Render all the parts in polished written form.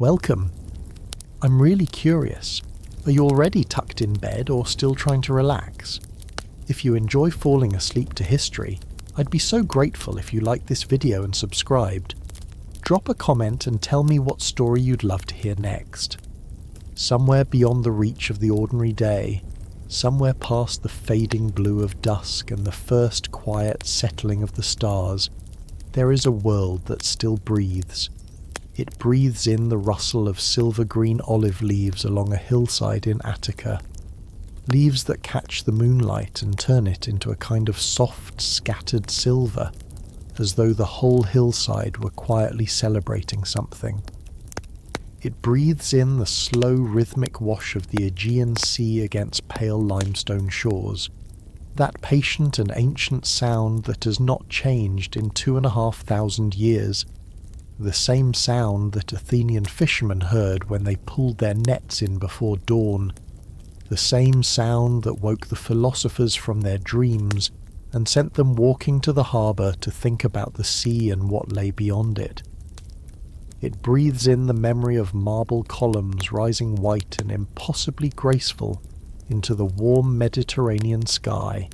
Welcome. I'm really curious. Are you already tucked in bed or still trying to relax? If you enjoy falling asleep to history, I'd be so grateful if you liked this video and subscribed. Drop a comment and tell me what story you'd love to hear next. Somewhere beyond the reach of the ordinary day, somewhere past the fading blue of dusk and the first quiet settling of the stars, there is a world that still breathes. It breathes in the rustle of silver-green olive leaves along a hillside in Attica, leaves that catch the moonlight and turn it into a kind of soft, scattered silver, as though the whole hillside were quietly celebrating something. It breathes in the slow, rhythmic wash of the Aegean Sea against pale limestone shores, that patient and ancient sound that has not changed in 2,500 years, the same sound that Athenian fishermen heard when they pulled their nets in before dawn, the same sound that woke the philosophers from their dreams and sent them walking to the harbour to think about the sea and what lay beyond it. It breathes in the memory of marble columns rising white and impossibly graceful into the warm Mediterranean sky,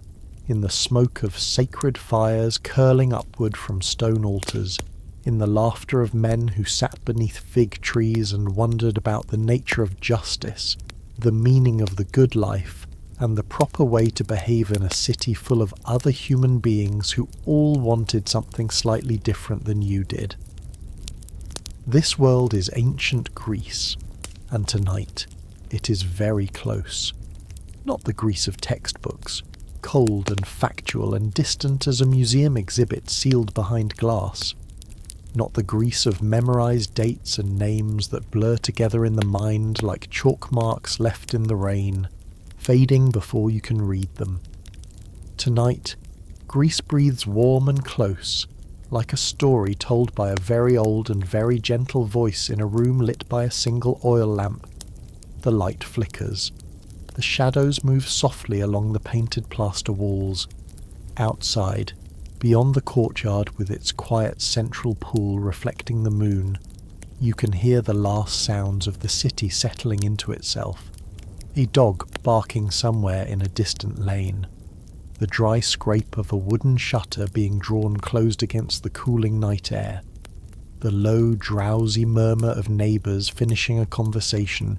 in the smoke of sacred fires curling upward from stone altars, in the laughter of men who sat beneath fig trees and wondered about the nature of justice, the meaning of the good life, and the proper way to behave in a city full of other human beings who all wanted something slightly different than you did. This world is ancient Greece, and tonight it is very close. Not the Greece of textbooks, cold and factual and distant as a museum exhibit sealed behind glass. Not the Greece of memorized dates and names that blur together in the mind like chalk marks left in the rain, fading before you can read them. Tonight, Greece breathes warm and close, like a story told by a very old and very gentle voice in a room lit by a single oil lamp. The light flickers. The shadows move softly along the painted plaster walls. Outside, beyond the courtyard with its quiet central pool reflecting the moon, you can hear the last sounds of the city settling into itself. A dog barking somewhere in a distant lane. The dry scrape of a wooden shutter being drawn closed against the cooling night air. The low, drowsy murmur of neighbours finishing a conversation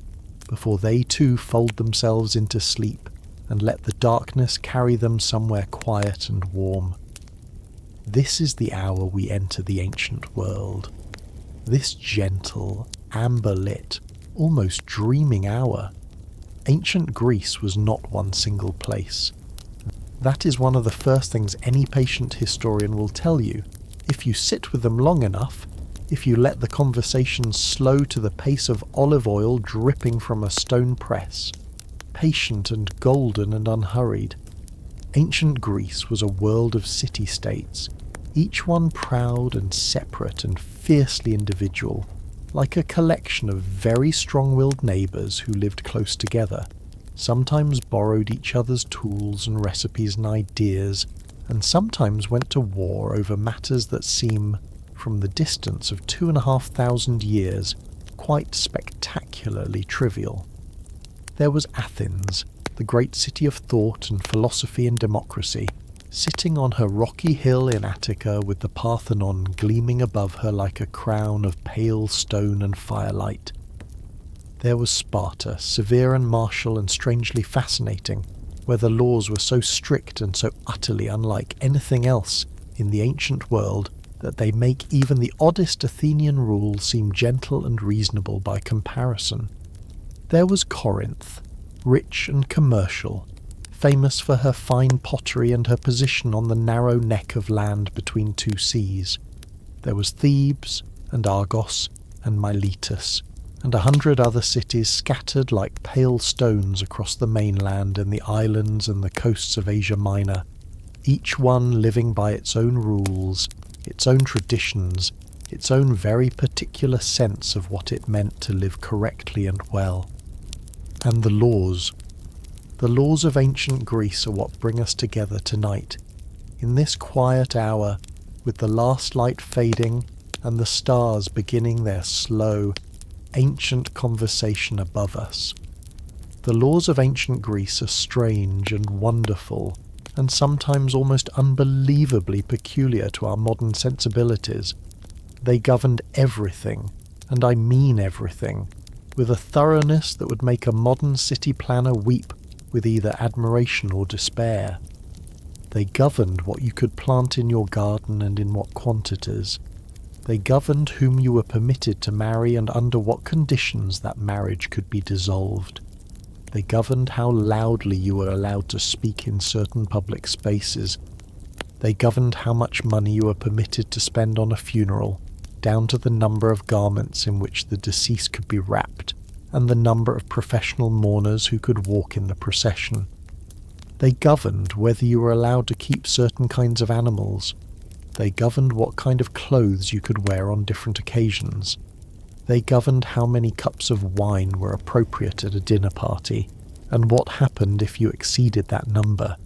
before they too fold themselves into sleep and let the darkness carry them somewhere quiet and warm. This is the hour we enter the ancient world. This gentle, amber-lit, almost dreaming hour. Ancient Greece was not one single place. That is one of the first things any patient historian will tell you. If you sit with them long enough, if you let the conversation slow to the pace of olive oil dripping from a stone press, patient and golden and unhurried, ancient Greece was a world of city-states, each one proud and separate and fiercely individual, like a collection of very strong-willed neighbours who lived close together, sometimes borrowed each other's tools and recipes and ideas, and sometimes went to war over matters that seem, from the distance of 2,500 years, quite spectacularly trivial. There was Athens, the great city of thought and philosophy and democracy, sitting on her rocky hill in Attica with the Parthenon gleaming above her like a crown of pale stone and firelight. There was Sparta, severe and martial and strangely fascinating, where the laws were so strict and so utterly unlike anything else in the ancient world that they make even the oddest Athenian rule seem gentle and reasonable by comparison. There was Corinth, rich and commercial, famous for her fine pottery and her position on the narrow neck of land between two seas. There was Thebes, and Argos, and Miletus, and 100 other cities scattered like pale stones across the mainland and the islands and the coasts of Asia Minor, each one living by its own rules, its own traditions, its own very particular sense of what it meant to live correctly and well. And the laws of ancient Greece are what bring us together tonight, in this quiet hour, with the last light fading and the stars beginning their slow, ancient conversation above us. The laws of ancient Greece are strange and wonderful, and sometimes almost unbelievably peculiar to our modern sensibilities. They governed everything, and I mean everything, with a thoroughness that would make a modern city planner weep with either admiration or despair. They governed what you could plant in your garden and in what quantities. They governed whom you were permitted to marry and under what conditions that marriage could be dissolved. They governed how loudly you were allowed to speak in certain public spaces. They governed how much money you were permitted to spend on a funeral, down to the number of garments in which the deceased could be wrapped, and the number of professional mourners who could walk in the procession. They governed whether you were allowed to keep certain kinds of animals. They governed what kind of clothes you could wear on different occasions. They governed how many cups of wine were appropriate at a dinner party, and what happened if you exceeded that number.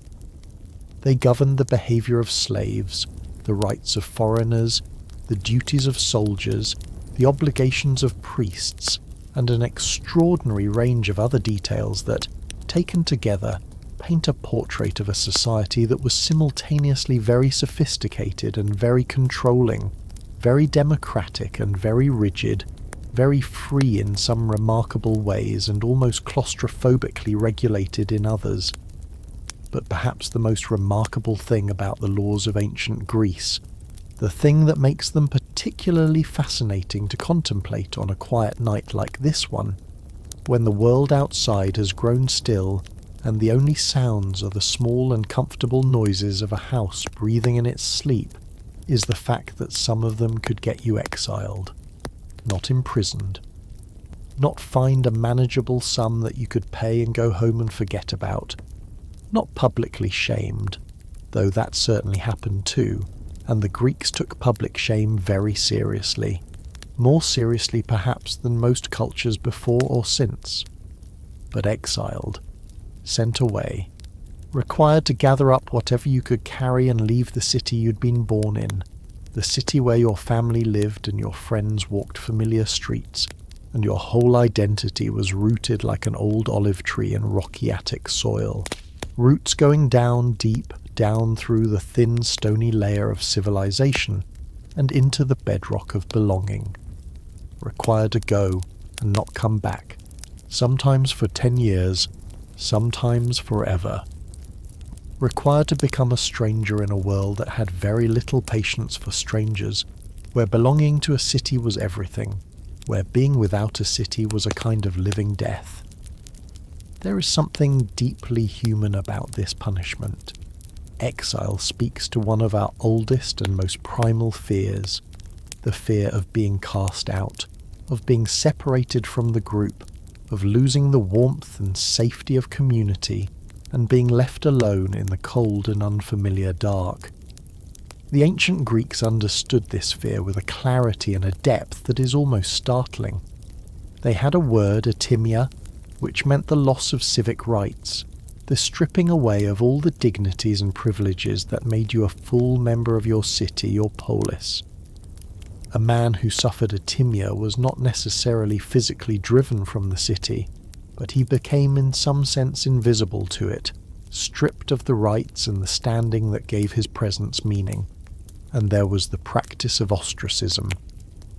They governed the behaviour of slaves, the rights of foreigners, the duties of soldiers, the obligations of priests, and an extraordinary range of other details that, taken together, paint a portrait of a society that was simultaneously very sophisticated and very controlling, very democratic and very rigid, very free in some remarkable ways and almost claustrophobically regulated in others. But perhaps the most remarkable thing about the laws of ancient Greece, the thing that makes them particularly fascinating to contemplate on a quiet night like this one, when the world outside has grown still and the only sounds are the small and comfortable noises of a house breathing in its sleep, is the fact that some of them could get you exiled, not imprisoned, not fined a manageable sum that you could pay and go home and forget about, not publicly shamed, though that certainly happened too, and the Greeks took public shame very seriously, more seriously perhaps than most cultures before or since, but exiled, sent away, required to gather up whatever you could carry and leave the city you'd been born in, the city where your family lived and your friends walked familiar streets, and your whole identity was rooted like an old olive tree in rocky Attic soil, roots going down deep, down through the thin stony layer of civilization and into the bedrock of belonging, required to go and not come back, sometimes for 10 years, sometimes forever, required to become a stranger in a world that had very little patience for strangers, where belonging to a city was everything, where being without a city was a kind of living death. There is something deeply human about this punishment. Exile speaks to one of our oldest and most primal fears, the fear of being cast out, of being separated from the group, of losing the warmth and safety of community, and being left alone in the cold and unfamiliar dark. The ancient Greeks understood this fear with a clarity and a depth that is almost startling. They had a word, atimia, which meant the loss of civic rights, the stripping away of all the dignities and privileges that made you a full member of your city or polis. A man who suffered atimia was not necessarily physically driven from the city, but he became in some sense invisible to it, stripped of the rights and the standing that gave his presence meaning. And there was the practice of ostracism,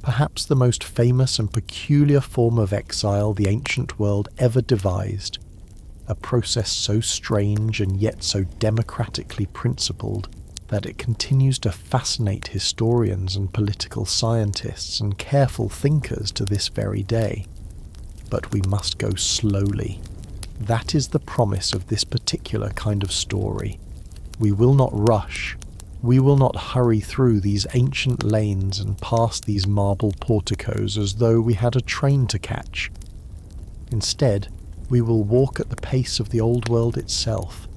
perhaps the most famous and peculiar form of exile the ancient world ever devised, a process so strange and yet so democratically principled that it continues to fascinate historians and political scientists and careful thinkers to this very day. But we must go slowly. That is the promise of this particular kind of story. We will not rush. We will not hurry through these ancient lanes and past these marble porticos as though we had a train to catch. Instead, we will walk at the pace of the old world itself,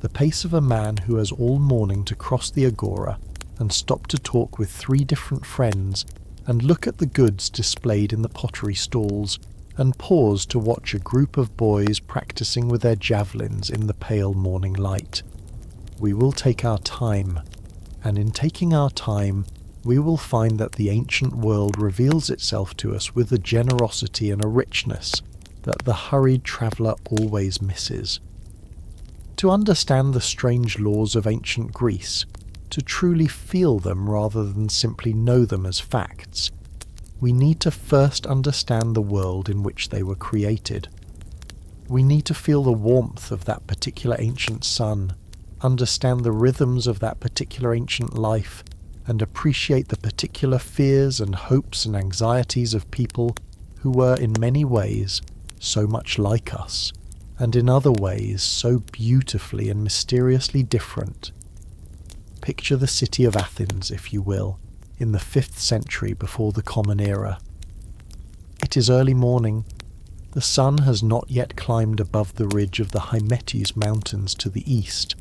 the pace of a man who has all morning to cross the agora and stop to talk with 3 different friends and look at the goods displayed in the pottery stalls and pause to watch a group of boys practicing with their javelins in the pale morning light. We will take our time, and in taking our time, we will find that the ancient world reveals itself to us with a generosity and a richness that the hurried traveller always misses. To understand the strange laws of ancient Greece, to truly feel them rather than simply know them as facts, we need to first understand the world in which they were created. We need to feel the warmth of that particular ancient sun, understand the rhythms of that particular ancient life, and appreciate the particular fears and hopes and anxieties of people who were in many ways so much like us, and in other ways so beautifully and mysteriously different. Picture the city of Athens, if you will, in the 5th century before the Common Era. It is early morning. The sun has not yet climbed above the ridge of the Hymettus mountains to the east,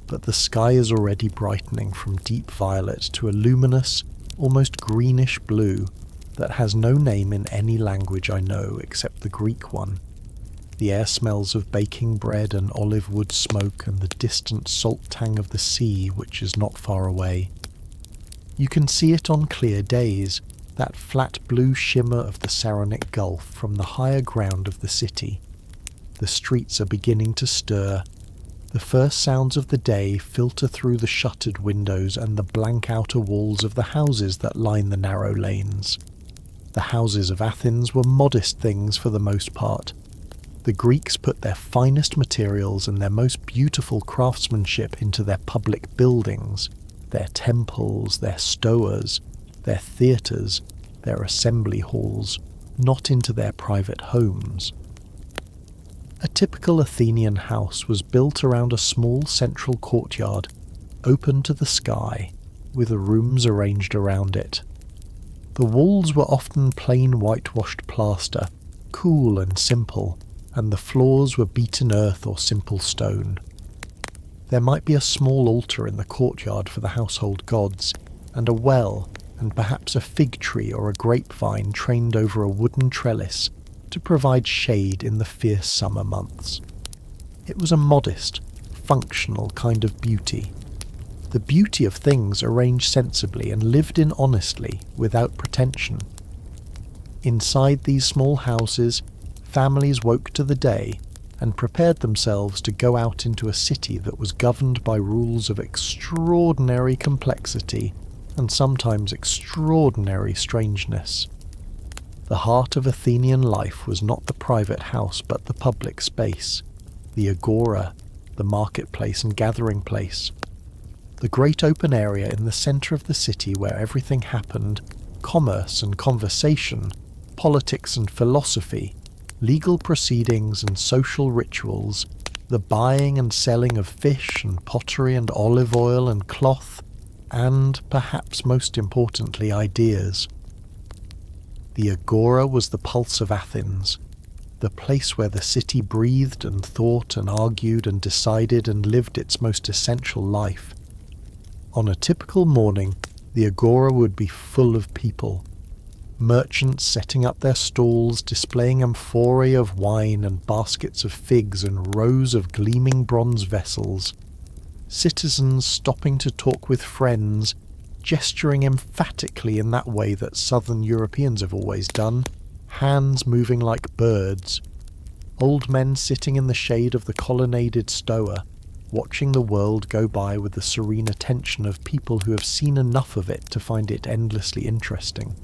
but the sky is already brightening from deep violet to a luminous, almost greenish blue that has no name in any language I know except the Greek one. The air smells of baking bread and olive wood smoke and the distant salt tang of the sea which is not far away. You can see it on clear days, that flat blue shimmer of the Saronic Gulf from the higher ground of the city. The streets are beginning to stir. The first sounds of the day filter through the shuttered windows and the blank outer walls of the houses that line the narrow lanes. The houses of Athens were modest things for the most part. The Greeks put their finest materials and their most beautiful craftsmanship into their public buildings, their temples, their stoas, their theatres, their assembly halls, not into their private homes. A typical Athenian house was built around a small central courtyard, open to the sky, with the rooms arranged around it. The walls were often plain whitewashed plaster, cool and simple, and the floors were beaten earth or simple stone. There might be a small altar in the courtyard for the household gods, and a well, and perhaps a fig tree or a grapevine trained over a wooden trellis to provide shade in the fierce summer months. It was a modest, functional kind of beauty. The beauty of things arranged sensibly and lived in honestly, without pretension. Inside these small houses, families woke to the day and prepared themselves to go out into a city that was governed by rules of extraordinary complexity and sometimes extraordinary strangeness. The heart of Athenian life was not the private house but the public space, the agora, the marketplace and gathering place. The great open area in the centre of the city where everything happened, commerce and conversation, politics and philosophy, legal proceedings and social rituals, the buying and selling of fish and pottery and olive oil and cloth, and, perhaps most importantly, ideas. The agora was the pulse of Athens, the place where the city breathed and thought and argued and decided and lived its most essential life. On a typical morning, the agora would be full of people. Merchants setting up their stalls, displaying amphorae of wine and baskets of figs and rows of gleaming bronze vessels. Citizens stopping to talk with friends, gesturing emphatically in that way that southern Europeans have always done, hands moving like birds. Old men sitting in the shade of the colonnaded stoa, watching the world go by with the serene attention of people who have seen enough of it to find it endlessly interesting.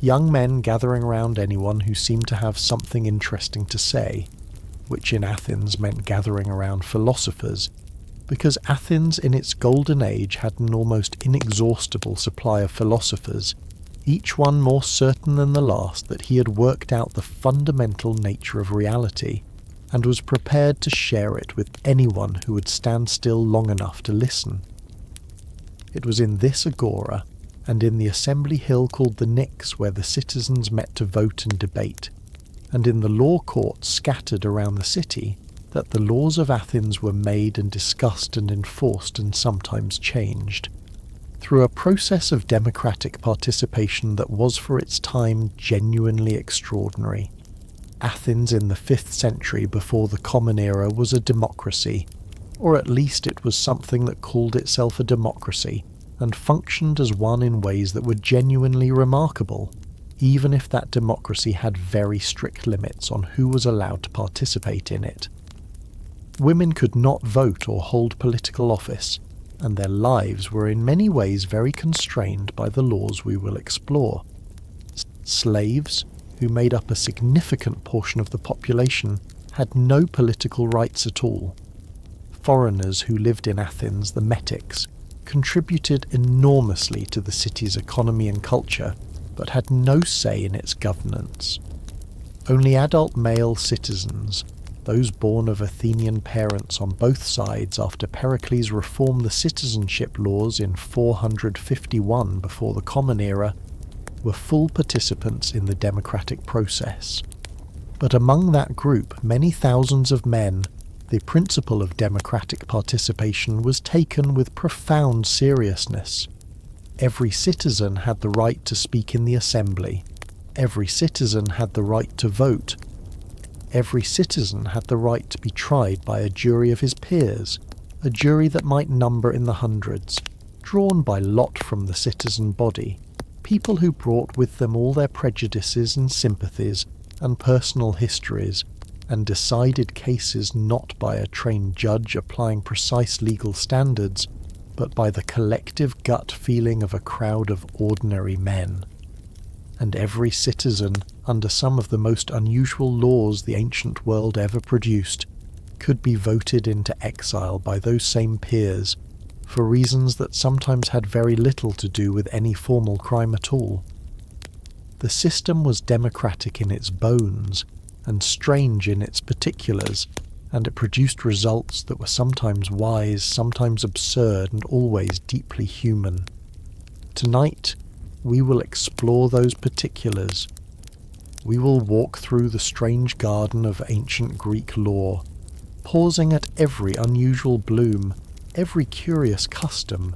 Young men gathering around anyone who seemed to have something interesting to say, which in Athens meant gathering around philosophers, because Athens in its golden age had an almost inexhaustible supply of philosophers, each one more certain than the last that he had worked out the fundamental nature of reality, and was prepared to share it with anyone who would stand still long enough to listen. It was in this agora, and in the assembly hill called the Nix where the citizens met to vote and debate, and in the law courts scattered around the city, that the laws of Athens were made and discussed and enforced and sometimes changed. Through a process of democratic participation that was for its time genuinely extraordinary. Athens in the 5th century before the Common Era was a democracy, or at least it was something that called itself a democracy, and functioned as one in ways that were genuinely remarkable, even if that democracy had very strict limits on who was allowed to participate in it. Women could not vote or hold political office, and their lives were in many ways very constrained by the laws we will explore. Slaves, who made up a significant portion of the population, had no political rights at all. Foreigners who lived in Athens, the metics, contributed enormously to the city's economy and culture, but had no say in its governance. Only adult male citizens, those born of Athenian parents on both sides after Pericles reformed the citizenship laws in 451 before the Common Era, were full participants in the democratic process. But among that group, many thousands of men, the principle of democratic participation was taken with profound seriousness. Every citizen had the right to speak in the assembly. Every citizen had the right to vote. Every citizen had the right to be tried by a jury of his peers, a jury that might number in the hundreds, drawn by lot from the citizen body, people who brought with them all their prejudices and sympathies and personal histories, and decided cases not by a trained judge applying precise legal standards, but by the collective gut feeling of a crowd of ordinary men. And every citizen, under some of the most unusual laws the ancient world ever produced, could be voted into exile by those same peers, for reasons that sometimes had very little to do with any formal crime at all. The system was democratic in its bones, and strange in its particulars, and it produced results that were sometimes wise, sometimes absurd, and always deeply human. Tonight, we will explore those particulars. We will walk through the strange garden of ancient Greek law, pausing at every unusual bloom, every curious custom,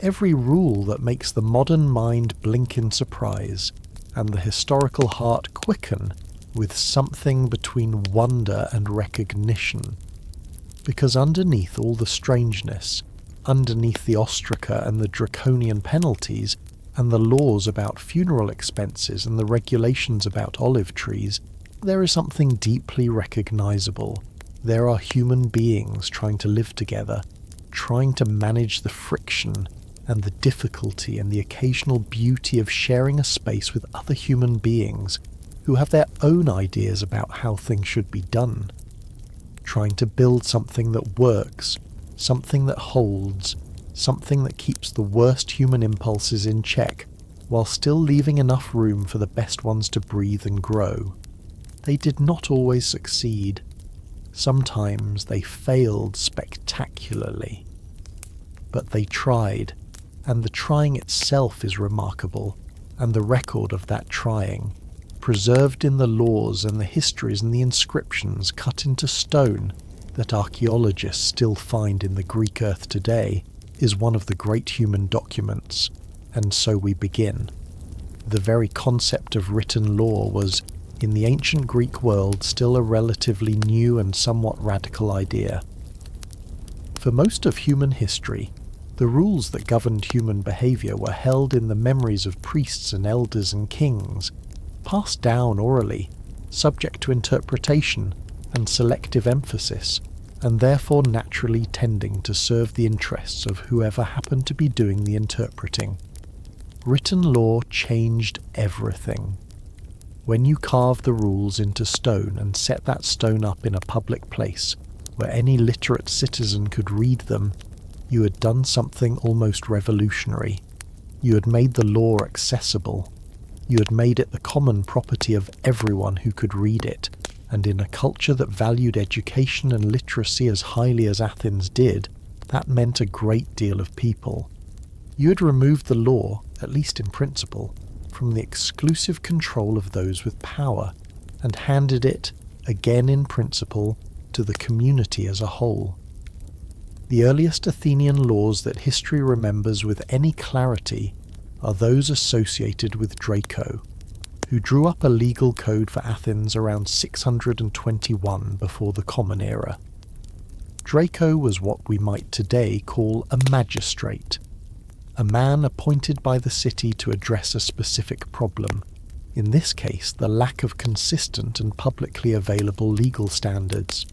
every rule that makes the modern mind blink in surprise, and the historical heart quicken with something between wonder and recognition. Because underneath all the strangeness, underneath the ostraca and the draconian penalties, and the laws about funeral expenses and the regulations about olive trees, there is something deeply recognizable. There are human beings trying to live together, trying to manage the friction and the difficulty and the occasional beauty of sharing a space with other human beings who have their own ideas about how things should be done, trying to build something that works, something that holds, something that keeps the worst human impulses in check, while still leaving enough room for the best ones to breathe and grow. They did not always succeed. Sometimes they failed spectacularly. But they tried, and the trying itself is remarkable, and the record of that trying, preserved in the laws and the histories and the inscriptions cut into stone that archaeologists still find in the Greek earth today, is one of the great human documents. And so we begin. The very concept of written law was, in the ancient Greek world, still a relatively new and somewhat radical idea. For most of human history, the rules that governed human behavior were held in the memories of priests and elders and kings, passed down orally, subject to interpretation and selective emphasis, and therefore naturally tending to serve the interests of whoever happened to be doing the interpreting. Written law changed everything. When you carved the rules into stone and set that stone up in a public place where any literate citizen could read them, you had done something almost revolutionary. You had made the law accessible. You had made it the common property of everyone who could read it, and in a culture that valued education and literacy as highly as Athens did, that meant a great deal of people. You had removed the law, at least in principle, from the exclusive control of those with power, and handed it, again in principle, to the community as a whole. The earliest Athenian laws that history remembers with any clarity are those associated with Draco, who drew up a legal code for Athens around 621 before the Common Era. Draco was what we might today call a magistrate. a man appointed by the city to address a specific problem, in this case the lack of consistent and publicly available legal standards.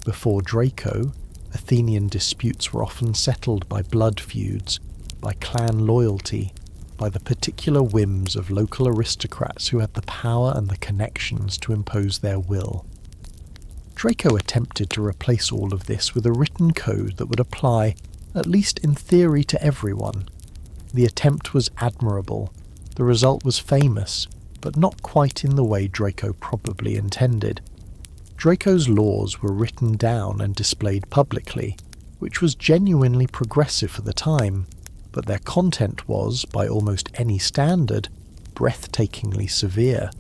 Before Draco, Athenian disputes were often settled by blood feuds, by clan loyalty, by the particular whims of local aristocrats who had the power and the connections to impose their will. Draco attempted to replace all of this with a written code that would apply, at least in theory, to everyone. The attempt was admirable, the result was famous, but not quite in the way Draco probably intended. Draco's laws were written down and displayed publicly, which was genuinely progressive for the time, but their content was, by almost any standard, breathtakingly severe.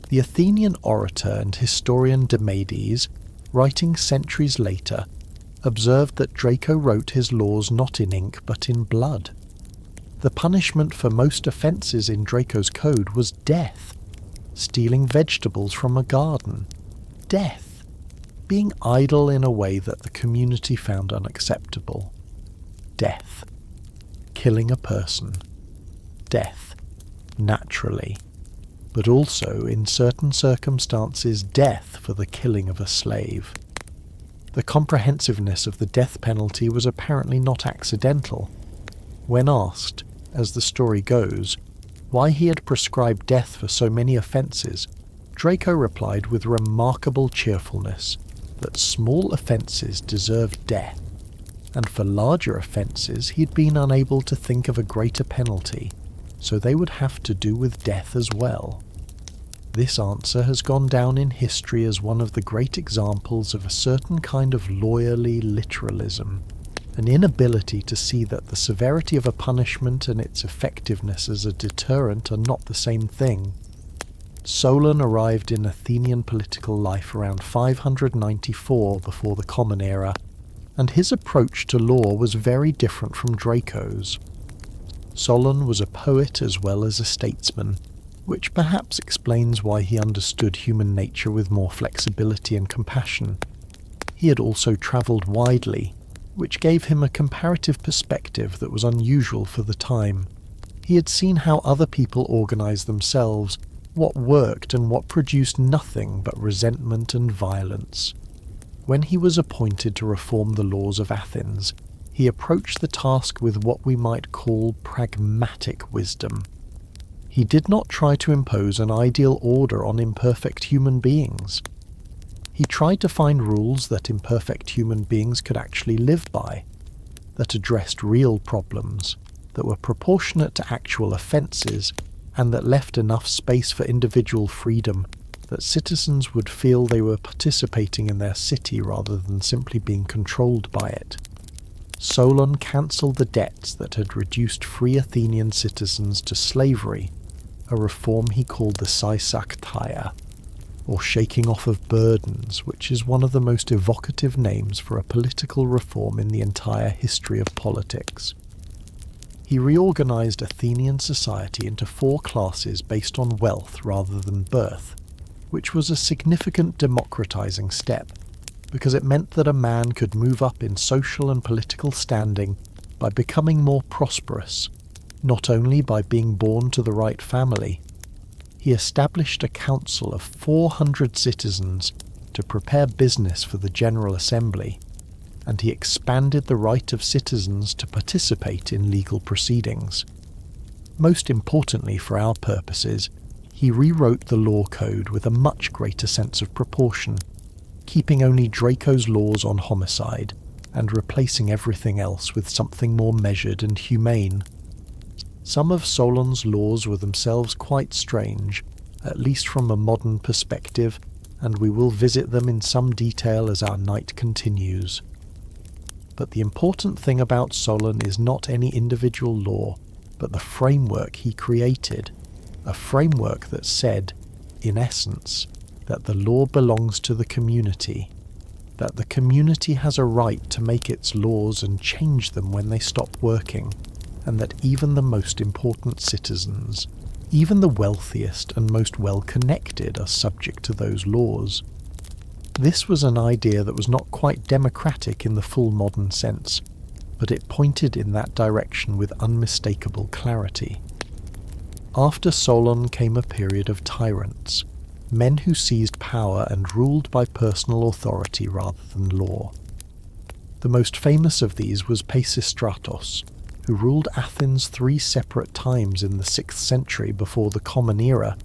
The Athenian orator and historian Demades, writing centuries later, observed that Draco wrote his laws not in ink but in blood. The punishment for most offences in Draco's code was death. Stealing vegetables from a garden. Death. Being idle in a way that the community found unacceptable. Death. Killing a person. Death. Naturally. But also, in certain circumstances, death for the killing of a slave. The comprehensiveness of the death penalty was apparently not accidental. When asked, as the story goes, why he had prescribed death for so many offences, Draco replied with remarkable cheerfulness that small offences deserved death, and for larger offences he had been unable to think of a greater penalty, so they would have to do with death as well. This answer has gone down in history as one of the great examples of a certain kind of lawyerly literalism, an inability to see that the severity of a punishment and its effectiveness as a deterrent are not the same thing. Solon arrived in Athenian political life around 594 before the Common Era, and his approach to law was very different from Draco's. Solon was a poet as well as a statesman, which perhaps explains why he understood human nature with more flexibility and compassion. He had also travelled widely, which gave him a comparative perspective that was unusual for the time. He had seen how other people organised themselves, what worked and what produced nothing but resentment and violence. When he was appointed to reform the laws of Athens, he approached the task with what we might call pragmatic wisdom. He did not try to impose an ideal order on imperfect human beings. He tried to find rules that imperfect human beings could actually live by, that addressed real problems, that were proportionate to actual offences, and that left enough space for individual freedom that citizens would feel they were participating in their city rather than simply being controlled by it. Solon cancelled the debts that had reduced free Athenian citizens to slavery, a reform he called the Sysaktheia, or shaking off of burdens, which is one of the most evocative names for a political reform in the entire history of politics. He reorganized Athenian society into 4 classes based on wealth rather than birth, which was a significant democratizing step, because it meant that a man could move up in social and political standing by becoming more prosperous, not only by being born to the right family. He established a council of 400 citizens to prepare business for the General Assembly, and he expanded the right of citizens to participate in legal proceedings. Most importantly for our purposes, he rewrote the law code with a much greater sense of proportion, keeping only Draco's laws on homicide and replacing everything else with something more measured and humane. Some of Solon's laws were themselves quite strange, at least from a modern perspective, and we will visit them in some detail as our night continues. But the important thing about Solon is not any individual law, but the framework he created, a framework that said, in essence, that the law belongs to the community, that the community has a right to make its laws and change them when they stop working, and that even the most important citizens, even the wealthiest and most well-connected, are subject to those laws. This was an idea that was not quite democratic in the full modern sense, but it pointed in that direction with unmistakable clarity. After Solon came a period of tyrants, men who seized power and ruled by personal authority rather than law. The most famous of these was Pisistratos, who ruled Athens 3 separate times in the 6th century before the Common Era,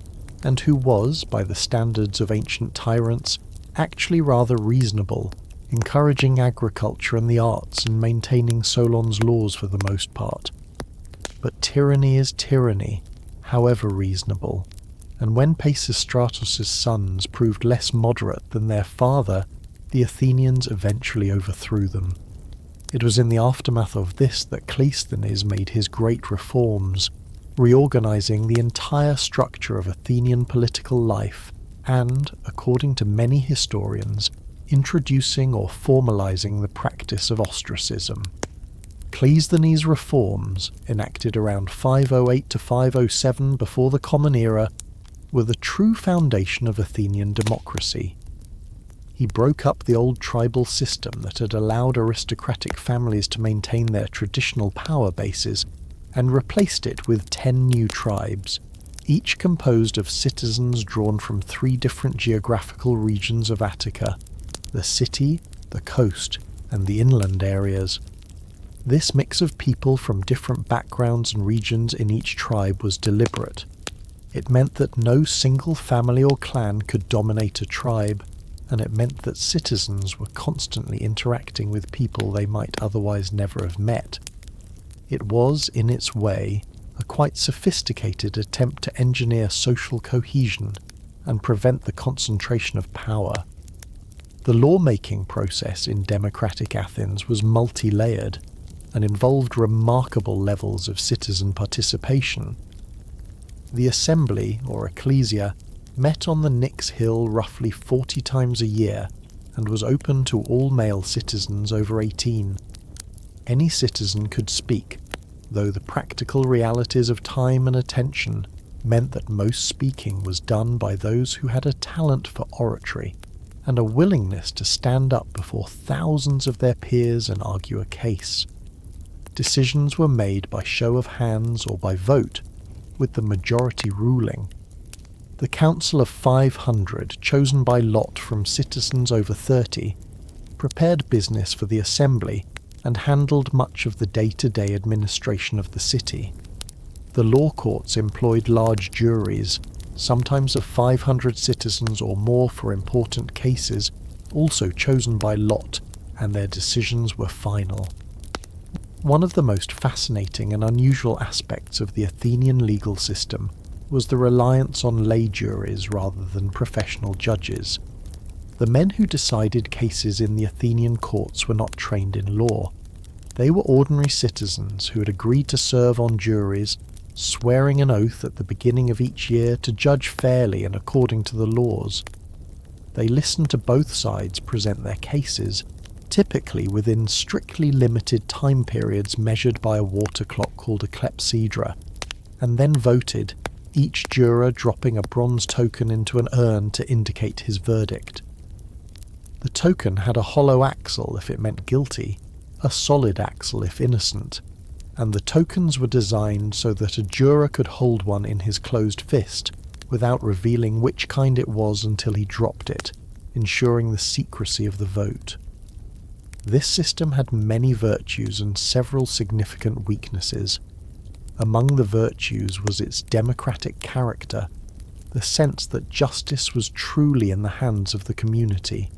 and who was, by the standards of ancient tyrants, actually rather reasonable, encouraging agriculture and the arts and maintaining Solon's laws for the most part. But tyranny is tyranny, however reasonable, and when Pisistratos' sons proved less moderate than their father, the Athenians eventually overthrew them. It was in the aftermath of this that Cleisthenes made his great reforms, reorganizing the entire structure of Athenian political life and, according to many historians, introducing or formalizing the practice of ostracism. Cleisthenes' reforms, enacted around 508 to 507 before the Common Era, were the true foundation of Athenian democracy. He broke up the old tribal system that had allowed aristocratic families to maintain their traditional power bases and replaced it with 10 new tribes, each composed of citizens drawn from 3 different geographical regions of Attica: the city, the coast, and the inland areas. This mix of people from different backgrounds and regions in each tribe was deliberate. It meant that no single family or clan could dominate a tribe, and it meant that citizens were constantly interacting with people they might otherwise never have met. It was, in its way, a quite sophisticated attempt to engineer social cohesion and prevent the concentration of power. The lawmaking process in democratic Athens was multi-layered and involved remarkable levels of citizen participation. The assembly, or ecclesia, met on the Nix Hill roughly 40 times a year and was open to all male citizens over 18. Any citizen could speak, though the practical realities of time and attention meant that most speaking was done by those who had a talent for oratory and a willingness to stand up before thousands of their peers and argue a case. Decisions were made by show of hands or by vote, with the majority ruling. The Council of 500, chosen by lot from citizens over 30, prepared business for the assembly and handled much of the day-to-day administration of the city. The law courts employed large juries, sometimes of 500 citizens or more for important cases, also chosen by lot, and their decisions were final. One of the most fascinating and unusual aspects of the Athenian legal system was the reliance on lay juries rather than professional judges. The men who decided cases in the Athenian courts were not trained in law. They were ordinary citizens who had agreed to serve on juries, swearing an oath at the beginning of each year to judge fairly and according to the laws. They listened to both sides present their cases, typically within strictly limited time periods measured by a water clock called a clepsydra, and then voted, each juror dropping a bronze token into an urn to indicate his verdict. The token had a hollow axle if it meant guilty, a solid axle if innocent, and the tokens were designed so that a juror could hold one in his closed fist without revealing which kind it was until he dropped it, ensuring the secrecy of the vote. This system had many virtues and several significant weaknesses. Among the virtues was its democratic character, the sense that justice was truly in the hands of the community.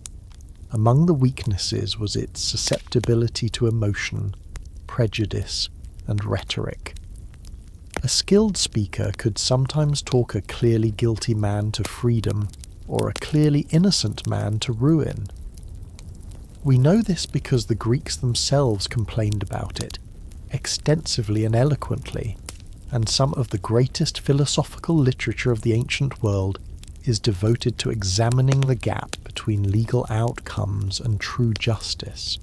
Among the weaknesses was its susceptibility to emotion, prejudice, and rhetoric. A skilled speaker could sometimes talk a clearly guilty man to freedom, or a clearly innocent man to ruin. We know this because the Greeks themselves complained about it, extensively and eloquently, and some of the greatest philosophical literature of the ancient world is devoted to examining the gap between legal outcomes and true justice.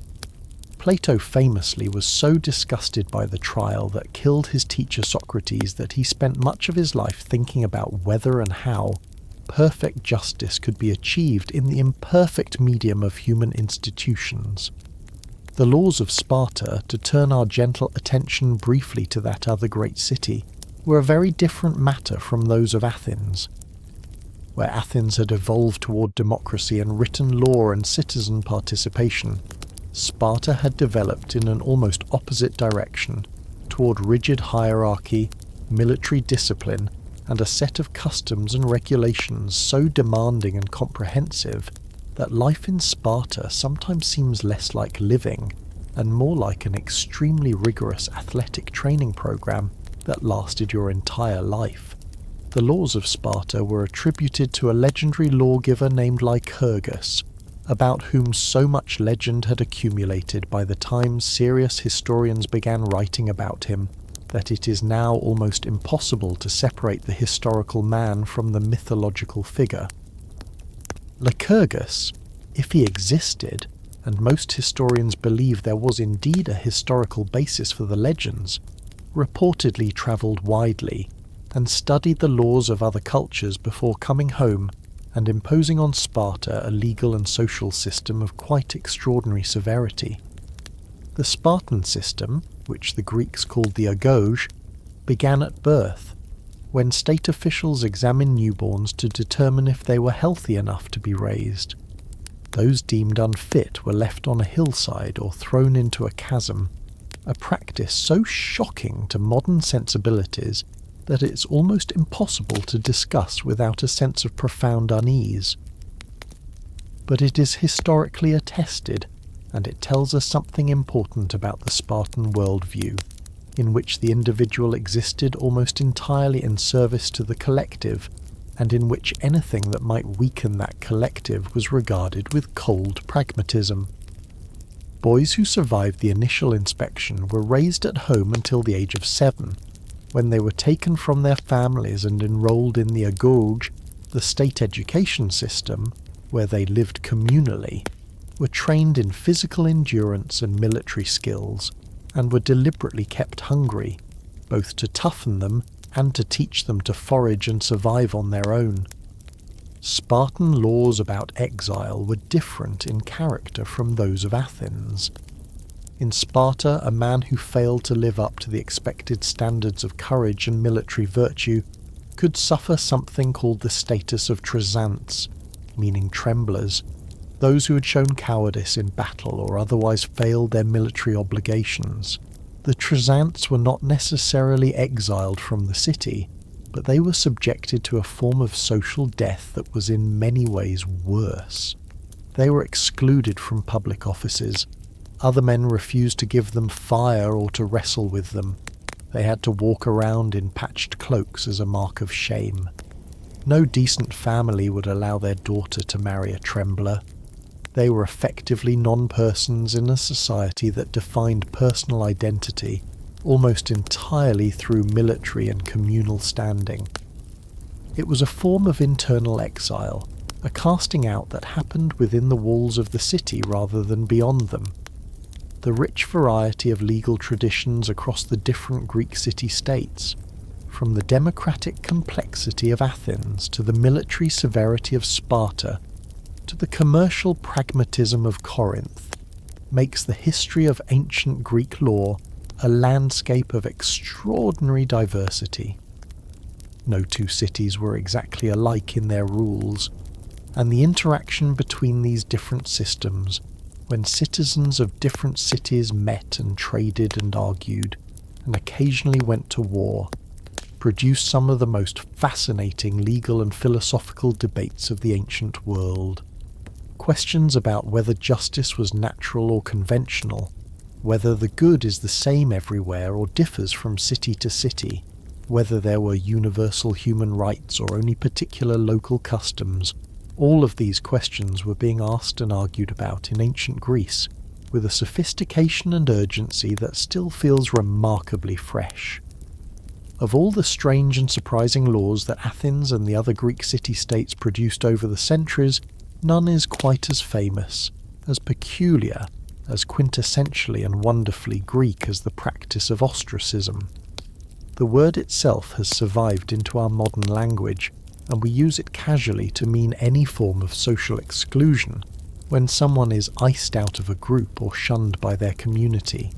Plato famously was so disgusted by the trial that killed his teacher Socrates that he spent much of his life thinking about whether and how perfect justice could be achieved in the imperfect medium of human institutions. The laws of Sparta, to turn our gentle attention briefly to that other great city, were a very different matter from those of Athens. Where Athens had evolved toward democracy and written law and citizen participation, Sparta had developed in an almost opposite direction, toward rigid hierarchy, military discipline, and a set of customs and regulations so demanding and comprehensive that life in Sparta sometimes seems less like living and more like an extremely rigorous athletic training program that lasted your entire life. The laws of Sparta were attributed to a legendary lawgiver named Lycurgus, about whom so much legend had accumulated by the time serious historians began writing about him that it is now almost impossible to separate the historical man from the mythological figure. Lycurgus, if he existed, and most historians believe there was indeed a historical basis for the legends, reportedly travelled widely and studied the laws of other cultures before coming home and imposing on Sparta a legal and social system of quite extraordinary severity. The Spartan system, which the Greeks called the agoge, began at birth, when state officials examined newborns to determine if they were healthy enough to be raised. Those deemed unfit were left on a hillside or thrown into a chasm, a practice so shocking to modern sensibilities that it's almost impossible to discuss without a sense of profound unease. But it is historically attested, and it tells us something important about the Spartan worldview, in which the individual existed almost entirely in service to the collective, and in which anything that might weaken that collective was regarded with cold pragmatism. Boys who survived the initial inspection were raised at home until the age of 7, when they were taken from their families and enrolled in the agoge, the state education system, where they lived communally, were trained in physical endurance and military skills, and were deliberately kept hungry, both to toughen them and to teach them to forage and survive on their own. Spartan laws about exile were different in character from those of Athens. In Sparta, a man who failed to live up to the expected standards of courage and military virtue could suffer something called the status of trezants, meaning tremblers, those who had shown cowardice in battle or otherwise failed their military obligations. The trezants were not necessarily exiled from the city, but they were subjected to a form of social death that was in many ways worse. They were excluded from public offices. Other men refused to give them fire or to wrestle with them. They had to walk around in patched cloaks as a mark of shame. No decent family would allow their daughter to marry a trembler. They were effectively non-persons in a society that defined personal identity almost entirely through military and communal standing. It was a form of internal exile, a casting out that happened within the walls of the city rather than beyond them. The rich variety of legal traditions across the different Greek city-states, from the democratic complexity of Athens to the military severity of Sparta to the commercial pragmatism of Corinth, makes the history of ancient Greek law a landscape of extraordinary diversity. No two cities were exactly alike in their rules, and the interaction between these different systems, when citizens of different cities met and traded and argued, and occasionally went to war, produced some of the most fascinating legal and philosophical debates of the ancient world. Questions about whether justice was natural or conventional, whether the good is the same everywhere or differs from city to city, whether there were universal human rights or only particular local customs. All of these questions were being asked and argued about in ancient Greece, with a sophistication and urgency that still feels remarkably fresh. Of all the strange and surprising laws that Athens and the other Greek city-states produced over the centuries, none is quite as famous, as peculiar, as quintessentially and wonderfully Greek as the practice of ostracism. The word itself has survived into our modern language, and we use it casually to mean any form of social exclusion, when someone is iced out of a group or shunned by their community.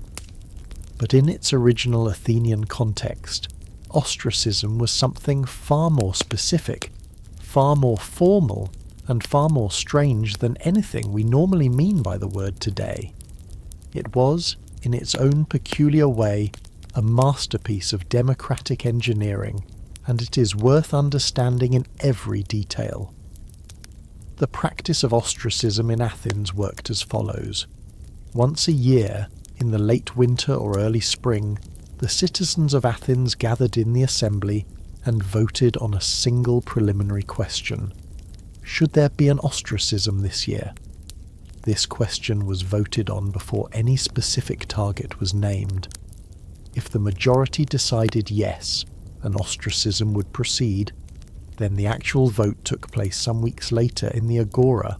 But in its original Athenian context, ostracism was something far more specific, far more formal, and far more strange than anything we normally mean by the word today. It was, in its own peculiar way, a masterpiece of democratic engineering, and it is worth understanding in every detail. The practice of ostracism in Athens worked as follows. Once a year, in the late winter or early spring, the citizens of Athens gathered in the assembly and voted on a single preliminary question. Should there be an ostracism this year? This question was voted on before any specific target was named. If the majority decided yes, an ostracism would proceed, then the actual vote took place some weeks later in the agora.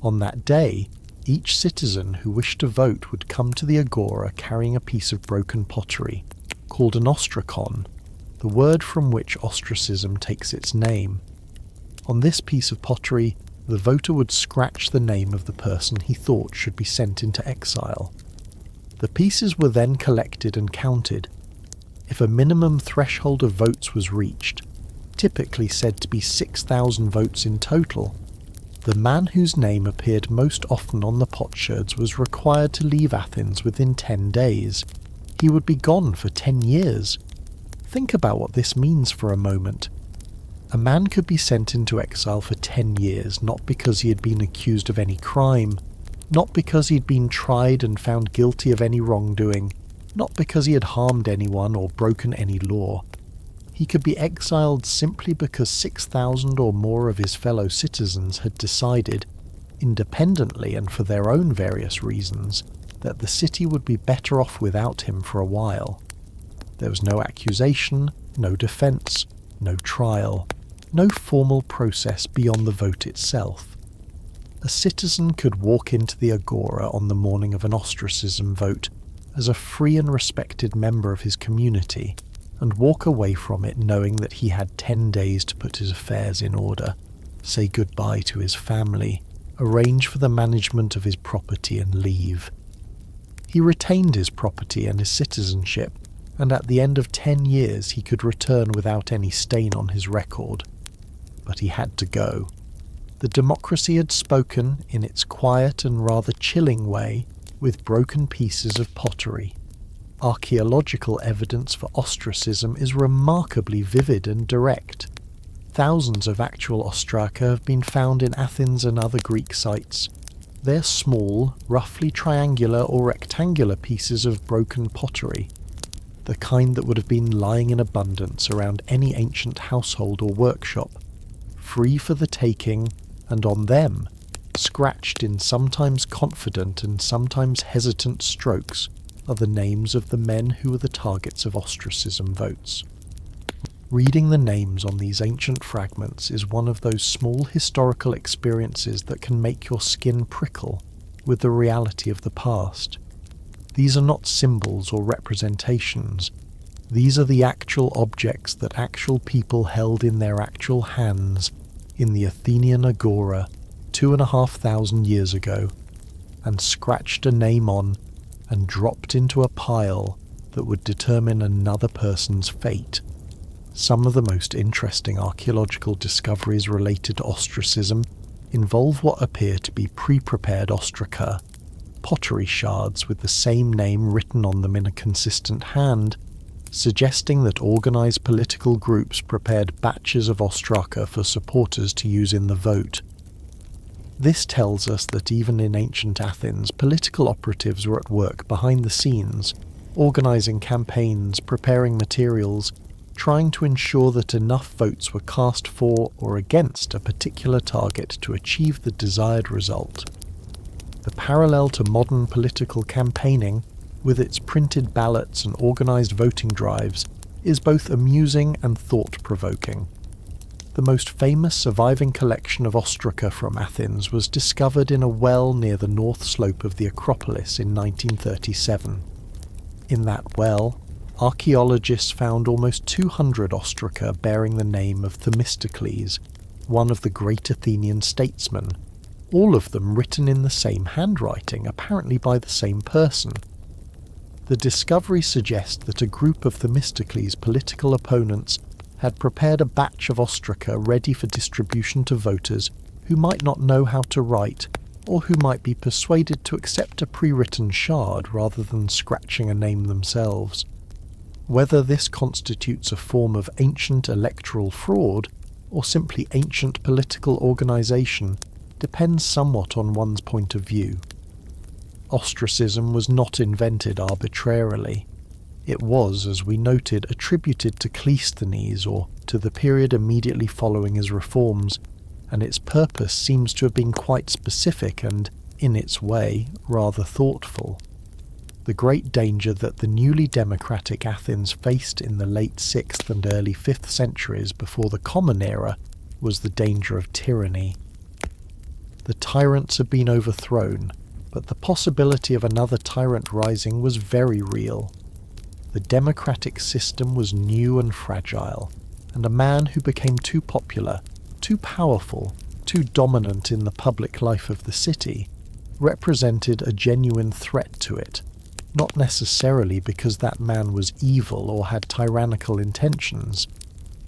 On that day, each citizen who wished to vote would come to the agora carrying a piece of broken pottery, called an ostrakon, the word from which ostracism takes its name. On this piece of pottery, the voter would scratch the name of the person he thought should be sent into exile. The pieces were then collected and counted. If a minimum threshold of votes was reached, typically said to be 6,000 votes in total, the man whose name appeared most often on the potsherds was required to leave Athens within 10 days. He would be gone for 10 years. Think about what this means for a moment. A man could be sent into exile for 10 years, not because he had been accused of any crime, not because he'd been tried and found guilty of any wrongdoing, not because he had harmed anyone or broken any law. He could be exiled simply because 6,000 or more of his fellow citizens had decided, independently and for their own various reasons, that the city would be better off without him for a while. There was no accusation, no defence, no trial, no formal process beyond the vote itself. A citizen could walk into the agora on the morning of an ostracism vote as a free and respected member of his community, and walk away from it knowing that he had 10 days to put his affairs in order, say goodbye to his family, arrange for the management of his property and leave. He retained his property and his citizenship, and at the end of 10 years he could return without any stain on his record. But he had to go. The democracy had spoken in its quiet and rather chilling way with broken pieces of pottery. Archaeological evidence for ostracism is remarkably vivid and direct. Thousands of actual ostraka have been found in Athens and other Greek sites. They're small, roughly triangular or rectangular pieces of broken pottery, the kind that would have been lying in abundance around any ancient household or workshop, free for the taking, and on them, scratched in sometimes confident and sometimes hesitant strokes, are the names of the men who were the targets of ostracism votes. Reading the names on these ancient fragments is one of those small historical experiences that can make your skin prickle with the reality of the past. These are not symbols or representations. These are the actual objects that actual people held in their actual hands in the Athenian agora 2,500 years ago, and scratched a name on and dropped into a pile that would determine another person's fate. Some of the most interesting archaeological discoveries related to ostracism involve what appear to be pre-prepared ostraka, pottery shards with the same name written on them in a consistent hand, suggesting that organised political groups prepared batches of ostraka for supporters to use in the vote. This tells us that even in ancient Athens, political operatives were at work behind the scenes, organising campaigns, preparing materials, trying to ensure that enough votes were cast for or against a particular target to achieve the desired result. The parallel to modern political campaigning, with its printed ballots and organised voting drives, is both amusing and thought-provoking. The most famous surviving collection of ostraka from Athens was discovered in a well near the north slope of the Acropolis in 1937. In that well, archaeologists found almost 200 ostraka bearing the name of Themistocles, one of the great Athenian statesmen, all of them written in the same handwriting, apparently by the same person. The discovery suggests that a group of Themistocles' political opponents had prepared a batch of ostraca ready for distribution to voters who might not know how to write, or who might be persuaded to accept a pre-written shard rather than scratching a name themselves. Whether this constitutes a form of ancient electoral fraud, or simply ancient political organisation, depends somewhat on one's point of view. Ostracism was not invented arbitrarily. It was, as we noted, attributed to Cleisthenes, or to the period immediately following his reforms, and its purpose seems to have been quite specific and, in its way, rather thoughtful. The great danger that the newly democratic Athens faced in the late 6th and early 5th centuries before the Common Era was the danger of tyranny. The tyrants had been overthrown, but the possibility of another tyrant rising was very real. The democratic system was new and fragile, and a man who became too popular, too powerful, too dominant in the public life of the city, represented a genuine threat to it, not necessarily because that man was evil or had tyrannical intentions,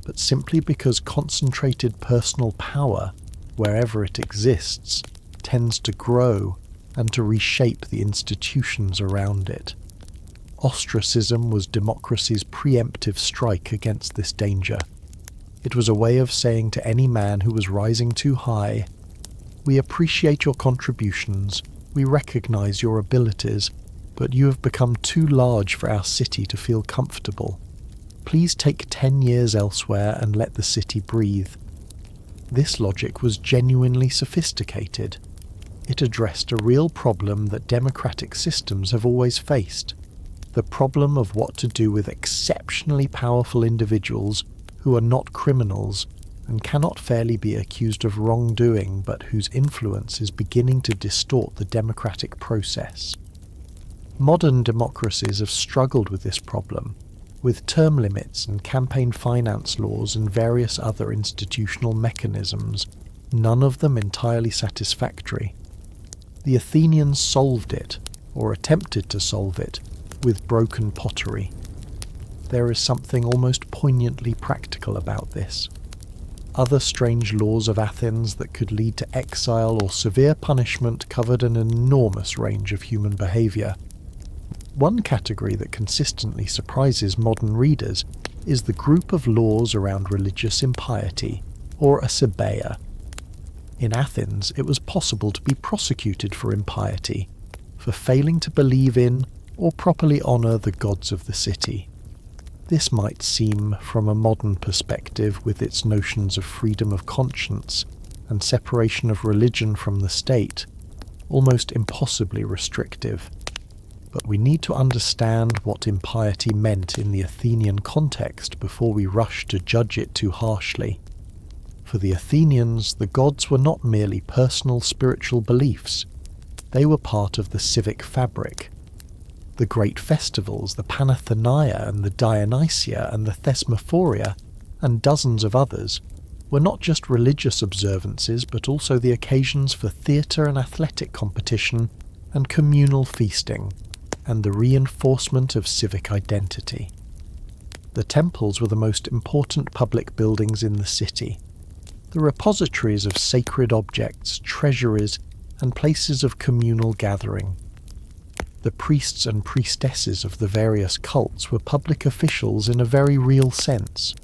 but simply because concentrated personal power, wherever it exists, tends to grow and to reshape the institutions around it. Ostracism was democracy's preemptive strike against this danger. It was a way of saying to any man who was rising too high, "We appreciate your contributions, we recognize your abilities, but you have become too large for our city to feel comfortable. Please take 10 years elsewhere and let the city breathe." This logic was genuinely sophisticated. It addressed a real problem that democratic systems have always faced, the problem of what to do with exceptionally powerful individuals who are not criminals and cannot fairly be accused of wrongdoing, but whose influence is beginning to distort the democratic process. Modern democracies have struggled with this problem, with term limits and campaign finance laws and various other institutional mechanisms, none of them entirely satisfactory. The Athenians solved it, or attempted to solve it, with broken pottery. There is something almost poignantly practical about this. Other strange laws of Athens that could lead to exile or severe punishment covered an enormous range of human behaviour. One category that consistently surprises modern readers is the group of laws around religious impiety, or a sebeia. In Athens, it was possible to be prosecuted for impiety, for failing to believe in or properly honour the gods of the city. This might seem, from a modern perspective with its notions of freedom of conscience and separation of religion from the state, almost impossibly restrictive. But we need to understand what impiety meant in the Athenian context before we rush to judge it too harshly. For the Athenians, the gods were not merely personal spiritual beliefs. They were part of the civic fabric. The great festivals, the Panathenaea and the Dionysia and the Thesmophoria, and dozens of others, were not just religious observances but also the occasions for theatre and athletic competition and communal feasting, and the reinforcement of civic identity. The temples were the most important public buildings in the city, the repositories of sacred objects, treasuries, and places of communal gathering. The priests and priestesses of the various cults were public officials in a very real sense.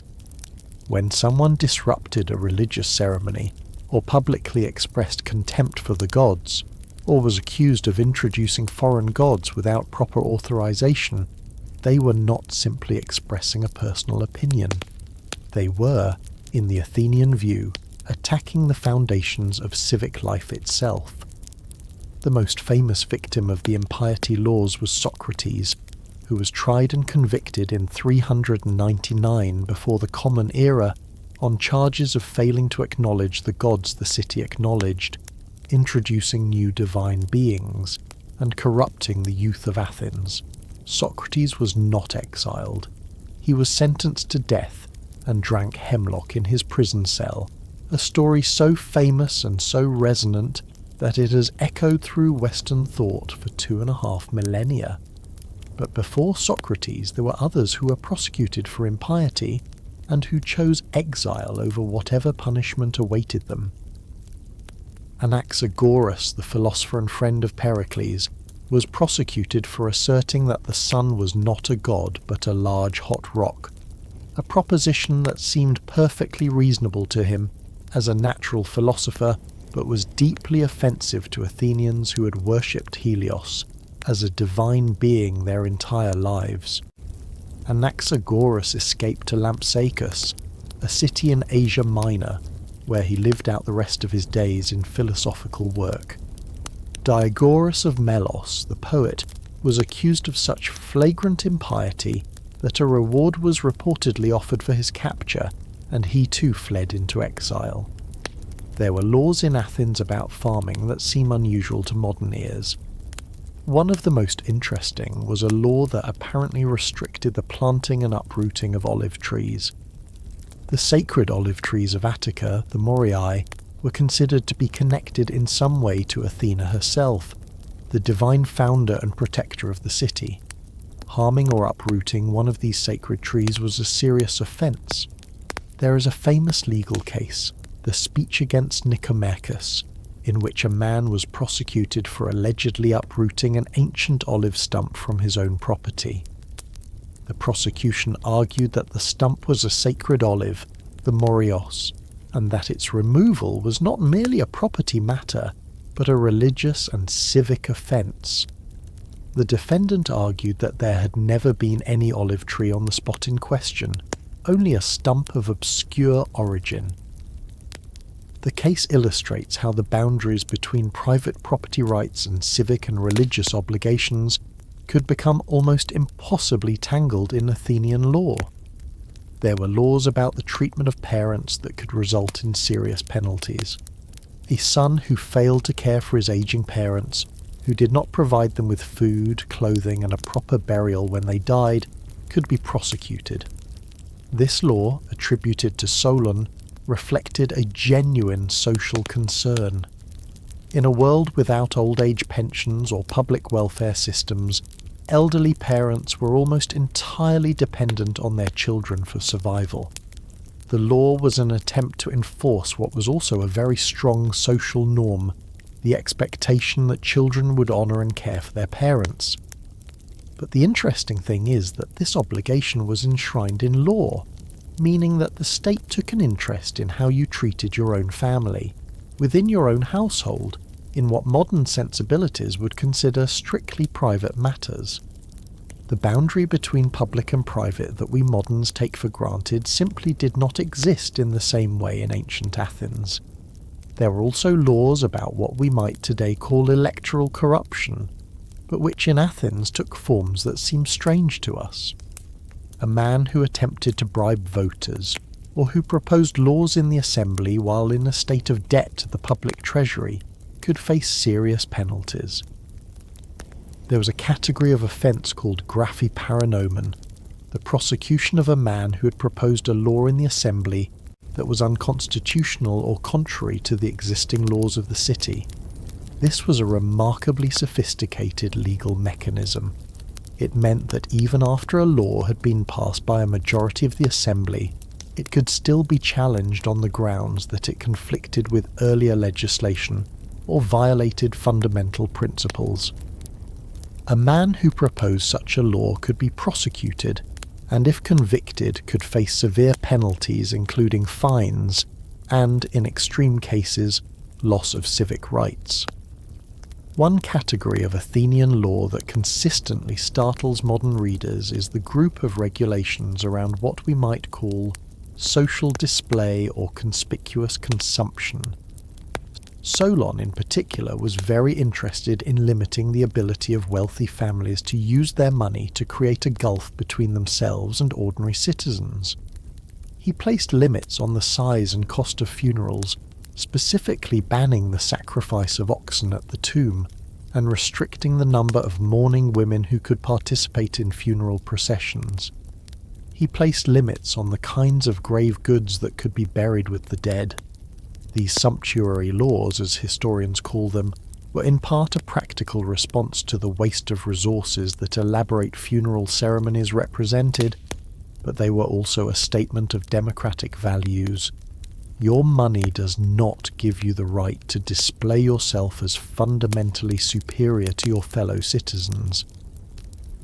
When someone disrupted a religious ceremony, or publicly expressed contempt for the gods, or was accused of introducing foreign gods without proper authorization, they were not simply expressing a personal opinion. They were, in the Athenian view, attacking the foundations of civic life itself. The most famous victim of the impiety laws was Socrates, who was tried and convicted in 399 before the Common Era on charges of failing to acknowledge the gods the city acknowledged, introducing new divine beings, and corrupting the youth of Athens. Socrates was not exiled. He was sentenced to death and drank hemlock in his prison cell, a story so famous and so resonant that it has echoed through Western thought for 2.5 millennia. But before Socrates, there were others who were prosecuted for impiety and who chose exile over whatever punishment awaited them. Anaxagoras, the philosopher and friend of Pericles, was prosecuted for asserting that the sun was not a god but a large hot rock, a proposition that seemed perfectly reasonable to him as a natural philosopher, but was deeply offensive to Athenians who had worshipped Helios as a divine being their entire lives. Anaxagoras escaped to Lampsacus, a city in Asia Minor, where he lived out the rest of his days in philosophical work. Diagoras of Melos, the poet, was accused of such flagrant impiety that a reward was reportedly offered for his capture, and he too fled into exile. There were laws in Athens about farming that seem unusual to modern ears. One of the most interesting was a law that apparently restricted the planting and uprooting of olive trees. The sacred olive trees of Attica, the Morii, were considered to be connected in some way to Athena herself, the divine founder and protector of the city. Harming or uprooting one of these sacred trees was a serious offence. There is a famous legal case, the speech against Nicomachus, in which a man was prosecuted for allegedly uprooting an ancient olive stump from his own property. The prosecution argued that the stump was a sacred olive, the Morios, and that its removal was not merely a property matter, but a religious and civic offence. The defendant argued that there had never been any olive tree on the spot in question, only a stump of obscure origin. The case illustrates how the boundaries between private property rights and civic and religious obligations could become almost impossibly tangled in Athenian law. There were laws about the treatment of parents that could result in serious penalties. A son who failed to care for his aging parents, who did not provide them with food, clothing, and a proper burial when they died, could be prosecuted. This law, attributed to Solon, reflected a genuine social concern. In a world without old age pensions or public welfare systems, elderly parents were almost entirely dependent on their children for survival. The law was an attempt to enforce what was also a very strong social norm, the expectation that children would honour and care for their parents. But the interesting thing is that this obligation was enshrined in law, meaning that the state took an interest in how you treated your own family, within your own household, in what modern sensibilities would consider strictly private matters. The boundary between public and private that we moderns take for granted simply did not exist in the same way in ancient Athens. There were also laws about what we might today call electoral corruption, but which in Athens took forms that seem strange to us. A man who attempted to bribe voters, or who proposed laws in the assembly while in a state of debt to the public treasury, could face serious penalties. There was a category of offence called graphiparanomen, the prosecution of a man who had proposed a law in the assembly that was unconstitutional or contrary to the existing laws of the city. This was a remarkably sophisticated legal mechanism. It meant that even after a law had been passed by a majority of the assembly, it could still be challenged on the grounds that it conflicted with earlier legislation or violated fundamental principles. A man who proposed such a law could be prosecuted, and if convicted could face severe penalties including fines and, in extreme cases, loss of civic rights. One category of Athenian law that consistently startles modern readers is the group of regulations around what we might call social display or conspicuous consumption. Solon in particular was very interested in limiting the ability of wealthy families to use their money to create a gulf between themselves and ordinary citizens. He placed limits on the size and cost of funerals, specifically banning the sacrifice of oxen at the tomb, and restricting the number of mourning women who could participate in funeral processions. He placed limits on the kinds of grave goods that could be buried with the dead. These sumptuary laws, as historians call them, were in part a practical response to the waste of resources that elaborate funeral ceremonies represented, but they were also a statement of democratic values. Your money does not give you the right to display yourself as fundamentally superior to your fellow citizens.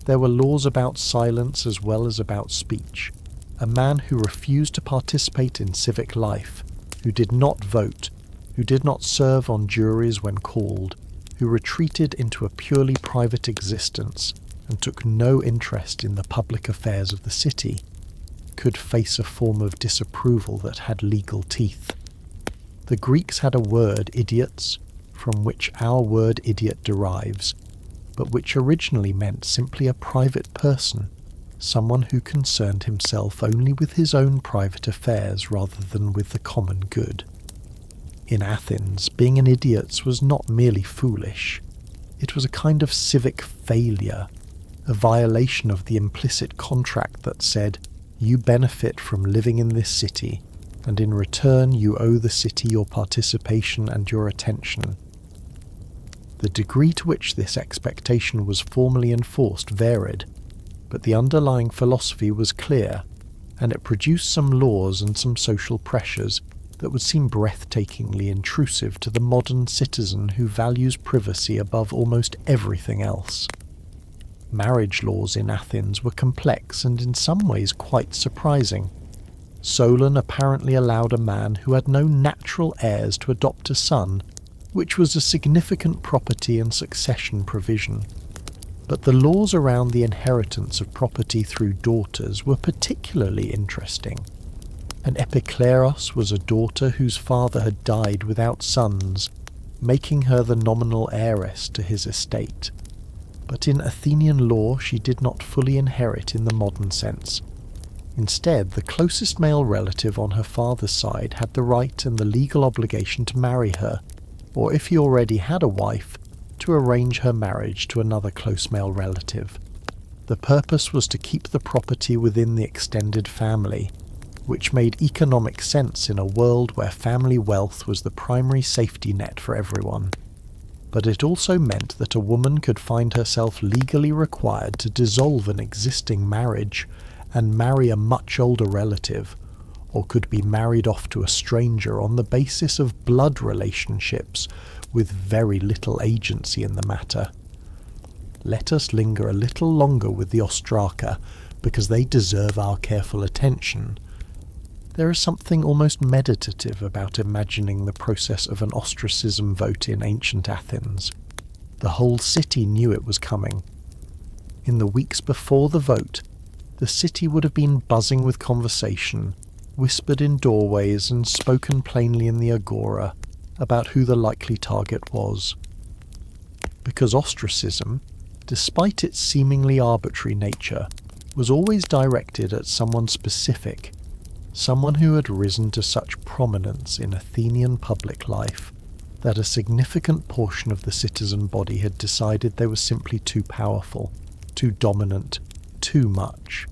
There were laws about silence as well as about speech. A man who refused to participate in civic life, who did not vote, who did not serve on juries when called, who retreated into a purely private existence and took no interest in the public affairs of the city, could face a form of disapproval that had legal teeth. The Greeks had a word, idiots, from which our word idiot derives, but which originally meant simply a private person, someone who concerned himself only with his own private affairs rather than with the common good. In Athens, being an idiot was not merely foolish. It was a kind of civic failure, a violation of the implicit contract that said, you benefit from living in this city, and in return you owe the city your participation and your attention. The degree to which this expectation was formally enforced varied, but the underlying philosophy was clear, and it produced some laws and some social pressures that would seem breathtakingly intrusive to the modern citizen who values privacy above almost everything else. Marriage laws in Athens were complex and in some ways quite surprising. Solon apparently allowed a man who had no natural heirs to adopt a son, which was a significant property and succession provision. But the laws around the inheritance of property through daughters were particularly interesting. An epikleros was a daughter whose father had died without sons, making her the nominal heiress to his estate. But in Athenian law she did not fully inherit in the modern sense. Instead, the closest male relative on her father's side had the right and the legal obligation to marry her, or if he already had a wife, to arrange her marriage to another close male relative. The purpose was to keep the property within the extended family, which made economic sense in a world where family wealth was the primary safety net for everyone. But it also meant that a woman could find herself legally required to dissolve an existing marriage and marry a much older relative, or could be married off to a stranger on the basis of blood relationships with very little agency in the matter. Let us linger a little longer with the ostraka, because they deserve our careful attention. There is something almost meditative about imagining the process of an ostracism vote in ancient Athens. The whole city knew it was coming. In the weeks before the vote, the city would have been buzzing with conversation, whispered in doorways and spoken plainly in the agora about who the likely target was. Because ostracism, despite its seemingly arbitrary nature, was always directed at someone specific, someone who had risen to such prominence in Athenian public life that a significant portion of the citizen body had decided they were simply too powerful, too dominant, too much.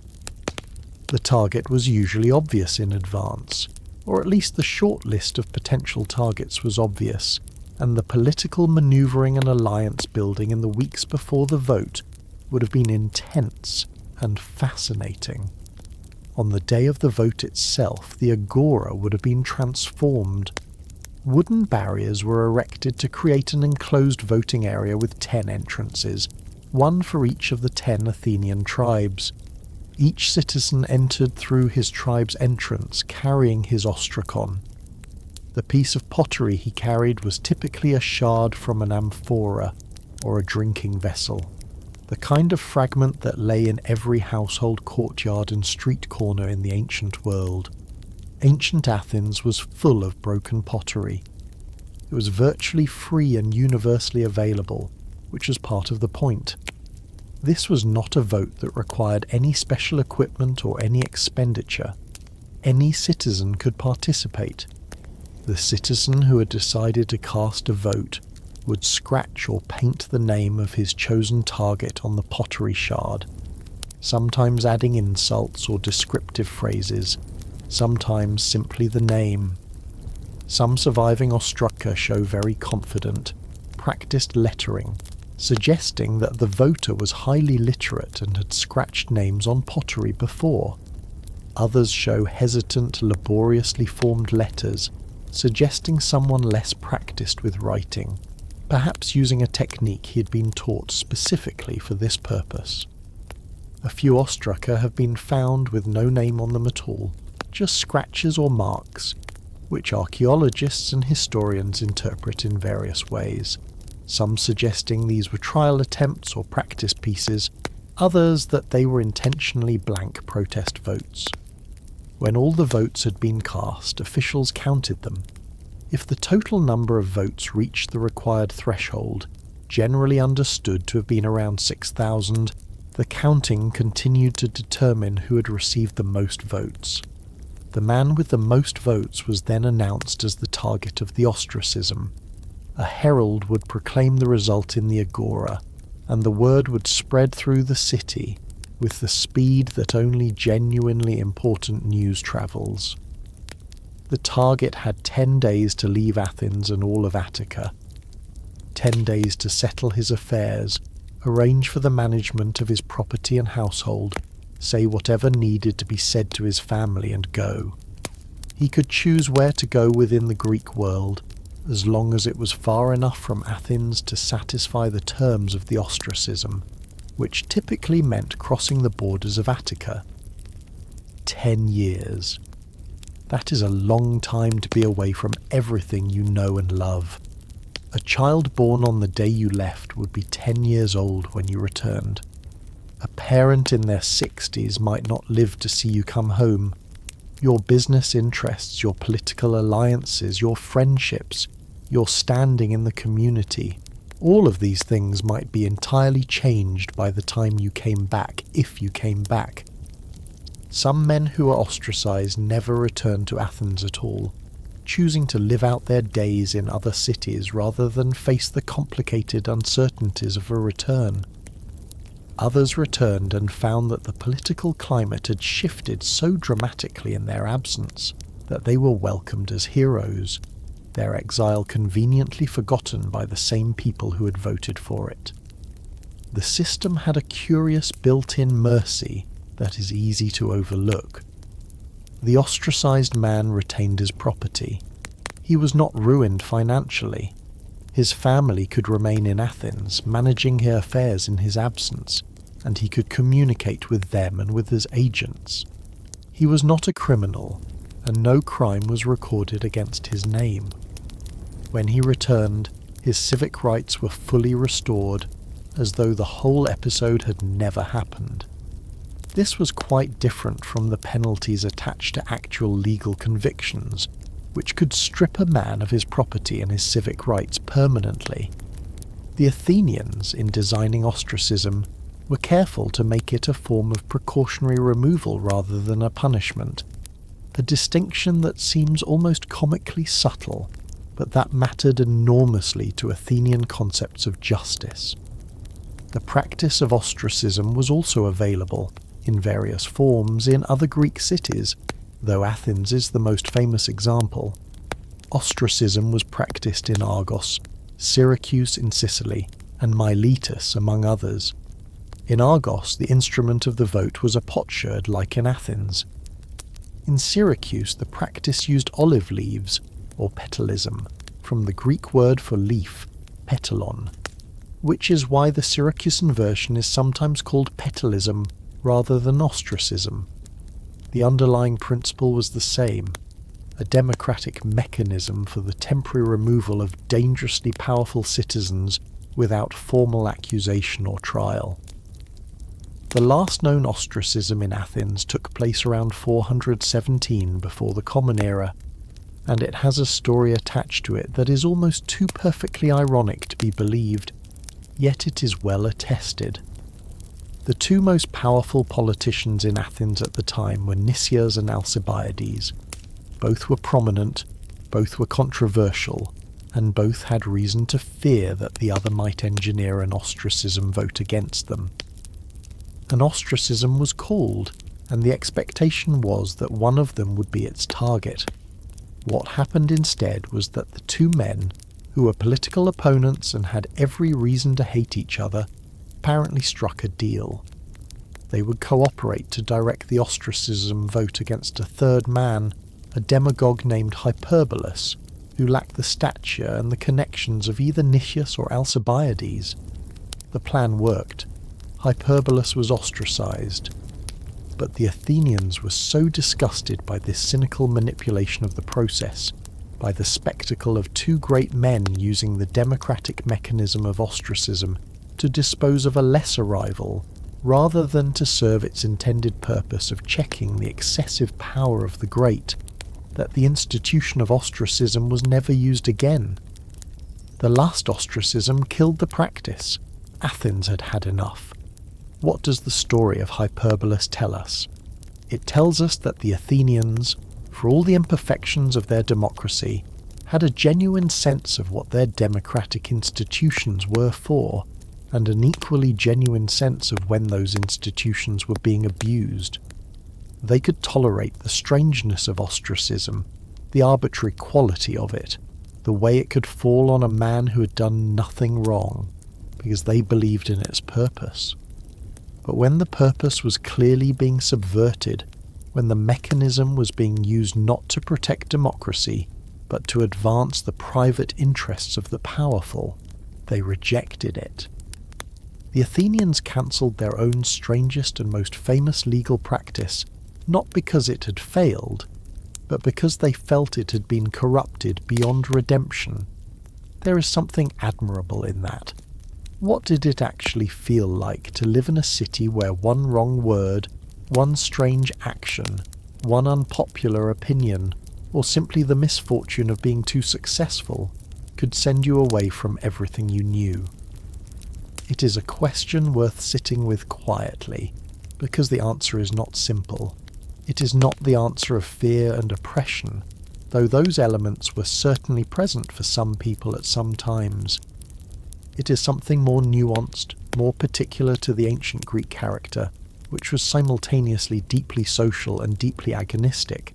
The target was usually obvious in advance, or at least the short list of potential targets was obvious, and the political manoeuvring and alliance building in the weeks before the vote would have been intense and fascinating. On the day of the vote itself, the agora would have been transformed. Wooden barriers were erected to create an enclosed voting area with 10 entrances, one for each of the 10 Athenian tribes. Each citizen entered through his tribe's entrance carrying his ostrakon. The piece of pottery he carried was typically a shard from an amphora, or a drinking vessel, the kind of fragment that lay in every household courtyard and street corner in the ancient world. Ancient Athens was full of broken pottery. It was virtually free and universally available, which was part of the point. This was not a vote that required any special equipment or any expenditure. Any citizen could participate. The citizen who had decided to cast a vote would scratch or paint the name of his chosen target on the pottery shard, sometimes adding insults or descriptive phrases, sometimes simply the name. Some surviving ostraca show very confident, practiced lettering, suggesting that the voter was highly literate and had scratched names on pottery before. Others show hesitant, laboriously formed letters, suggesting someone less practiced with writing, perhaps using a technique he had been taught specifically for this purpose. A few ostraca have been found with no name on them at all, just scratches or marks, which archaeologists and historians interpret in various ways, some suggesting these were trial attempts or practice pieces, others that they were intentionally blank protest votes. When all the votes had been cast, officials counted them. If the total number of votes reached the required threshold, generally understood to have been around 6,000, the counting continued to determine who had received the most votes. The man with the most votes was then announced as the target of the ostracism. A herald would proclaim the result in the agora, and the word would spread through the city with the speed that only genuinely important news travels. The target had 10 days to leave Athens and all of Attica, 10 days to settle his affairs, arrange for the management of his property and household, say whatever needed to be said to his family, and go. He could choose where to go within the Greek world, as long as it was far enough from Athens to satisfy the terms of the ostracism, which typically meant crossing the borders of Attica. 10 years. That is a long time to be away from everything you know and love. A child born on the day you left would be 10 years old when you returned. A parent in their 60s might not live to see you come home. Your business interests, your political alliances, your friendships, your standing in the community, all of these things might be entirely changed by the time you came back, if you came back. Some men who were ostracized never returned to Athens at all, choosing to live out their days in other cities rather than face the complicated uncertainties of a return. Others returned and found that the political climate had shifted so dramatically in their absence that they were welcomed as heroes, their exile conveniently forgotten by the same people who had voted for it. The system had a curious built-in mercy that is easy to overlook. The ostracized man retained his property. He was not ruined financially. His family could remain in Athens, managing their affairs in his absence, and he could communicate with them and with his agents. He was not a criminal, and no crime was recorded against his name. When he returned, his civic rights were fully restored, as though the whole episode had never happened. This was quite different from the penalties attached to actual legal convictions, which could strip a man of his property and his civic rights permanently. The Athenians, in designing ostracism, were careful to make it a form of precautionary removal rather than a punishment, a distinction that seems almost comically subtle, but that mattered enormously to Athenian concepts of justice. The practice of ostracism was also available, in various forms, in other Greek cities, though Athens is the most famous example. Ostracism was practiced in Argos, Syracuse in Sicily, and Miletus, among others. In Argos, the instrument of the vote was a potsherd, like in Athens. In Syracuse, the practice used olive leaves, or petalism, from the Greek word for leaf, petalon, which is why the Syracusan version is sometimes called petalism rather than ostracism. The underlying principle was the same, a democratic mechanism for the temporary removal of dangerously powerful citizens without formal accusation or trial. The last known ostracism in Athens took place around 417 before the Common Era, and it has a story attached to it that is almost too perfectly ironic to be believed, yet it is well attested. The two most powerful politicians in Athens at the time were Nicias and Alcibiades. Both were prominent, both were controversial, and both had reason to fear that the other might engineer an ostracism vote against them. An ostracism was called, and the expectation was that one of them would be its target. What happened instead was that the two men, who were political opponents and had every reason to hate each other, apparently struck a deal. They would cooperate to direct the ostracism vote against a third man, a demagogue named Hyperbolus, who lacked the stature and the connections of either Nicias or Alcibiades. The plan worked. Hyperbolus was ostracized. But the Athenians were so disgusted by this cynical manipulation of the process, by the spectacle of two great men using the democratic mechanism of ostracism to dispose of a lesser rival, rather than to serve its intended purpose of checking the excessive power of the great, that the institution of ostracism was never used again. The last ostracism killed the practice. Athens had had enough. What does the story of Hyperbolus tell us? It tells us that the Athenians, for all the imperfections of their democracy, had a genuine sense of what their democratic institutions were for, and an equally genuine sense of when those institutions were being abused. They could tolerate the strangeness of ostracism, the arbitrary quality of it, the way it could fall on a man who had done nothing wrong, because they believed in its purpose. But when the purpose was clearly being subverted, when the mechanism was being used not to protect democracy, but to advance the private interests of the powerful, they rejected it. The Athenians cancelled their own strangest and most famous legal practice, not because it had failed, but because they felt it had been corrupted beyond redemption. There is something admirable in that. What did it actually feel like to live in a city where one wrong word, one strange action, one unpopular opinion, or simply the misfortune of being too successful, could send you away from everything you knew? It is a question worth sitting with quietly, because the answer is not simple. It is not the answer of fear and oppression, though those elements were certainly present for some people at some times. It is something more nuanced, more particular to the ancient Greek character, which was simultaneously deeply social and deeply agonistic,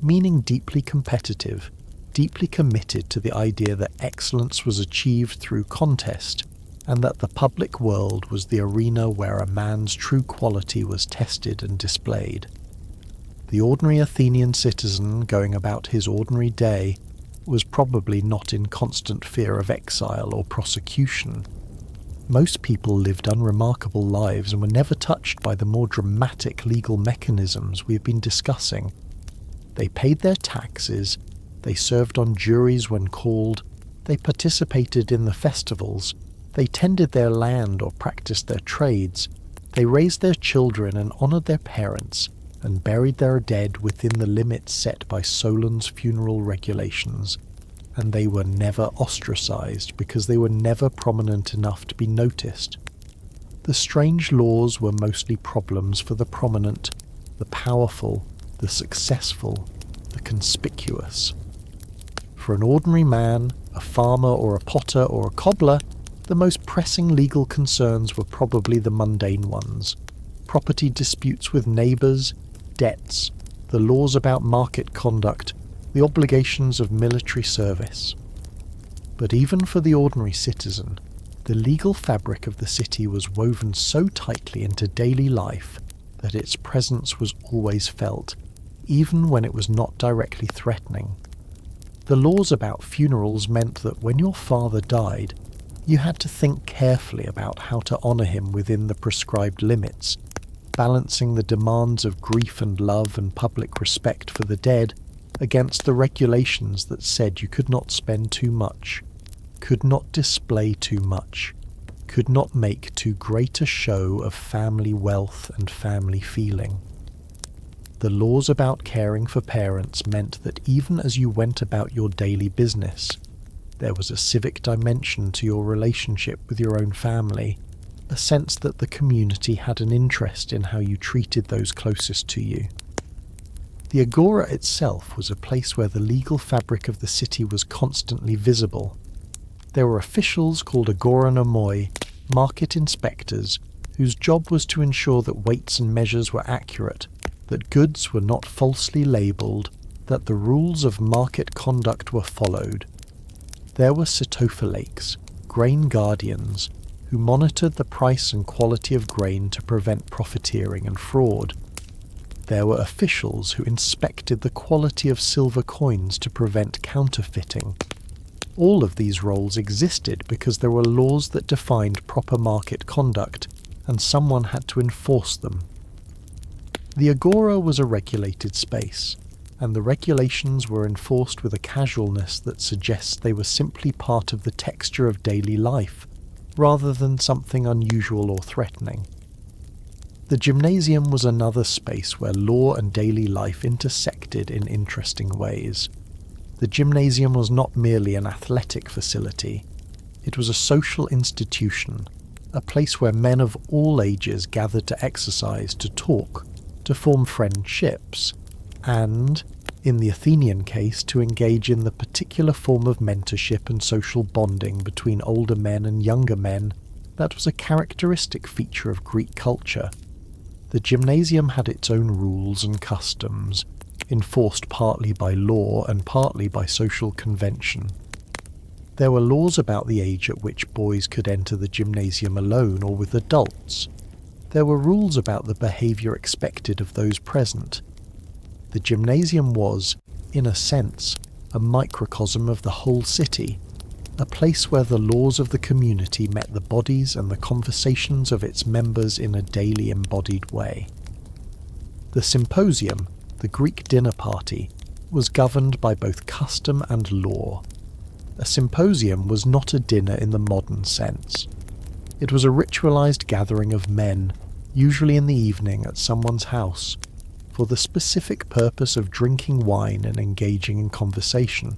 meaning deeply competitive, deeply committed to the idea that excellence was achieved through contest, and that the public world was the arena where a man's true quality was tested and displayed. The ordinary Athenian citizen going about his ordinary day was probably not in constant fear of exile or prosecution. Most people lived unremarkable lives and were never touched by the more dramatic legal mechanisms we have been discussing. They paid their taxes, they served on juries when called, they participated in the festivals, they tended their land or practiced their trades, they raised their children and honoured their parents, and buried their dead within the limits set by Solon's funeral regulations, and they were never ostracized because they were never prominent enough to be noticed. The strange laws were mostly problems for the prominent, the powerful, the successful, the conspicuous. For an ordinary man, a farmer or a potter or a cobbler, the most pressing legal concerns were probably the mundane ones: property disputes with neighbours, debts, the laws about market conduct, the obligations of military service. But even for the ordinary citizen, the legal fabric of the city was woven so tightly into daily life that its presence was always felt, even when it was not directly threatening. The laws about funerals meant that when your father died, you had to think carefully about how to honour him within the prescribed limits, balancing the demands of grief and love and public respect for the dead against the regulations that said you could not spend too much, could not display too much, could not make too great a show of family wealth and family feeling. The laws about caring for parents meant that even as you went about your daily business, there was a civic dimension to your relationship with your own family, a sense that the community had an interest in how you treated those closest to you. The agora itself was a place where the legal fabric of the city was constantly visible. There were officials called agoranomoi, market inspectors, whose job was to ensure that weights and measures were accurate, that goods were not falsely labelled, that the rules of market conduct were followed. There were sitophilakes, grain guardians, who monitored the price and quality of grain to prevent profiteering and fraud. There were officials who inspected the quality of silver coins to prevent counterfeiting. All of these roles existed because there were laws that defined proper market conduct, and someone had to enforce them. The agora was a regulated space, and the regulations were enforced with a casualness that suggests they were simply part of the texture of daily life, rather than something unusual or threatening. The gymnasium was another space where law and daily life intersected in interesting ways. The gymnasium was not merely an athletic facility. It was a social institution, a place where men of all ages gathered to exercise, to talk, to form friendships, and, in the Athenian case, to engage in the particular form of mentorship and social bonding between older men and younger men that was a characteristic feature of Greek culture. The gymnasium had its own rules and customs, enforced partly by law and partly by social convention. There were laws about the age at which boys could enter the gymnasium alone or with adults. There were rules about the behaviour expected of those present. The gymnasium was, in a sense, a microcosm of the whole city, a place where the laws of the community met the bodies and the conversations of its members in a daily embodied way. The symposium, the Greek dinner party, was governed by both custom and law. A symposium was not a dinner in the modern sense. It was a ritualized gathering of men, usually in the evening at someone's house, for the specific purpose of drinking wine and engaging in conversation.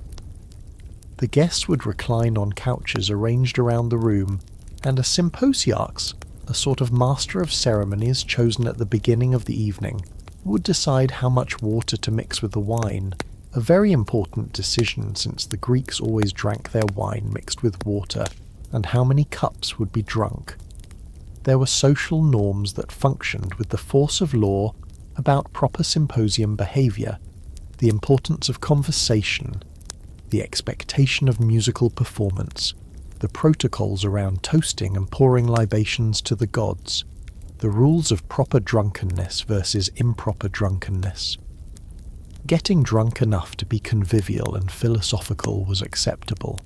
The guests would recline on couches arranged around the room, and a symposiarchs, a sort of master of ceremonies chosen at the beginning of the evening, would decide how much water to mix with the wine, a very important decision since the Greeks always drank their wine mixed with water, and how many cups would be drunk. There were social norms that functioned with the force of law about proper symposium behaviour, the importance of conversation, the expectation of musical performance, the protocols around toasting and pouring libations to the gods, the rules of proper drunkenness versus improper drunkenness. Getting drunk enough to be convivial and philosophical was acceptable.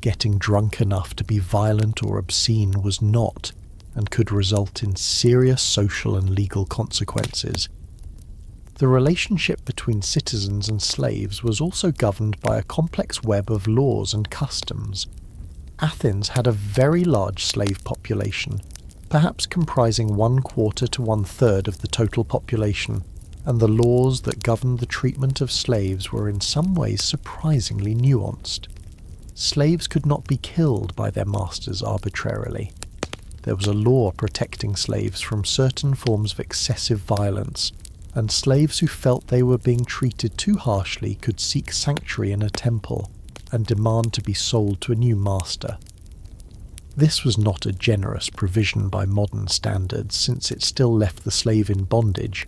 Getting drunk enough to be violent or obscene was not, and could result in serious social and legal consequences. The relationship between citizens and slaves was also governed by a complex web of laws and customs. Athens had a very large slave population, perhaps comprising 1/4 to 1/3 of the total population, and the laws that governed the treatment of slaves were in some ways surprisingly nuanced. Slaves could not be killed by their masters arbitrarily. There was a law protecting slaves from certain forms of excessive violence, and slaves who felt they were being treated too harshly could seek sanctuary in a temple and demand to be sold to a new master. This was not a generous provision by modern standards, since it still left the slave in bondage,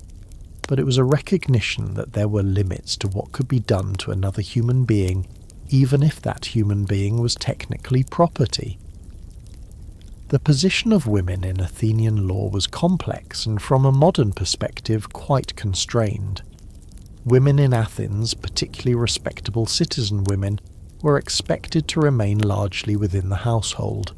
but it was a recognition that there were limits to what could be done to another human being, even if that human being was technically property. The position of women in Athenian law was complex and, from a modern perspective, quite constrained. Women in Athens, particularly respectable citizen women, were expected to remain largely within the household.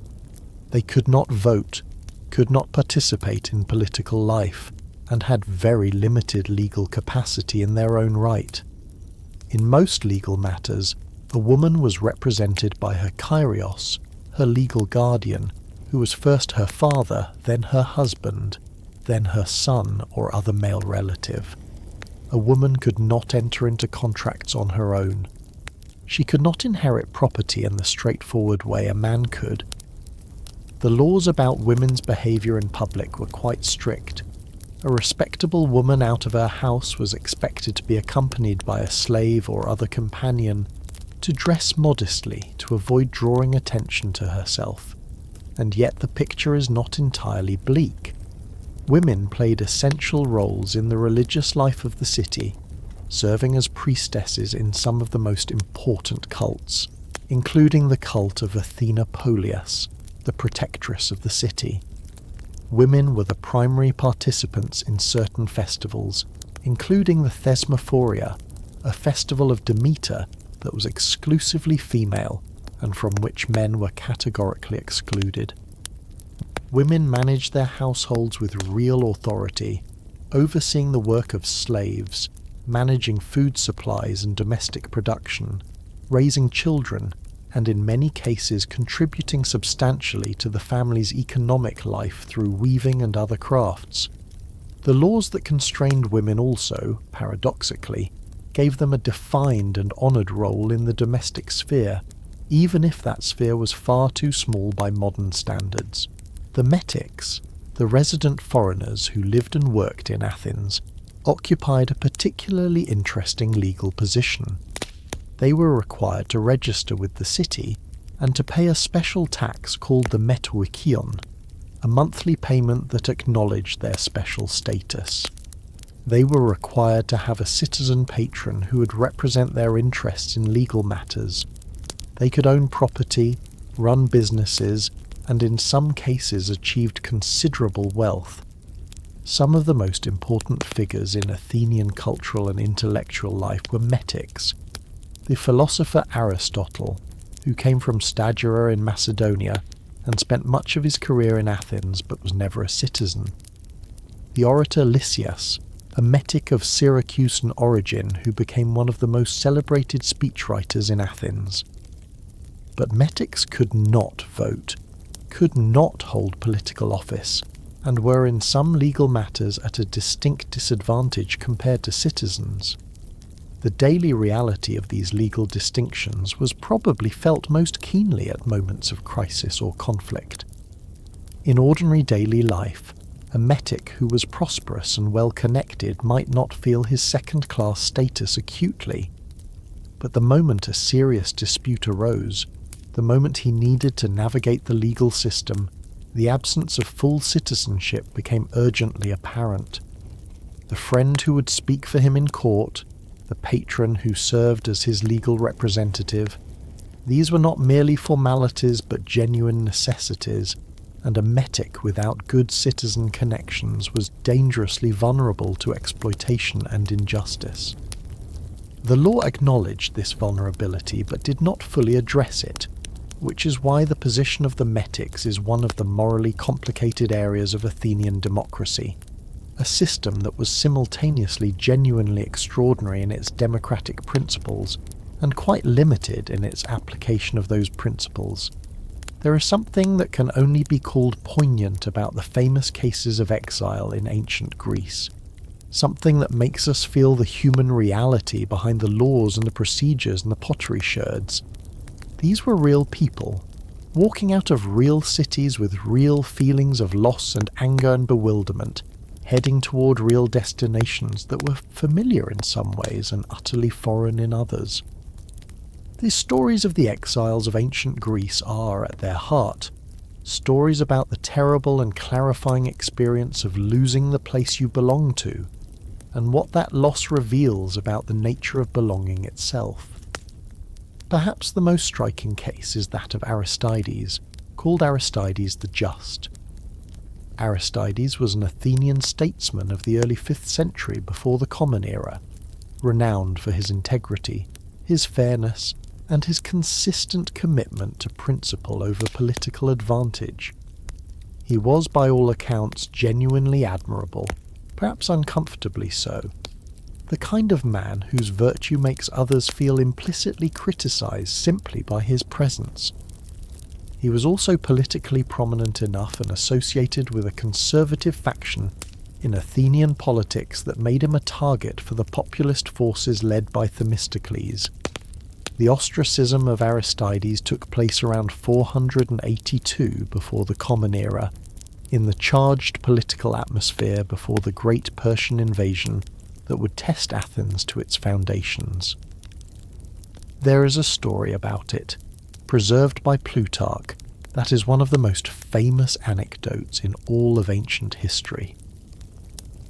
They could not vote, could not participate in political life, and had very limited legal capacity in their own right. In most legal matters, a woman was represented by her kyrios, her legal guardian, who was first her father, then her husband, then her son or other male relative. A woman could not enter into contracts on her own. She could not inherit property in the straightforward way a man could. The laws about women's behaviour in public were quite strict. A respectable woman out of her house was expected to be accompanied by a slave or other companion, to dress modestly to avoid drawing attention to herself. And yet the picture is not entirely bleak. Women played essential roles in the religious life of the city, serving as priestesses in some of the most important cults, including the cult of Athena Polias, the protectress of the city. Women were the primary participants in certain festivals, including the Thesmophoria, a festival of Demeter that was exclusively female and from which men were categorically excluded. Women managed their households with real authority, overseeing the work of slaves, managing food supplies and domestic production, raising children, and in many cases contributing substantially to the family's economic life through weaving and other crafts. The laws that constrained women also, paradoxically, gave them a defined and honoured role in the domestic sphere, even if that sphere was far too small by modern standards. The metics, the resident foreigners who lived and worked in Athens, occupied a particularly interesting legal position. They were required to register with the city and to pay a special tax called the metoikion, a monthly payment that acknowledged their special status. They were required to have a citizen patron who would represent their interests in legal matters. They could own property, run businesses, and in some cases achieved considerable wealth. Some of the most important figures in Athenian cultural and intellectual life were metics. The philosopher Aristotle, who came from Stagira in Macedonia and spent much of his career in Athens but was never a citizen. The orator Lysias, a metic of Syracusan origin who became one of the most celebrated speechwriters in Athens. But metics could not vote, could not hold political office, and were in some legal matters at a distinct disadvantage compared to citizens. The daily reality of these legal distinctions was probably felt most keenly at moments of crisis or conflict. In ordinary daily life, a metic who was prosperous and well-connected might not feel his second-class status acutely, but the moment a serious dispute arose, the moment he needed to navigate the legal system, the absence of full citizenship became urgently apparent. The friend who would speak for him in court, the patron who served as his legal representative, these were not merely formalities but genuine necessities, and a metic without good citizen connections was dangerously vulnerable to exploitation and injustice. The law acknowledged this vulnerability but did not fully address it, which is why the position of the metics is one of the morally complicated areas of Athenian democracy, a system that was simultaneously genuinely extraordinary in its democratic principles and quite limited in its application of those principles. There is something that can only be called poignant about the famous cases of exile in ancient Greece, something that makes us feel the human reality behind the laws and the procedures and the pottery sherds. These were real people, walking out of real cities with real feelings of loss and anger and bewilderment, heading toward real destinations that were familiar in some ways and utterly foreign in others. The stories of the exiles of ancient Greece are, at their heart, stories about the terrible and clarifying experience of losing the place you belong to, and what that loss reveals about the nature of belonging itself. Perhaps the most striking case is that of Aristides, called Aristides the Just. Aristides was an Athenian statesman of the early 5th century before the Common Era, renowned for his integrity, his fairness, and his consistent commitment to principle over political advantage. He was by all accounts genuinely admirable, perhaps uncomfortably so, the kind of man whose virtue makes others feel implicitly criticised simply by his presence. He was also politically prominent enough and associated with a conservative faction in Athenian politics that made him a target for the populist forces led by Themistocles. The ostracism of Aristides took place around 482 before the Common Era, in the charged political atmosphere before the Great Persian invasion that would test Athens to its foundations. There is a story about it, preserved by Plutarch, that is one of the most famous anecdotes in all of ancient history.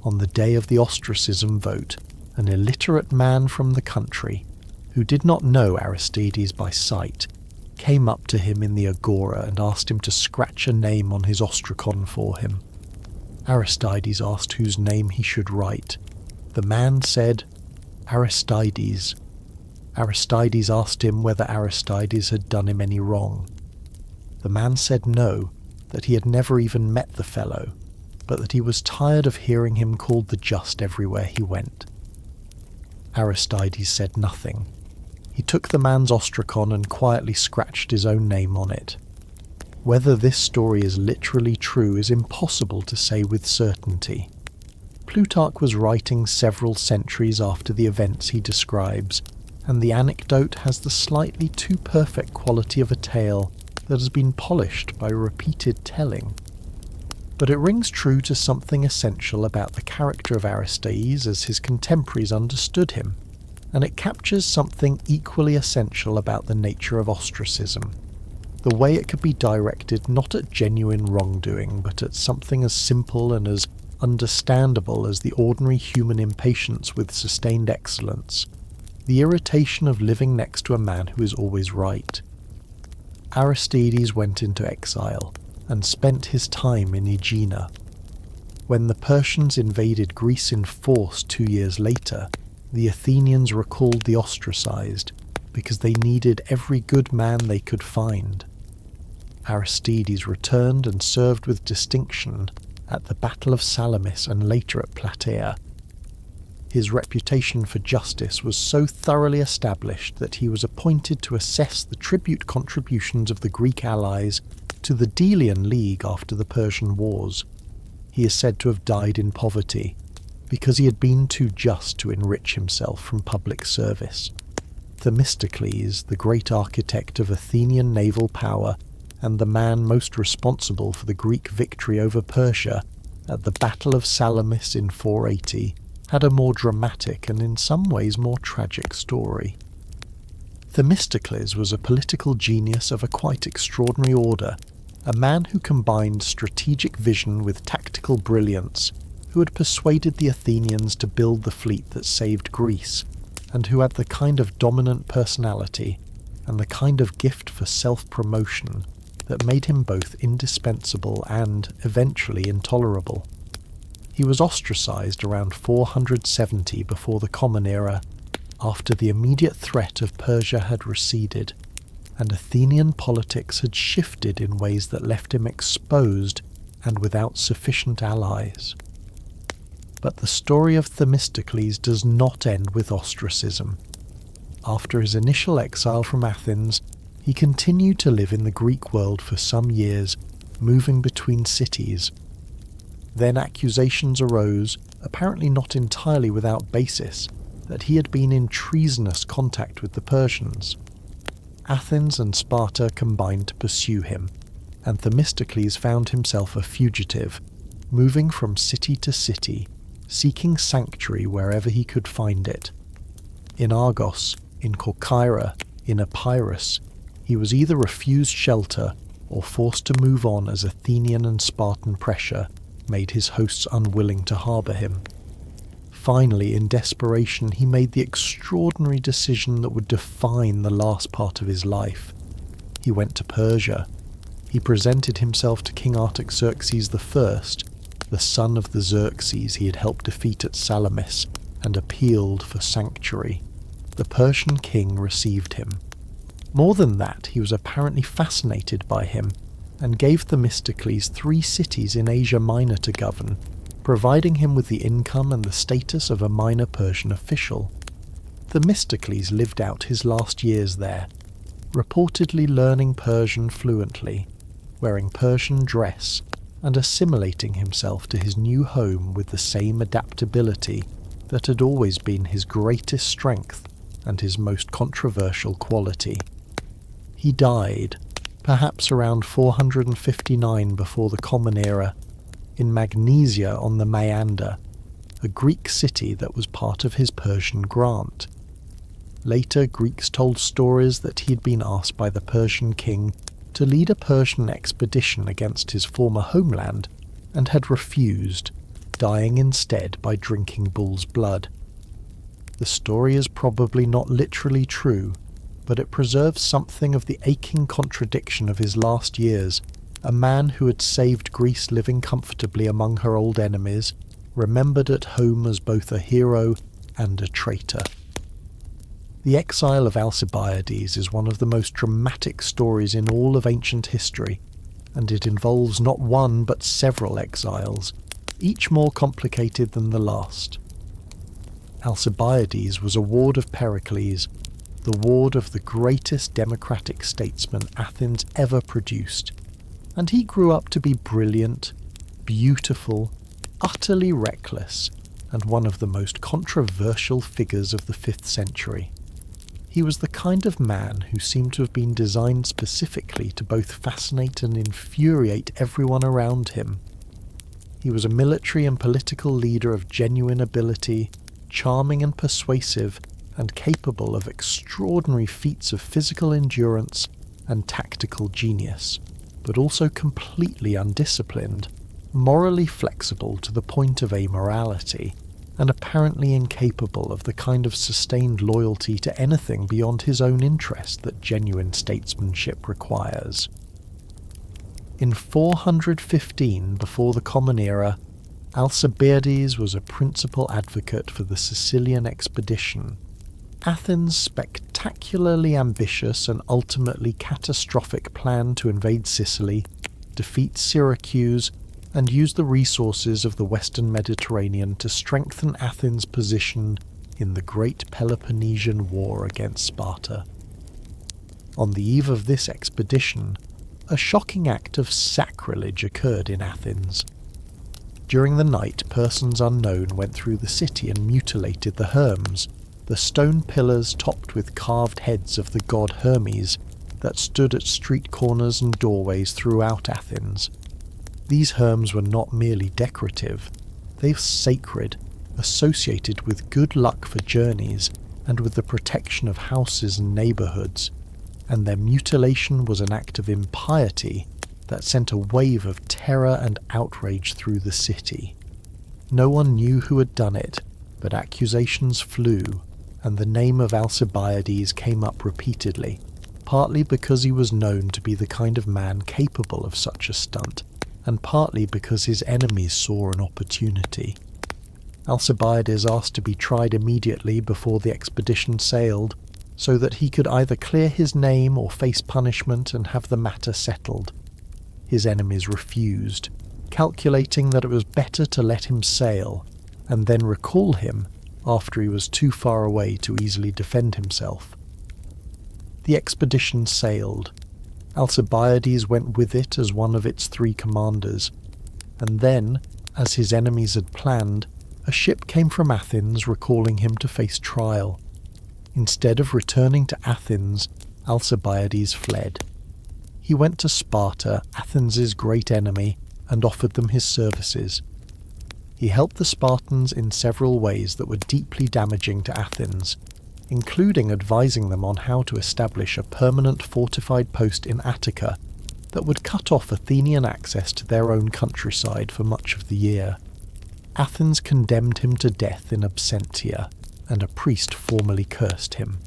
On the day of the ostracism vote, an illiterate man from the country, who did not know Aristides by sight, came up to him in the agora and asked him to scratch a name on his ostracon for him. Aristides asked whose name he should write. The man said, "Aristides." Aristides asked him whether Aristides had done him any wrong. The man said no, that he had never even met the fellow, but that he was tired of hearing him called the just everywhere he went. Aristides said nothing. He took the man's ostracon and quietly scratched his own name on it. Whether this story is literally true is impossible to say with certainty. Plutarch was writing several centuries after the events he describes, and the anecdote has the slightly too perfect quality of a tale that has been polished by repeated telling. But it rings true to something essential about the character of Aristides as his contemporaries understood him, and it captures something equally essential about the nature of ostracism, the way it could be directed not at genuine wrongdoing, but at something as simple and as understandable as the ordinary human impatience with sustained excellence, the irritation of living next to a man who is always right. Aristides went into exile and spent his time in Aegina. When the Persians invaded Greece in force 2 years later, the Athenians recalled the ostracized because they needed every good man they could find. Aristides returned and served with distinction at the Battle of Salamis and later at Plataea. His reputation for justice was so thoroughly established that he was appointed to assess the tribute contributions of the Greek allies to the Delian League after the Persian Wars. He is said to have died in poverty, because he had been too just to enrich himself from public service. Themistocles, the great architect of Athenian naval power and the man most responsible for the Greek victory over Persia at the Battle of Salamis in 480, had a more dramatic and in some ways more tragic story. Themistocles was a political genius of a quite extraordinary order, a man who combined strategic vision with tactical brilliance, who had persuaded the Athenians to build the fleet that saved Greece, and who had the kind of dominant personality and the kind of gift for self-promotion that made him both indispensable and, eventually, intolerable. He was ostracized around 470 before the Common Era, after the immediate threat of Persia had receded, and Athenian politics had shifted in ways that left him exposed and without sufficient allies. But the story of Themistocles does not end with ostracism. After his initial exile from Athens, he continued to live in the Greek world for some years, moving between cities. Then accusations arose, apparently not entirely without basis, that he had been in treasonous contact with the Persians. Athens and Sparta combined to pursue him, and Themistocles found himself a fugitive, moving from city to city, seeking sanctuary wherever he could find it. In Argos, in Corcyra, in Epirus, he was either refused shelter or forced to move on as Athenian and Spartan pressure made his hosts unwilling to harbour him. Finally, in desperation, he made the extraordinary decision that would define the last part of his life. He went to Persia. He presented himself to King Artaxerxes I, the son of the Xerxes he had helped defeat at Salamis, and appealed for sanctuary. The Persian king received him. More than that, he was apparently fascinated by him, and gave Themistocles 3 cities in Asia Minor to govern, providing him with the income and the status of a minor Persian official. Themistocles lived out his last years there, reportedly learning Persian fluently, wearing Persian dress, and assimilating himself to his new home with the same adaptability that had always been his greatest strength and his most controversial quality. He died, perhaps around 459 before the Common Era, in Magnesia on the Maeander, a Greek city that was part of his Persian grant. Later, Greeks told stories that he had been asked by the Persian king to lead a Persian expedition against his former homeland, and had refused, dying instead by drinking bull's blood. The story is probably not literally true, but it preserves something of the aching contradiction of his last years, a man who had saved Greece living comfortably among her old enemies, remembered at home as both a hero and a traitor. The exile of Alcibiades is one of the most dramatic stories in all of ancient history, and it involves not one but several exiles, each more complicated than the last. Alcibiades was a ward of Pericles, the ward of the greatest democratic statesman Athens ever produced, and he grew up to be brilliant, beautiful, utterly reckless, and one of the most controversial figures of the 5th century. He was the kind of man who seemed to have been designed specifically to both fascinate and infuriate everyone around him. He was a military and political leader of genuine ability, charming and persuasive, and capable of extraordinary feats of physical endurance and tactical genius, but also completely undisciplined, morally flexible to the point of amorality, and apparently incapable of the kind of sustained loyalty to anything beyond his own interest that genuine statesmanship requires. In 415 before the Common Era, Alcibiades was a principal advocate for the Sicilian expedition, Athens' spectacularly ambitious and ultimately catastrophic plan to invade Sicily, defeat Syracuse, and use the resources of the Western Mediterranean to strengthen Athens' position in the Great Peloponnesian War against Sparta. On the eve of this expedition, a shocking act of sacrilege occurred in Athens. During the night, persons unknown went through the city and mutilated the Hermes, the stone pillars topped with carved heads of the god Hermes that stood at street corners and doorways throughout Athens. These Hermes were not merely decorative, they were sacred, associated with good luck for journeys and with the protection of houses and neighbourhoods, and their mutilation was an act of impiety that sent a wave of terror and outrage through the city. No one knew who had done it, but accusations flew, and the name of Alcibiades came up repeatedly, partly because he was known to be the kind of man capable of such a stunt, and partly because his enemies saw an opportunity. Alcibiades asked to be tried immediately before the expedition sailed, so that he could either clear his name or face punishment and have the matter settled. His enemies refused, calculating that it was better to let him sail, and then recall him after he was too far away to easily defend himself. The expedition sailed. Alcibiades went with it as one of its 3 commanders, and then, as his enemies had planned, a ship came from Athens recalling him to face trial. Instead of returning to Athens, Alcibiades fled. He went to Sparta, Athens' great enemy, and offered them his services. He helped the Spartans in several ways that were deeply damaging to Athens, including advising them on how to establish a permanent fortified post in Attica that would cut off Athenian access to their own countryside for much of the year. Athens condemned him to death in absentia, and a priest formally cursed him.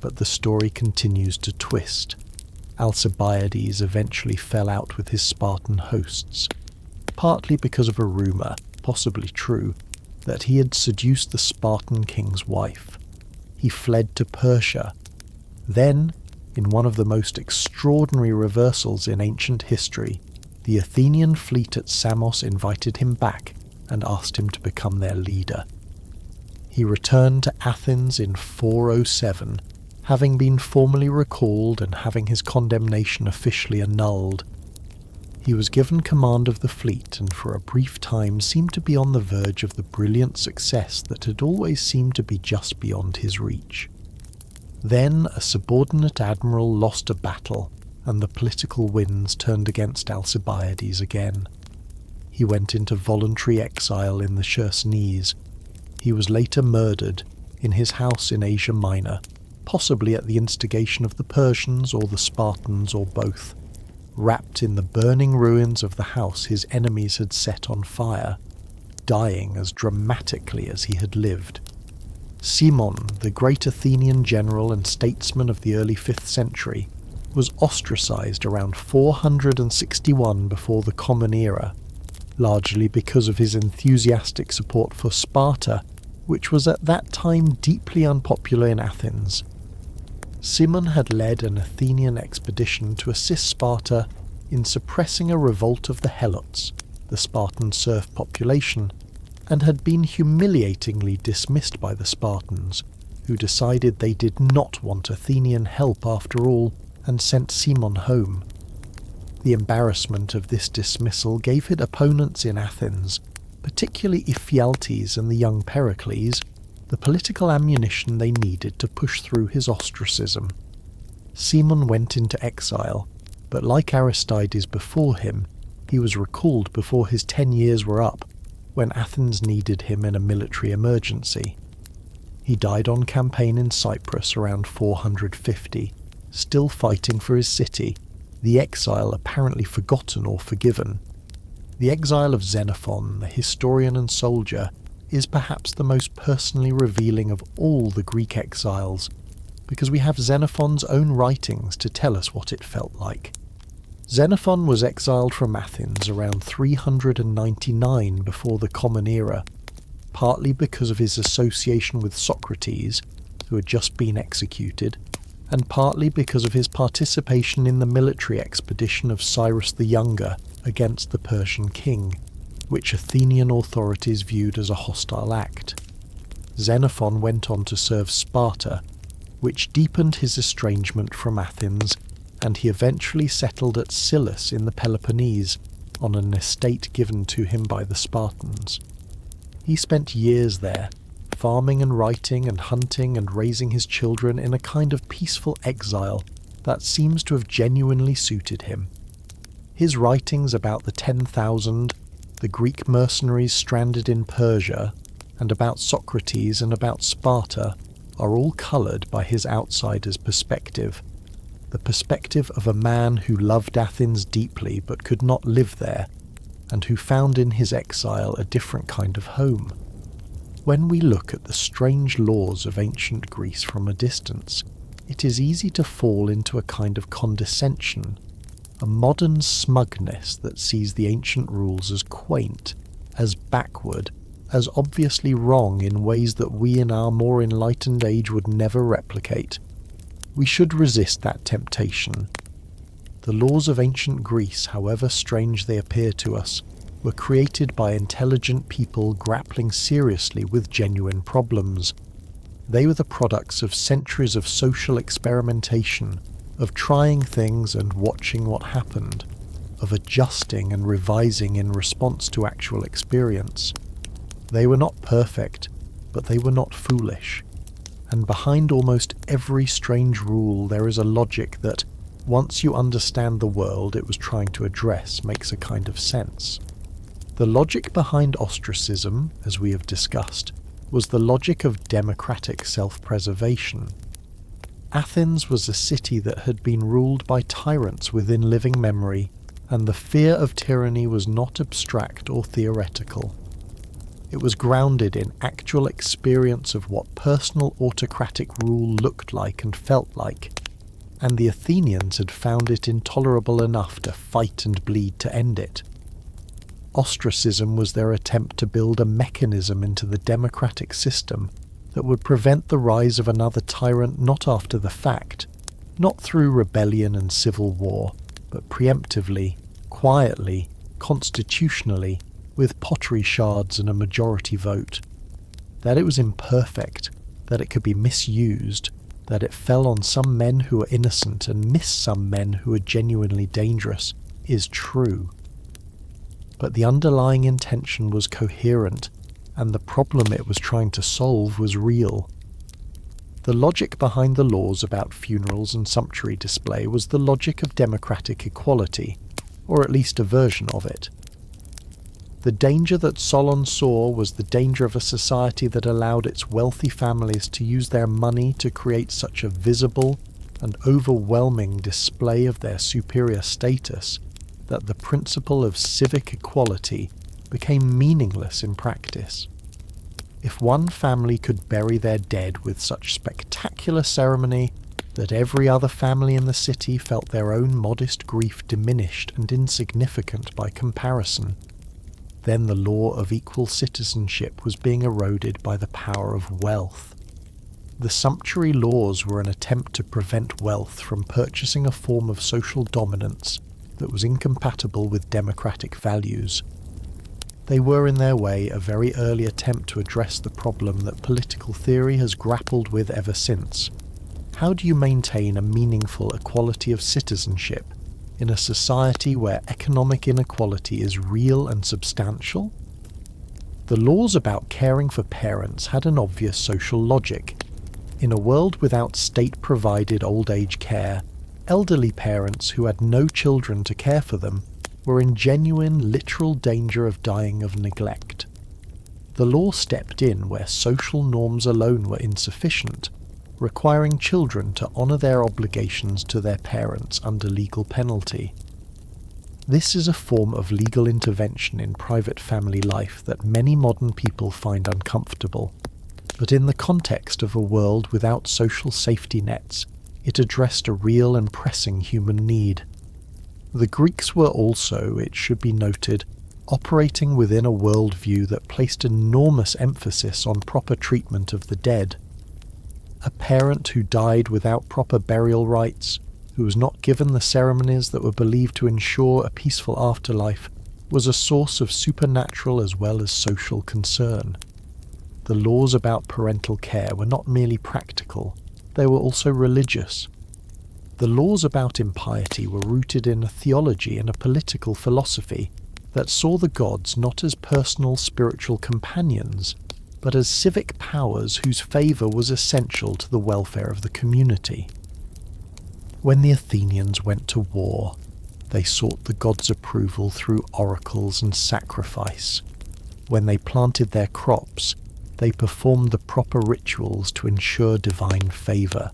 But the story continues to twist. Alcibiades eventually fell out with his Spartan hosts, partly because of a rumour, possibly true, that he had seduced the Spartan king's wife. He fled to Persia. Then, in one of the most extraordinary reversals in ancient history, the Athenian fleet at Samos invited him back and asked him to become their leader. He returned to Athens in 407, having been formally recalled and having his condemnation officially annulled. He was given command of the fleet and for a brief time seemed to be on the verge of the brilliant success that had always seemed to be just beyond his reach. Then a subordinate admiral lost a battle, and the political winds turned against Alcibiades again. He went into voluntary exile in the Chersonese. He was later murdered in his house in Asia Minor, possibly at the instigation of the Persians or the Spartans or both. Wrapped in the burning ruins of the house his enemies had set on fire, dying as dramatically as he had lived. Cimon, the great Athenian general and statesman of the early 5th century, was ostracized around 461 before the Common Era, largely because of his enthusiastic support for Sparta, which was at that time deeply unpopular in Athens. Cimon had led an Athenian expedition to assist Sparta in suppressing a revolt of the Helots, the Spartan serf population, and had been humiliatingly dismissed by the Spartans, who decided they did not want Athenian help after all and sent Cimon home. The embarrassment of this dismissal gave his opponents in Athens, particularly Ephialtes and the young Pericles, the political ammunition they needed to push through his ostracism. Cimon went into exile, but like Aristides before him, he was recalled before his 10 years were up, when Athens needed him in a military emergency. He died on campaign in Cyprus around 450, still fighting for his city, the exile apparently forgotten or forgiven. The exile of Xenophon, the historian and soldier, is perhaps the most personally revealing of all the Greek exiles, because we have Xenophon's own writings to tell us what it felt like. Xenophon was exiled from Athens around 399 before the Common Era, partly because of his association with Socrates, who had just been executed, and partly because of his participation in the military expedition of Cyrus the Younger against the Persian king, which Athenian authorities viewed as a hostile act. Xenophon went on to serve Sparta, which deepened his estrangement from Athens, and he eventually settled at Scyllus in the Peloponnese on an estate given to him by the Spartans. He spent years there, farming and writing and hunting and raising his children in a kind of peaceful exile that seems to have genuinely suited him. His writings about the 10,000, the Greek mercenaries stranded in Persia, and about Socrates and about Sparta are all coloured by his outsider's perspective, the perspective of a man who loved Athens deeply but could not live there, and who found in his exile a different kind of home. When we look at the strange laws of ancient Greece from a distance, it is easy to fall into a kind of condescension, a modern smugness that sees the ancient rules as quaint, as backward, as obviously wrong in ways that we in our more enlightened age would never replicate. We should resist that temptation. The laws of ancient Greece, however strange they appear to us, were created by intelligent people grappling seriously with genuine problems. They were the products of centuries of social experimentation, of trying things and watching what happened, of adjusting and revising in response to actual experience. They were not perfect, but they were not foolish. And behind almost every strange rule there is a logic that, once you understand the world it was trying to address, makes a kind of sense. The logic behind ostracism, as we have discussed, was the logic of democratic self-preservation. Athens was a city that had been ruled by tyrants within living memory, and the fear of tyranny was not abstract or theoretical. It was grounded in actual experience of what personal autocratic rule looked like and felt like, and the Athenians had found it intolerable enough to fight and bleed to end it. Ostracism was their attempt to build a mechanism into the democratic system that would prevent the rise of another tyrant not after the fact, not through rebellion and civil war, but preemptively, quietly, constitutionally, with pottery shards and a majority vote. That it was imperfect, that it could be misused, that it fell on some men who were innocent and missed some men who were genuinely dangerous, is true. But the underlying intention was coherent, and the problem it was trying to solve was real. The logic behind the laws about funerals and sumptuary display was the logic of democratic equality, or at least a version of it. The danger that Solon saw was the danger of a society that allowed its wealthy families to use their money to create such a visible and overwhelming display of their superior status that the principle of civic equality became meaningless in practice. if one family could bury their dead with such spectacular ceremony that every other family in the city felt their own modest grief diminished and insignificant by comparison, then the law of equal citizenship was being eroded by the power of wealth. The sumptuary laws were an attempt to prevent wealth from purchasing a form of social dominance that was incompatible with democratic values. They were in their way a very early attempt to address the problem that political theory has grappled with ever since. How do you maintain a meaningful equality of citizenship in a society where economic inequality is real and substantial? The laws about caring for parents had an obvious social logic. In a world without state-provided old-age care, elderly parents who had no children to care for them were in genuine, literal danger of dying of neglect. The law stepped in where social norms alone were insufficient, requiring children to honour their obligations to their parents under legal penalty. This is a form of legal intervention in private family life that many modern people find uncomfortable. But in the context of a world without social safety nets, it addressed a real and pressing human need. The Greeks were also, it should be noted, operating within a worldview that placed enormous emphasis on proper treatment of the dead. A parent who died without proper burial rites, who was not given the ceremonies that were believed to ensure a peaceful afterlife, was a source of supernatural as well as social concern. The laws about parental care were not merely practical, they were also religious. The laws about impiety were rooted in a theology and a political philosophy that saw the gods not as personal spiritual companions, but as civic powers whose favour was essential to the welfare of the community. When the Athenians went to war, they sought the gods' approval through oracles and sacrifice. When they planted their crops, they performed the proper rituals to ensure divine favour.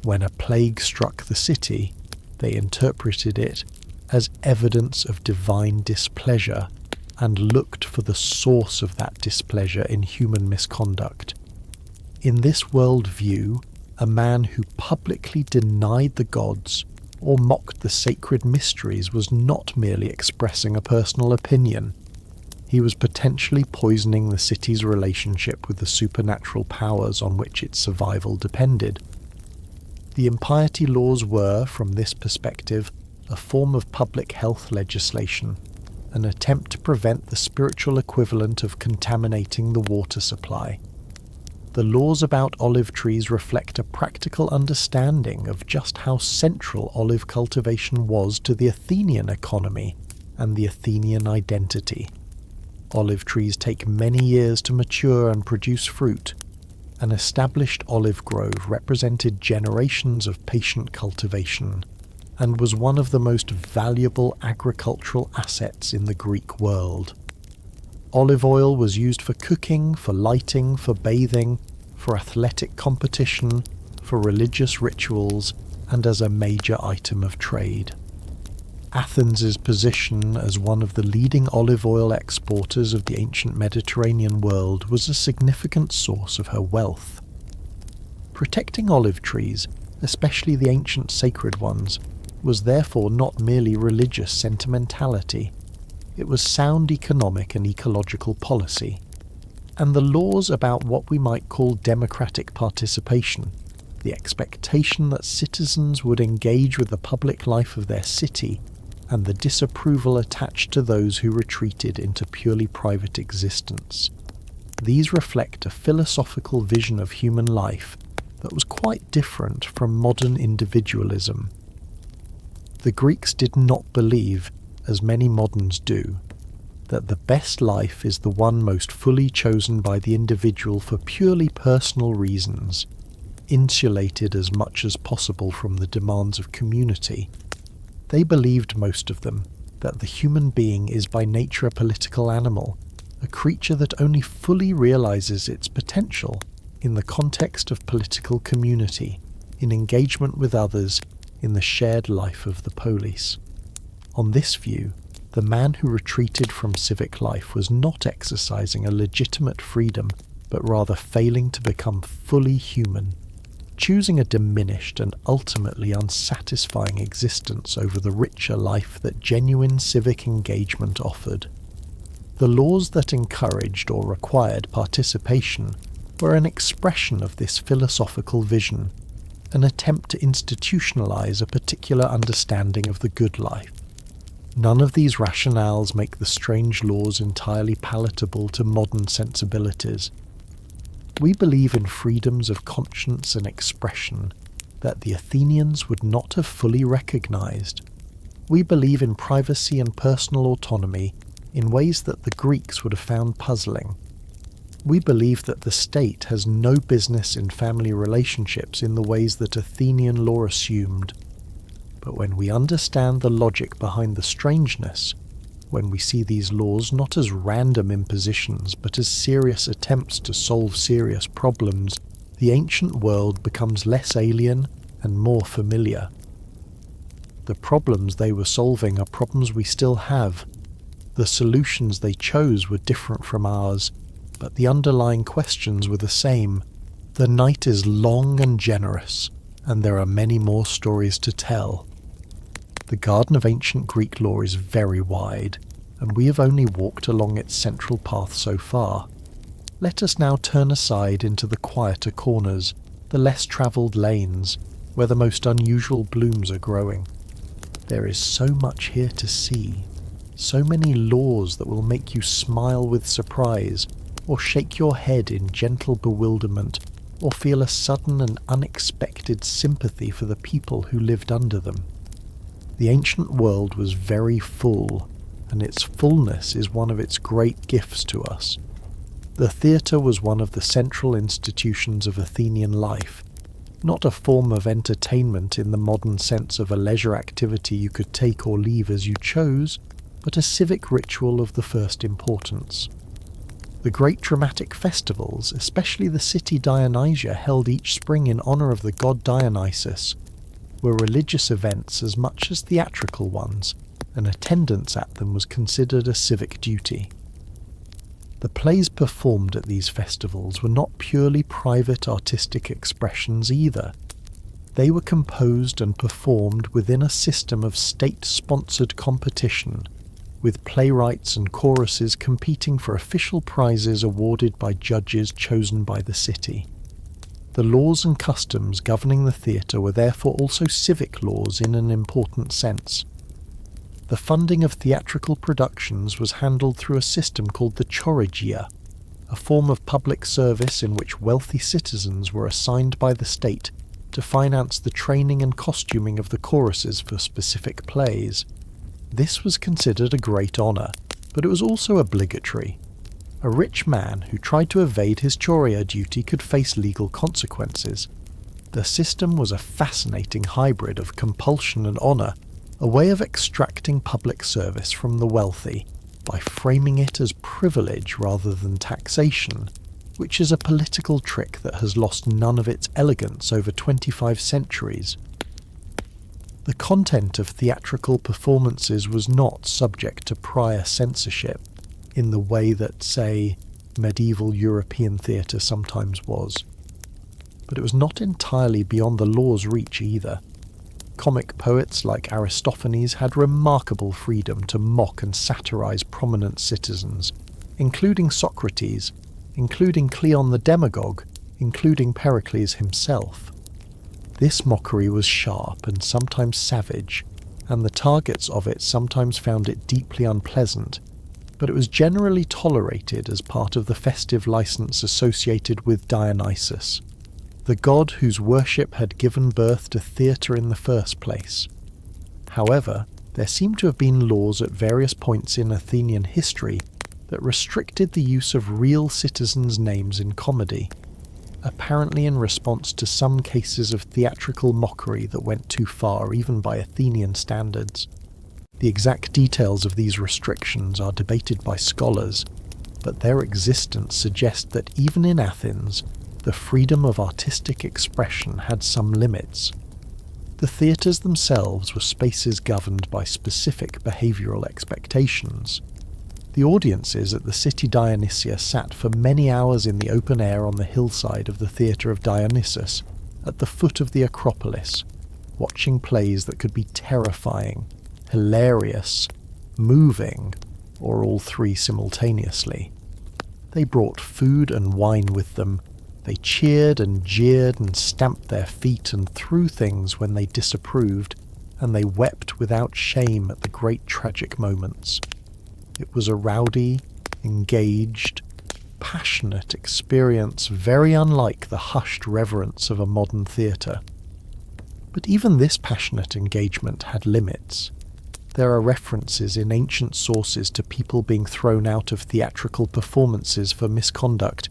When a plague struck the city, they interpreted it as evidence of divine displeasure and looked for the source of that displeasure in human misconduct. In this world view, a man who publicly denied the gods or mocked the sacred mysteries was not merely expressing a personal opinion. He was potentially poisoning the city's relationship with the supernatural powers on which its survival depended. The impiety laws were, from this perspective, a form of public health legislation, an attempt to prevent the spiritual equivalent of contaminating the water supply. The laws about olive trees reflect a practical understanding of just how central olive cultivation was to the Athenian economy and the Athenian identity. Olive trees take many years to mature and produce fruit. An established olive grove represented generations of patient cultivation and was one of the most valuable agricultural assets in the Greek world. Olive oil was used for cooking, for lighting, for bathing, for athletic competition, for religious rituals, and as a major item of trade. Athens's position as one of the leading olive oil exporters of the ancient Mediterranean world was a significant source of her wealth. Protecting olive trees, especially the ancient sacred ones, was therefore not merely religious sentimentality. It was sound economic and ecological policy. And the laws about what we might call democratic participation, the expectation that citizens would engage with the public life of their city, and the disapproval attached to those who retreated into purely private existence. These reflect a philosophical vision of human life that was quite different from modern individualism. The Greeks did not believe, as many moderns do, that the best life is the one most fully chosen by the individual for purely personal reasons, insulated as much as possible from the demands of community. They believed, most of them, that the human being is by nature a political animal, a creature that only fully realizes its potential in the context of political community, in engagement with others, in the shared life of the polis. On this view, the man who retreated from civic life was not exercising a legitimate freedom, but rather failing to become fully human, choosing a diminished and ultimately unsatisfying existence over the richer life that genuine civic engagement offered. The laws that encouraged or required participation were an expression of this philosophical vision, an attempt to institutionalize a particular understanding of the good life. None of these rationales make the strange laws entirely palatable to modern sensibilities. We believe in freedoms of conscience and expression that the Athenians would not have fully recognized. We believe in privacy and personal autonomy in ways that the Greeks would have found puzzling. We believe that the state has no business in family relationships in the ways that Athenian law assumed. But when we understand the logic behind the strangeness, when we see these laws not as random impositions but as serious attempts to solve serious problems, the ancient world becomes less alien and more familiar. The problems they were solving are problems we still have. The solutions they chose were different from ours, but the underlying questions were the same. The night is long and generous, and there are many more stories to tell. The garden of ancient Greek law is very wide, and we have only walked along its central path so far. Let us now turn aside into the quieter corners, the less travelled lanes, where the most unusual blooms are growing. There is so much here to see, so many laws that will make you smile with surprise, or shake your head in gentle bewilderment, or feel a sudden and unexpected sympathy for the people who lived under them. The ancient world was very full, and its fullness is one of its great gifts to us. The theatre was one of the central institutions of Athenian life, not a form of entertainment in the modern sense of a leisure activity you could take or leave as you chose, but a civic ritual of the first importance. The great dramatic festivals, especially the city Dionysia held each spring in honour of the god Dionysus, were religious events as much as theatrical ones, and attendance at them was considered a civic duty. The plays performed at these festivals were not purely private artistic expressions either. They were composed and performed within a system of state-sponsored competition, with playwrights and choruses competing for official prizes awarded by judges chosen by the city. The laws and customs governing the theatre were therefore also civic laws in an important sense. The funding of theatrical productions was handled through a system called the chorigia, a form of public service in which wealthy citizens were assigned by the state to finance the training and costuming of the choruses for specific plays. This was considered a great honour, but it was also obligatory. A rich man who tried to evade his choria duty could face legal consequences. The system was a fascinating hybrid of compulsion and honour, a way of extracting public service from the wealthy by framing it as privilege rather than taxation, which is a political trick that has lost none of its elegance over 25 centuries. The content of theatrical performances was not subject to prior censorship, in the way that, say, medieval European theatre sometimes was. But it was not entirely beyond the law's reach either. Comic poets like Aristophanes had remarkable freedom to mock and satirize prominent citizens, including Socrates, including Cleon the demagogue, including Pericles himself. This mockery was sharp and sometimes savage, and the targets of it sometimes found it deeply unpleasant, but it was generally tolerated as part of the festive license associated with Dionysus, the god whose worship had given birth to theatre in the first place. However, there seem to have been laws at various points in Athenian history that restricted the use of real citizens' names in comedy, apparently in response to some cases of theatrical mockery that went too far even by Athenian standards. The exact details of these restrictions are debated by scholars, but their existence suggests that even in Athens, the freedom of artistic expression had some limits. The theatres themselves were spaces governed by specific behavioural expectations. The audiences at the city Dionysia sat for many hours in the open air on the hillside of the Theatre of Dionysus, at the foot of the Acropolis, watching plays that could be terrifying, hilarious, moving, or all three simultaneously. They brought food and wine with them. They cheered and jeered and stamped their feet and threw things when they disapproved, and they wept without shame at the great tragic moments. It was a rowdy, engaged, passionate experience very unlike the hushed reverence of a modern theatre. But even this passionate engagement had limits. There are references in ancient sources to people being thrown out of theatrical performances for misconduct,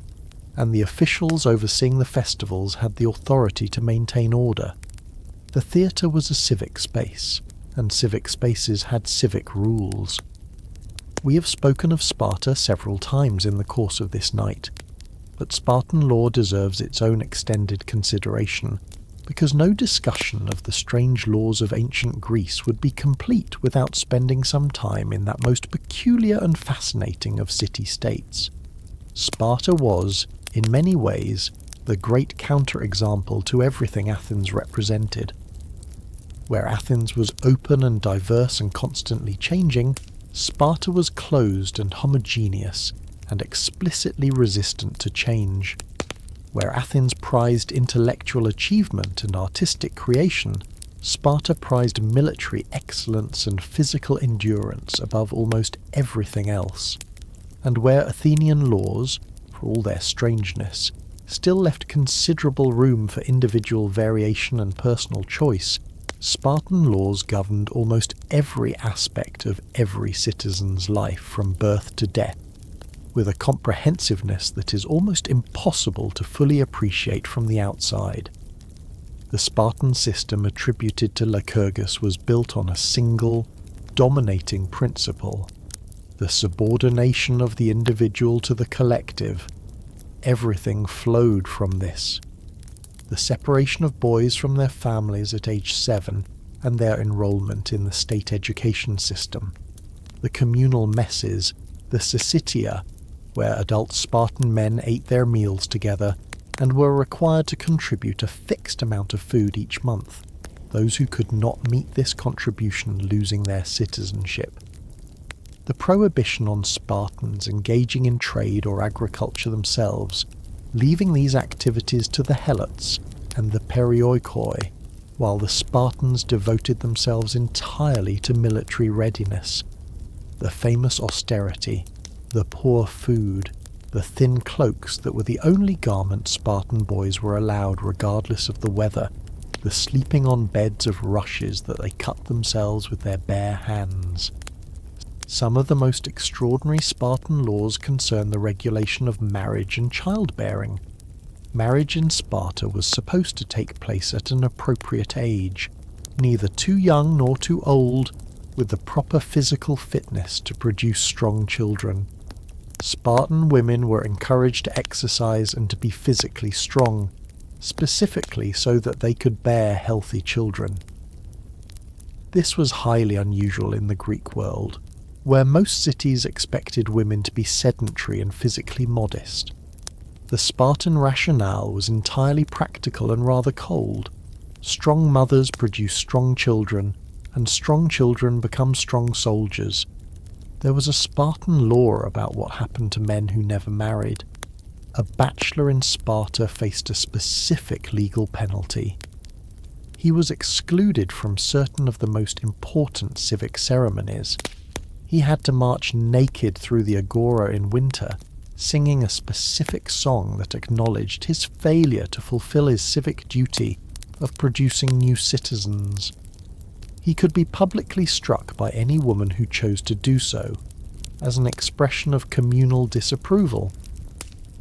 and the officials overseeing the festivals had the authority to maintain order. The theatre was a civic space, and civic spaces had civic rules. We have spoken of Sparta several times in the course of this night, but Spartan law deserves its own extended consideration, because no discussion of the strange laws of ancient Greece would be complete without spending some time in that most peculiar and fascinating of city-states. Sparta was, in many ways, the great counterexample to everything Athens represented. Where Athens was open and diverse and constantly changing, Sparta was closed and homogeneous and explicitly resistant to change. Where Athens prized intellectual achievement and artistic creation, Sparta prized military excellence and physical endurance above almost everything else. And where Athenian laws, for all their strangeness, still left considerable room for individual variation and personal choice, Spartan laws governed almost every aspect of every citizen's life from birth to death, with a comprehensiveness that is almost impossible to fully appreciate from the outside. The Spartan system attributed to Lycurgus was built on a single, dominating principle: the subordination of the individual to the collective. Everything flowed from this. The separation of boys from their families at age 7 and their enrollment in the state education system. The communal messes, the syssitia, where adult Spartan men ate their meals together and were required to contribute a fixed amount of food each month, those who could not meet this contribution losing their citizenship. The prohibition on Spartans engaging in trade or agriculture themselves, leaving these activities to the helots and the perioikoi, while the Spartans devoted themselves entirely to military readiness. The famous austerity, the poor food, the thin cloaks that were the only garment Spartan boys were allowed regardless of the weather, the sleeping on beds of rushes that they cut themselves with their bare hands. Some of the most extraordinary Spartan laws concern the regulation of marriage and childbearing. Marriage in Sparta was supposed to take place at an appropriate age, neither too young nor too old, with the proper physical fitness to produce strong children. Spartan women were encouraged to exercise and to be physically strong, specifically so that they could bear healthy children. This was highly unusual in the Greek world, where most cities expected women to be sedentary and physically modest. The Spartan rationale was entirely practical and rather cold. Strong mothers produce strong children, and strong children become strong soldiers. There was a Spartan law about what happened to men who never married. A bachelor in Sparta faced a specific legal penalty. He was excluded from certain of the most important civic ceremonies. He had to march naked through the agora in winter, singing a specific song that acknowledged his failure to fulfill his civic duty of producing new citizens. He could be publicly struck by any woman who chose to do so, as an expression of communal disapproval.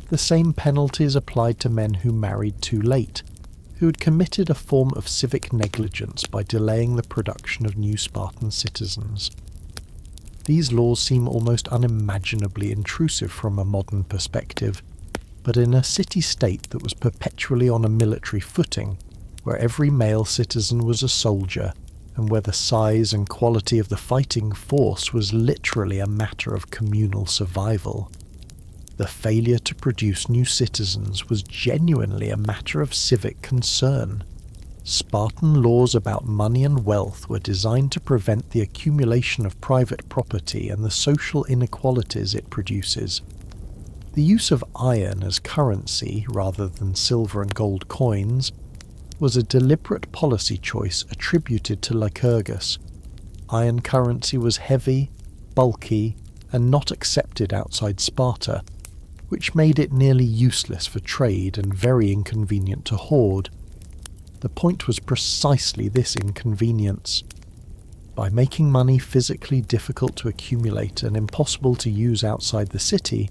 The same penalties applied to men who married too late, who had committed a form of civic negligence by delaying the production of new Spartan citizens. These laws seem almost unimaginably intrusive from a modern perspective, but in a city-state that was perpetually on a military footing, where every male citizen was a soldier, and where the size and quality of the fighting force was literally a matter of communal survival. The failure to produce new citizens was genuinely a matter of civic concern. Spartan laws about money and wealth were designed to prevent the accumulation of private property and the social inequalities it produces. The use of iron as currency, rather than silver and gold coins, was a deliberate policy choice attributed to Lycurgus. Iron currency was heavy, bulky, and not accepted outside Sparta, which made it nearly useless for trade and very inconvenient to hoard. The point was precisely this inconvenience. By making money physically difficult to accumulate and impossible to use outside the city,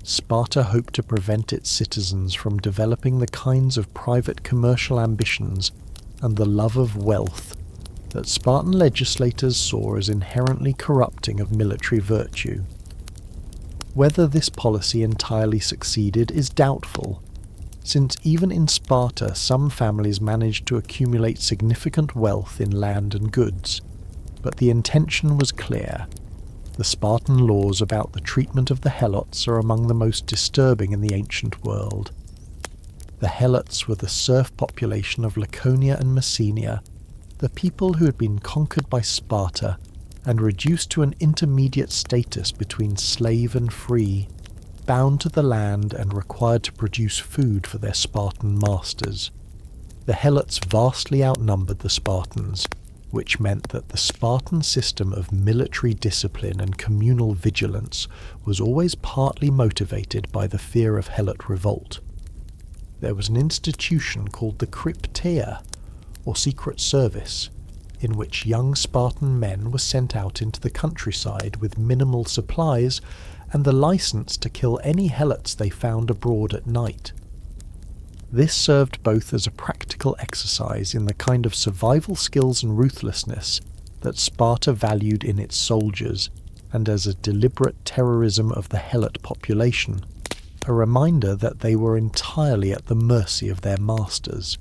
Sparta hoped to prevent its citizens from developing the kinds of private commercial ambitions and the love of wealth that Spartan legislators saw as inherently corrupting of military virtue. Whether this policy entirely succeeded is doubtful, since even in Sparta some families managed to accumulate significant wealth in land and goods, but the intention was clear. The Spartan laws about the treatment of the Helots are among the most disturbing in the ancient world. The Helots were the serf population of Laconia and Messenia, the people who had been conquered by Sparta and reduced to an intermediate status between slave and free, bound to the land and required to produce food for their Spartan masters. The Helots vastly outnumbered the Spartans, which meant that the Spartan system of military discipline and communal vigilance was always partly motivated by the fear of Helot revolt. There was an institution called the Crypteia, or secret service, in which young Spartan men were sent out into the countryside with minimal supplies and the license to kill any Helots they found abroad at night. This served both as a practical exercise in the kind of survival skills and ruthlessness that Sparta valued in its soldiers, and as a deliberate terrorism of the Helot population, a reminder that they were entirely at the mercy of their masters.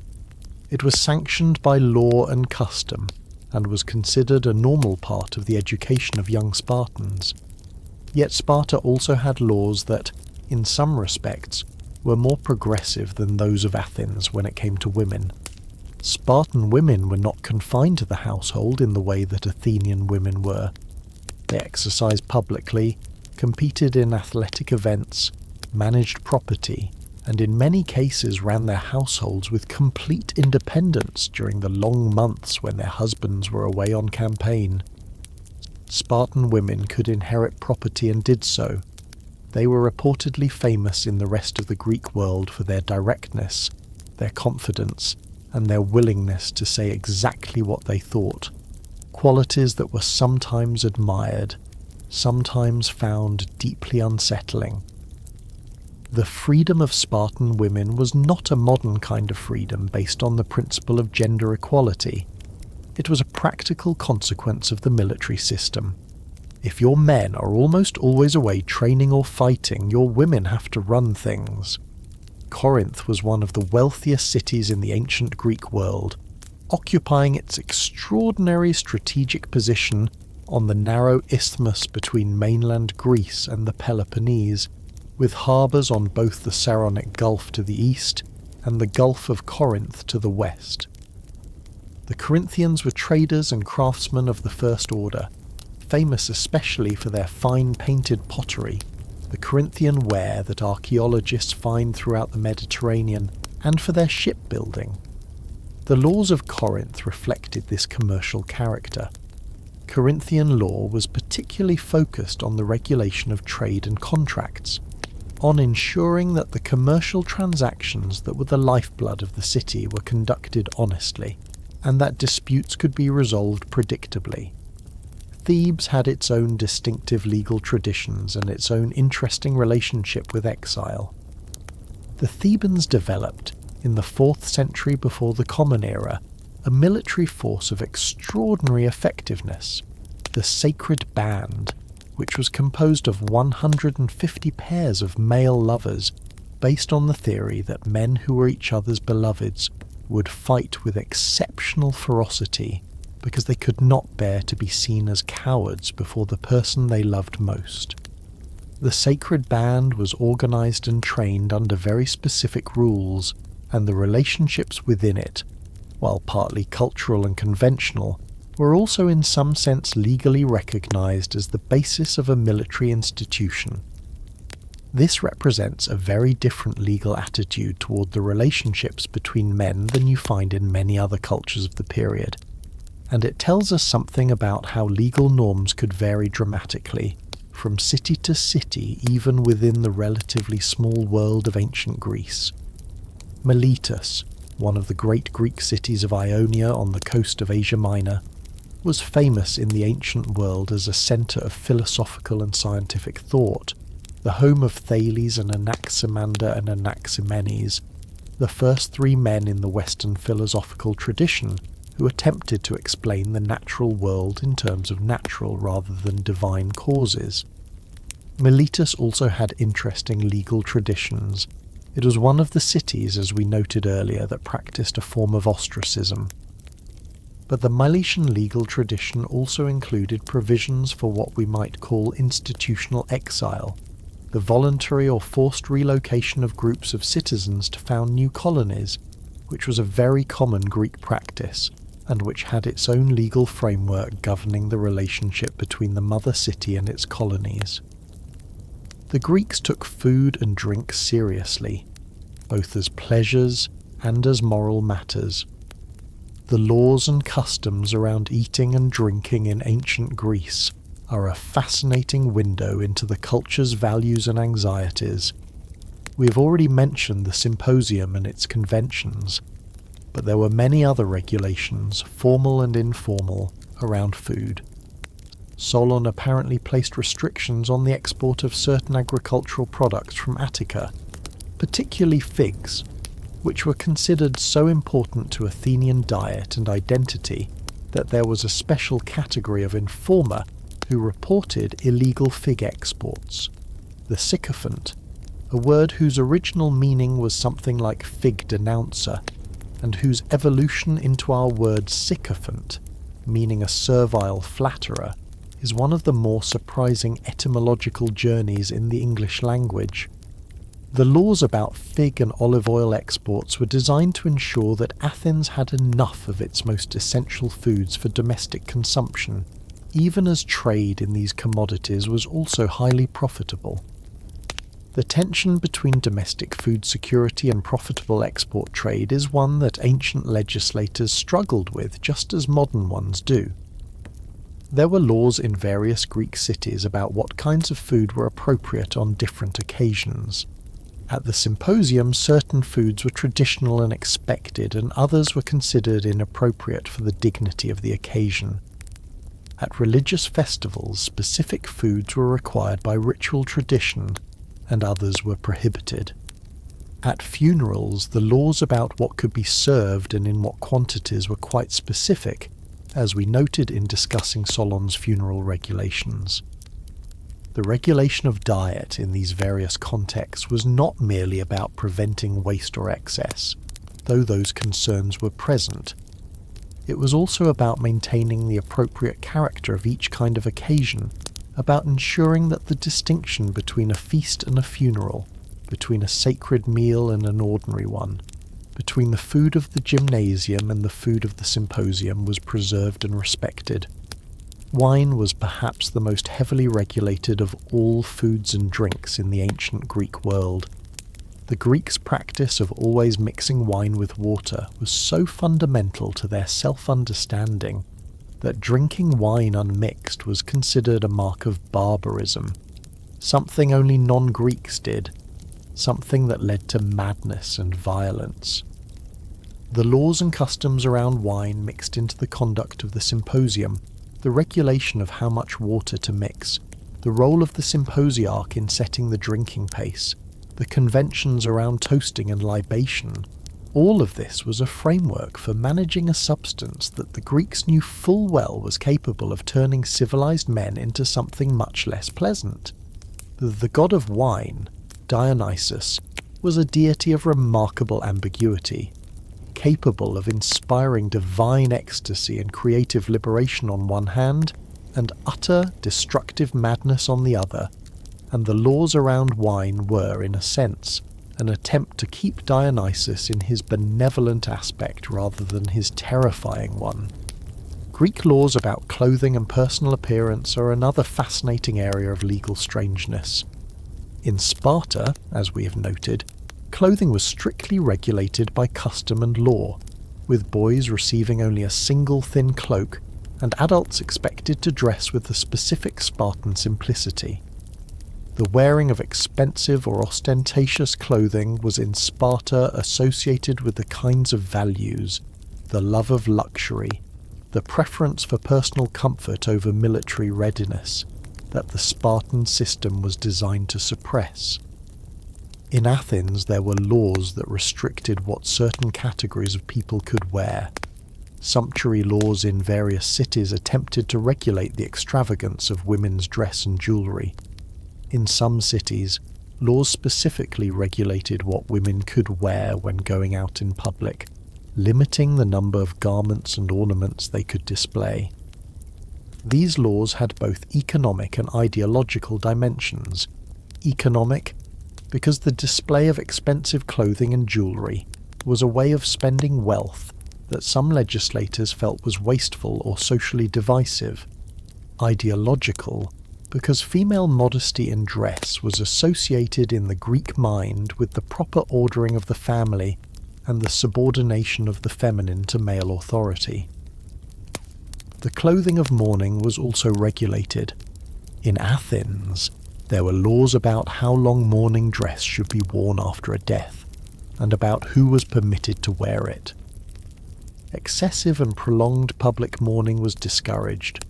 It was sanctioned by law and custom, and was considered a normal part of the education of young Spartans. Yet Sparta also had laws that, in some respects, were more progressive than those of Athens when it came to women. Spartan women were not confined to the household in the way that Athenian women were. They exercised publicly, competed in athletic events, managed property, and in many cases ran their households with complete independence during the long months when their husbands were away on campaign. Spartan women could inherit property and did so. They were reportedly famous in the rest of the Greek world for their directness, their confidence, and their willingness to say exactly what they thought, qualities that were sometimes admired, sometimes found deeply unsettling. The freedom of Spartan women was not a modern kind of freedom based on the principle of gender equality. It was a practical consequence of the military system. If your men are almost always away training or fighting, your women have to run things. Corinth was one of the wealthiest cities in the ancient Greek world, occupying its extraordinary strategic position on the narrow isthmus between mainland Greece and the Peloponnese, with harbours on both the Saronic Gulf to the east and the Gulf of Corinth to the west. The Corinthians were traders and craftsmen of the first order, famous especially for their fine painted pottery, the Corinthian ware that archaeologists find throughout the Mediterranean, and for their shipbuilding. The laws of Corinth reflected this commercial character. Corinthian law was particularly focused on the regulation of trade and contracts, on ensuring that the commercial transactions that were the lifeblood of the city were conducted honestly, and that disputes could be resolved predictably. Thebes had its own distinctive legal traditions and its own interesting relationship with exile. The Thebans developed, in the 4th century before the Common Era, a military force of extraordinary effectiveness, the Sacred Band, which was composed of 150 pairs of male lovers, based on the theory that men who were each other's beloveds would fight with exceptional ferocity because they could not bear to be seen as cowards before the person they loved most. The sacred band was organized and trained under very specific rules, and the relationships within it, while partly cultural and conventional, were also in some sense legally recognized as the basis of a military institution. This represents a very different legal attitude toward the relationships between men than you find in many other cultures of the period, and it tells us something about how legal norms could vary dramatically, from city to city, even within the relatively small world of ancient Greece. Miletus, one of the great Greek cities of Ionia on the coast of Asia Minor, was famous in the ancient world as a centre of philosophical and scientific thought, the home of Thales and Anaximander and Anaximenes, the first three men in the Western philosophical tradition who attempted to explain the natural world in terms of natural rather than divine causes. Miletus also had interesting legal traditions. It was one of the cities, as we noted earlier, that practiced a form of ostracism. But the Miletian legal tradition also included provisions for what we might call institutional exile, the voluntary or forced relocation of groups of citizens to found new colonies, which was a very common Greek practice, and which had its own legal framework governing the relationship between the mother city and its colonies. The Greeks took food and drink seriously, both as pleasures and as moral matters. The laws and customs around eating and drinking in ancient Greece are a fascinating window into the culture's values and anxieties. We have already mentioned the symposium and its conventions, but there were many other regulations, formal and informal, around food. Solon apparently placed restrictions on the export of certain agricultural products from Attica, particularly figs, which were considered so important to Athenian diet and identity that there was a special category of informer who reported illegal fig exports. The sycophant, a word whose original meaning was something like fig denouncer, and whose evolution into our word sycophant, meaning a servile flatterer, is one of the more surprising etymological journeys in the English language. The laws about fig and olive oil exports were designed to ensure that Athens had enough of its most essential foods for domestic consumption, even as trade in these commodities was also highly profitable. The tension between domestic food security and profitable export trade is one that ancient legislators struggled with just as modern ones do. There were laws in various Greek cities about what kinds of food were appropriate on different occasions. At the symposium, certain foods were traditional and expected, and others were considered inappropriate for the dignity of the occasion. At religious festivals, specific foods were required by ritual tradition, and others were prohibited. At funerals, the laws about what could be served and in what quantities were quite specific, as we noted in discussing Solon's funeral regulations. The regulation of diet in these various contexts was not merely about preventing waste or excess, though those concerns were present. It was also about maintaining the appropriate character of each kind of occasion, about ensuring that the distinction between a feast and a funeral, between a sacred meal and an ordinary one, between the food of the gymnasium and the food of the symposium was preserved and respected. Wine was perhaps the most heavily regulated of all foods and drinks in the ancient Greek world. The Greeks' practice of always mixing wine with water was so fundamental to their self-understanding that drinking wine unmixed was considered a mark of barbarism, something only non-Greeks did, something that led to madness and violence. The laws and customs around wine mixed into the conduct of the symposium, the regulation of how much water to mix, the role of the symposiarch in setting the drinking pace, the conventions around toasting and libation, all of this was a framework for managing a substance that the Greeks knew full well was capable of turning civilized men into something much less pleasant. The god of wine, Dionysus, was a deity of remarkable ambiguity. capable of inspiring divine ecstasy and creative liberation on one hand, and utter destructive madness on the other, and the laws around wine were, in a sense, an attempt to keep Dionysus in his benevolent aspect rather than his terrifying one. Greek laws about clothing and personal appearance are another fascinating area of legal strangeness. In Sparta, as we have noted, clothing was strictly regulated by custom and law, with boys receiving only a single thin cloak and adults expected to dress with a specific Spartan simplicity. The wearing of expensive or ostentatious clothing was in Sparta associated with the kinds of values, the love of luxury, the preference for personal comfort over military readiness, that the Spartan system was designed to suppress. In Athens there were laws that restricted what certain categories of people could wear. Sumptuary laws in various cities attempted to regulate the extravagance of women's dress and jewellery. In some cities, laws specifically regulated what women could wear when going out in public, limiting the number of garments and ornaments they could display. These laws had both economic and ideological dimensions. Economic, because the display of expensive clothing and jewellery was a way of spending wealth that some legislators felt was wasteful or socially divisive. Ideological, because female modesty in dress was associated in the Greek mind with the proper ordering of the family and the subordination of the feminine to male authority. The clothing of mourning was also regulated. In Athens, there were laws about how long mourning dress should be worn after a death, and about who was permitted to wear it. Excessive and prolonged public mourning was discouraged,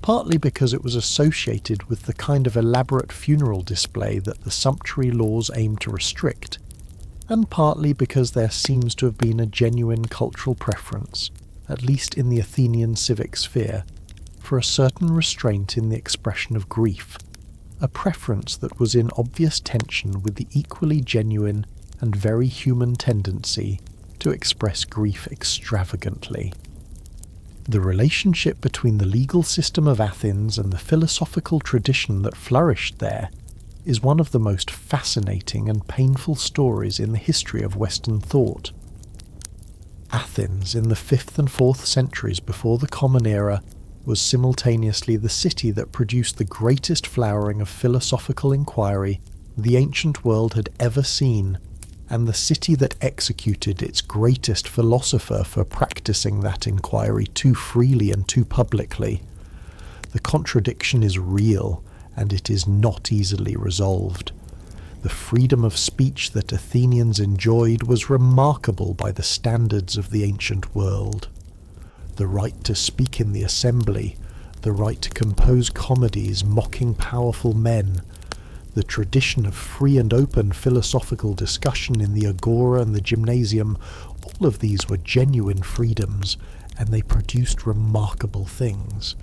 partly because it was associated with the kind of elaborate funeral display that the sumptuary laws aimed to restrict, and partly because there seems to have been a genuine cultural preference, at least in the Athenian civic sphere, for a certain restraint in the expression of grief, a preference that was in obvious tension with the equally genuine and very human tendency to express grief extravagantly. The relationship between the legal system of Athens and the philosophical tradition that flourished there is one of the most fascinating and painful stories in the history of Western thought. Athens, in the 5th and 4th centuries before the Common Era, was simultaneously the city that produced the greatest flowering of philosophical inquiry the ancient world had ever seen, and the city that executed its greatest philosopher for practicing that inquiry too freely and too publicly. The contradiction is real, and it is not easily resolved. The freedom of speech that Athenians enjoyed was remarkable by the standards of the ancient world. The right to speak in the assembly, the right to compose comedies mocking powerful men, the tradition of free and open philosophical discussion in the agora and the gymnasium, all of these were genuine freedoms, and they produced remarkable things.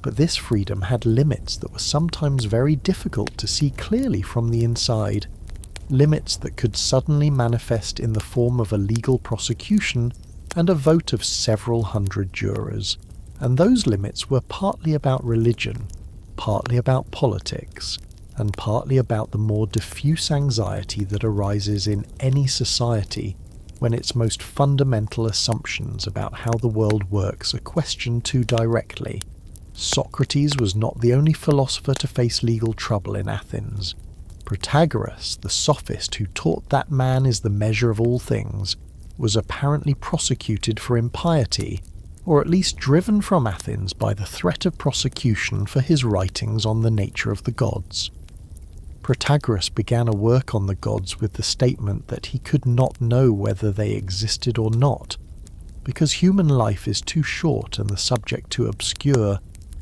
But this freedom had limits that were sometimes very difficult to see clearly from the inside, limits that could suddenly manifest in the form of a legal prosecution and a vote of several hundred jurors, and those limits were partly about religion, partly about politics, and partly about the more diffuse anxiety that arises in any society when its most fundamental assumptions about how the world works are questioned too directly. Socrates was not the only philosopher to face legal trouble in Athens. Protagoras, the sophist who taught that man is the measure of all things, was apparently prosecuted for impiety, or at least driven from Athens by the threat of prosecution for his writings on the nature of the gods. Protagoras began a work on the gods with the statement that he could not know whether they existed or not, because human life is too short and the subject too obscure,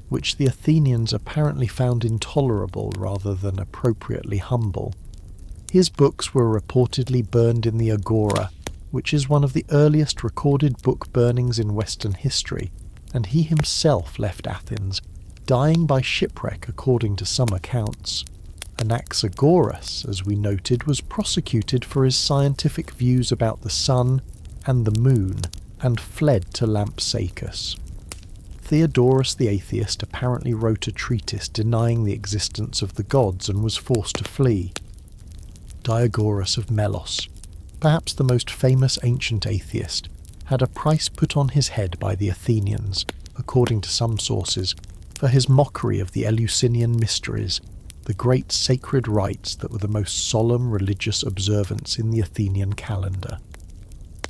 which the Athenians apparently found intolerable rather than appropriately humble. His books were reportedly burned in the Agora, which is one of the earliest recorded book burnings in Western history, and he himself left Athens, dying by shipwreck according to some accounts. Anaxagoras, as we noted, was prosecuted for his scientific views about the sun, and the moon, and fled to Lampsacus. Theodorus the atheist apparently wrote a treatise denying the existence of the gods and was forced to flee. Diagoras of Melos, perhaps the most famous ancient atheist, had a price put on his head by the Athenians, according to some sources, for his mockery of the Eleusinian mysteries, the great sacred rites that were the most solemn religious observance in the Athenian calendar.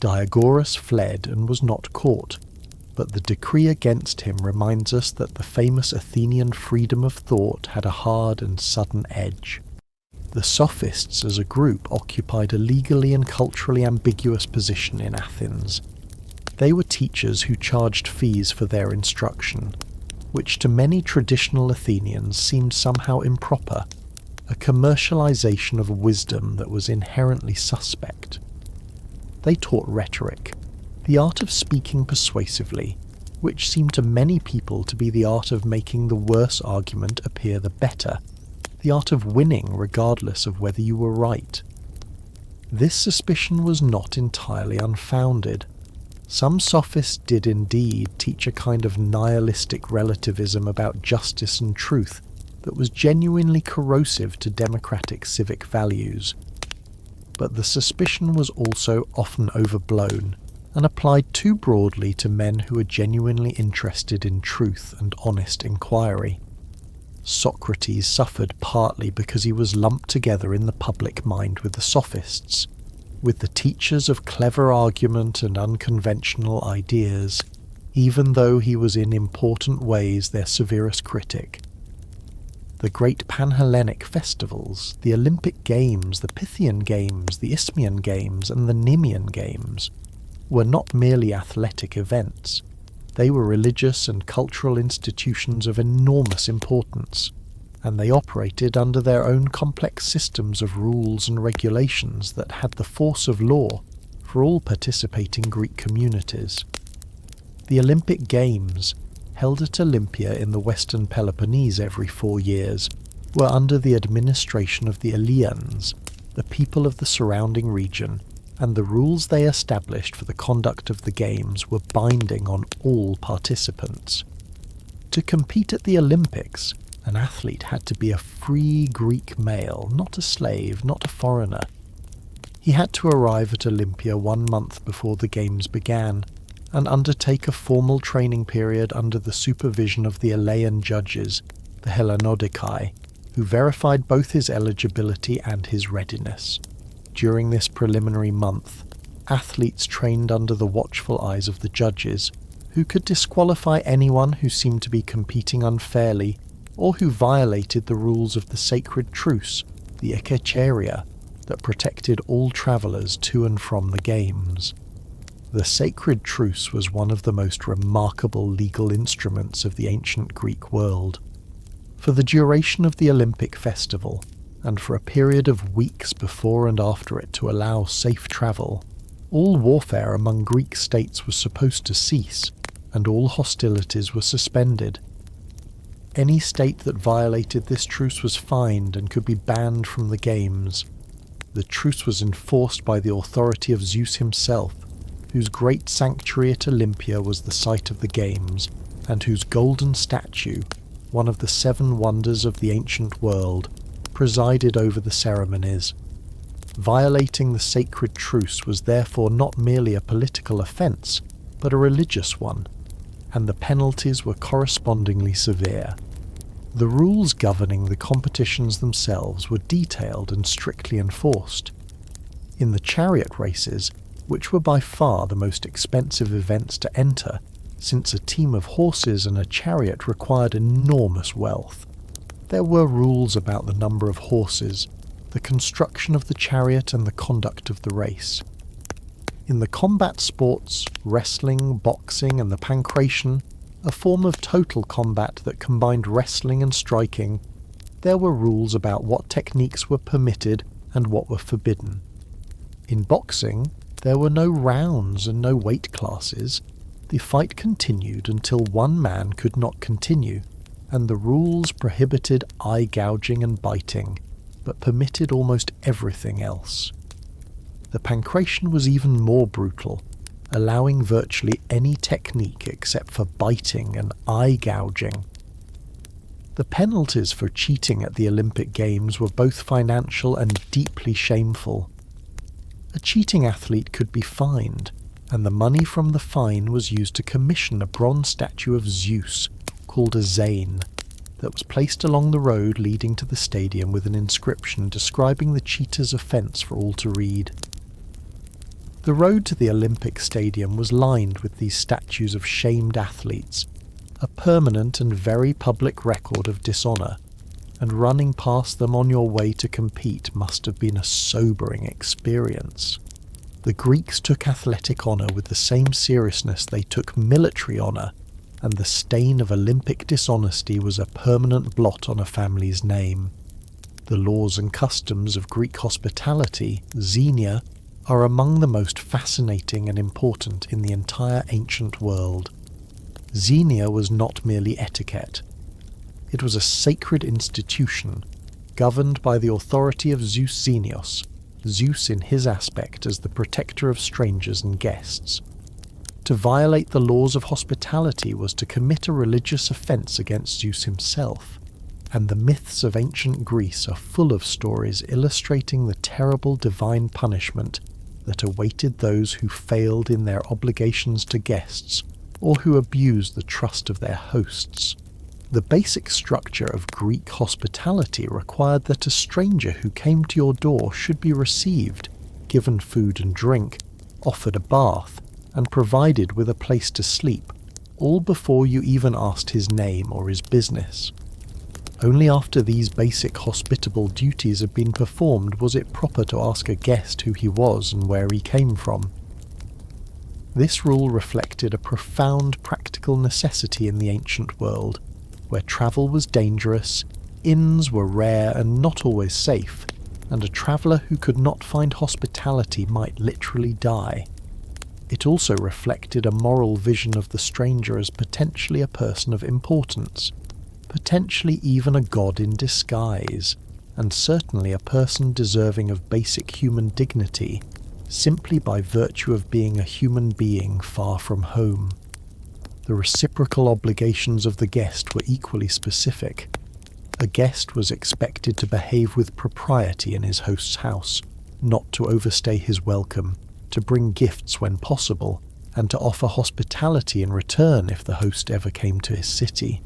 Diagoras fled and was not caught, but the decree against him reminds us that the famous Athenian freedom of thought had a hard and sudden edge. The Sophists as a group occupied a legally and culturally ambiguous position in Athens. They were teachers who charged fees for their instruction, which to many traditional Athenians seemed somehow improper, a commercialization of wisdom that was inherently suspect. They taught rhetoric, the art of speaking persuasively, which seemed to many people to be the art of making the worse argument appear the better, the art of winning regardless of whether you were right. This suspicion was not entirely unfounded. Some sophists did indeed teach a kind of nihilistic relativism about justice and truth that was genuinely corrosive to democratic civic values. But the suspicion was also often overblown and applied too broadly to men who were genuinely interested in truth and honest inquiry. Socrates suffered partly because he was lumped together in the public mind with the sophists, with the teachers of clever argument and unconventional ideas, even though he was in important ways their severest critic. The great Panhellenic festivals, the Olympic Games, the Pythian Games, the Isthmian Games, and the Nemean Games were not merely athletic events. They were religious and cultural institutions of enormous importance, and they operated under their own complex systems of rules and regulations that had the force of law for all participating Greek communities. The Olympic Games, held at Olympia in the western Peloponnese every 4 years, were under the administration of the Eleans, the people of the surrounding region, and the rules they established for the conduct of the games were binding on all participants. To compete at the Olympics, an athlete had to be a free Greek male, not a slave, not a foreigner. He had to arrive at Olympia 1 month before the games began, and undertake a formal training period under the supervision of the Elean judges, the Hellanodikai, who verified both his eligibility and his readiness. During this preliminary month, athletes trained under the watchful eyes of the judges, who could disqualify anyone who seemed to be competing unfairly or who violated the rules of the sacred truce, the Ekacheria, that protected all travellers to and from the games. The sacred truce was one of the most remarkable legal instruments of the ancient Greek world. For the duration of the Olympic festival, and for a period of weeks before and after it to allow safe travel, all warfare among Greek states was supposed to cease, and all hostilities were suspended. Any state that violated this truce was fined and could be banned from the games. The truce was enforced by the authority of Zeus himself, whose great sanctuary at Olympia was the site of the games, and whose golden statue, one of the 7 wonders of the ancient world, presided over the ceremonies. Violating the sacred truce was therefore not merely a political offence, but a religious one, and the penalties were correspondingly severe. The rules governing the competitions themselves were detailed and strictly enforced. In the chariot races, which were by far the most expensive events to enter, since a team of horses and a chariot required enormous wealth, there were rules about the number of horses, the construction of the chariot, and the conduct of the race. In the combat sports, wrestling, boxing, and the pancration, a form of total combat that combined wrestling and striking, there were rules about what techniques were permitted and what were forbidden. In boxing, there were no rounds and no weight classes. The fight continued until one man could not continue, and the rules prohibited eye gouging and biting, but permitted almost everything else. The pancration was even more brutal, allowing virtually any technique except for biting and eye gouging. The penalties for cheating at the Olympic Games were both financial and deeply shameful. A cheating athlete could be fined, and the money from the fine was used to commission a bronze statue of Zeus, called a zane, that was placed along the road leading to the stadium with an inscription describing the cheater's offence for all to read. The road to the Olympic Stadium was lined with these statues of shamed athletes, a permanent and very public record of dishonour, and running past them on your way to compete must have been a sobering experience. The Greeks took athletic honour with the same seriousness they took military honour, and the stain of Olympic dishonesty was a permanent blot on a family's name. The laws and customs of Greek hospitality, xenia, are among the most fascinating and important in the entire ancient world. Xenia was not merely etiquette. It was a sacred institution, governed by the authority of Zeus Xenios, Zeus in his aspect as the protector of strangers and guests. To violate the laws of hospitality was to commit a religious offence against Zeus himself, and the myths of ancient Greece are full of stories illustrating the terrible divine punishment that awaited those who failed in their obligations to guests or who abused the trust of their hosts. The basic structure of Greek hospitality required that a stranger who came to your door should be received, given food and drink, offered a bath, and provided with a place to sleep, all before you even asked his name or his business. Only after these basic hospitable duties had been performed was it proper to ask a guest who he was and where he came from. This rule reflected a profound practical necessity in the ancient world, where travel was dangerous, inns were rare and not always safe, and a traveller who could not find hospitality might literally die. It also reflected a moral vision of the stranger as potentially a person of importance, potentially even a god in disguise, and certainly a person deserving of basic human dignity, simply by virtue of being a human being far from home. The reciprocal obligations of the guest were equally specific. A guest was expected to behave with propriety in his host's house, not to overstay his welcome, to bring gifts when possible, and to offer hospitality in return if the host ever came to his city.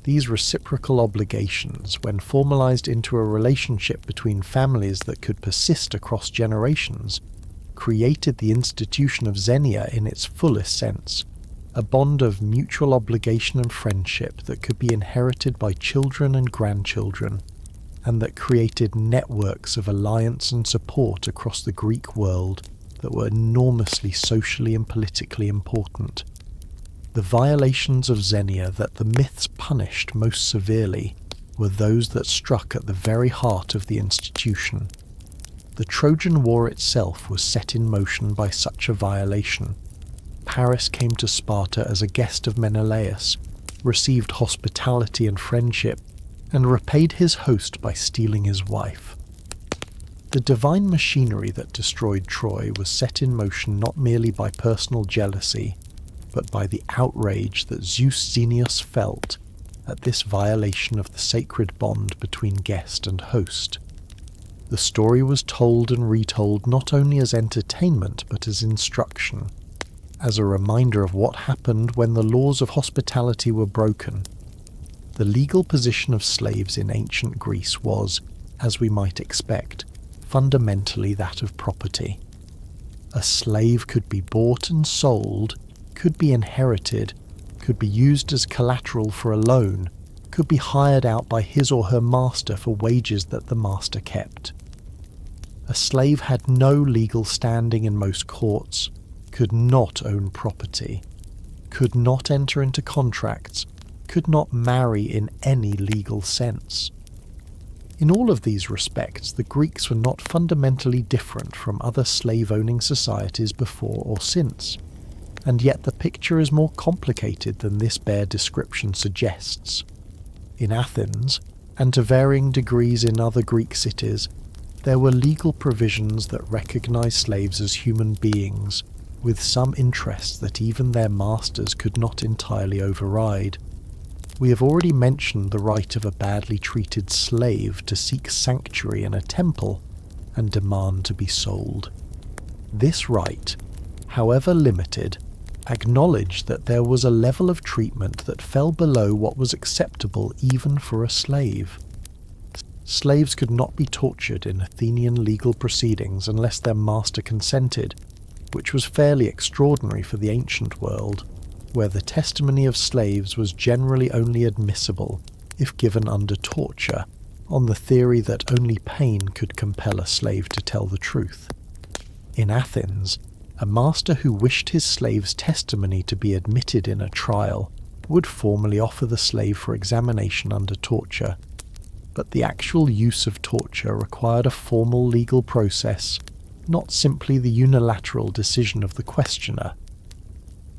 These reciprocal obligations, when formalized into a relationship between families that could persist across generations, created the institution of xenia in its fullest sense, a bond of mutual obligation and friendship that could be inherited by children and grandchildren, and that created networks of alliance and support across the Greek world that were enormously socially and politically important. The violations of xenia that the myths punished most severely were those that struck at the very heart of the institution. The Trojan War itself was set in motion by such a violation. Paris came to Sparta as a guest of Menelaus, received hospitality and friendship, and repaid his host by stealing his wife. The divine machinery that destroyed Troy was set in motion not merely by personal jealousy, but by the outrage that Zeus Xenios felt at this violation of the sacred bond between guest and host. The story was told and retold not only as entertainment but as instruction, as a reminder of what happened when the laws of hospitality were broken. The legal position of slaves in ancient Greece was, as we might expect, fundamentally that of property. A slave could be bought and sold, could be inherited, could be used as collateral for a loan, could be hired out by his or her master for wages that the master kept. A slave had no legal standing in most courts, could not own property, could not enter into contracts, could not marry in any legal sense. In all of these respects, the Greeks were not fundamentally different from other slave-owning societies before or since, and yet the picture is more complicated than this bare description suggests. In Athens, and to varying degrees in other Greek cities, there were legal provisions that recognized slaves as human beings, with some interests that even their masters could not entirely override. We have already mentioned the right of a badly treated slave to seek sanctuary in a temple and demand to be sold. This right, however limited, acknowledged that there was a level of treatment that fell below what was acceptable even for a slave. Slaves could not be tortured in Athenian legal proceedings unless their master consented, which was fairly extraordinary for the ancient world, where the testimony of slaves was generally only admissible if given under torture, on the theory that only pain could compel a slave to tell the truth. In Athens, a master who wished his slave's testimony to be admitted in a trial would formally offer the slave for examination under torture, but the actual use of torture required a formal legal process, not simply the unilateral decision of the questioner.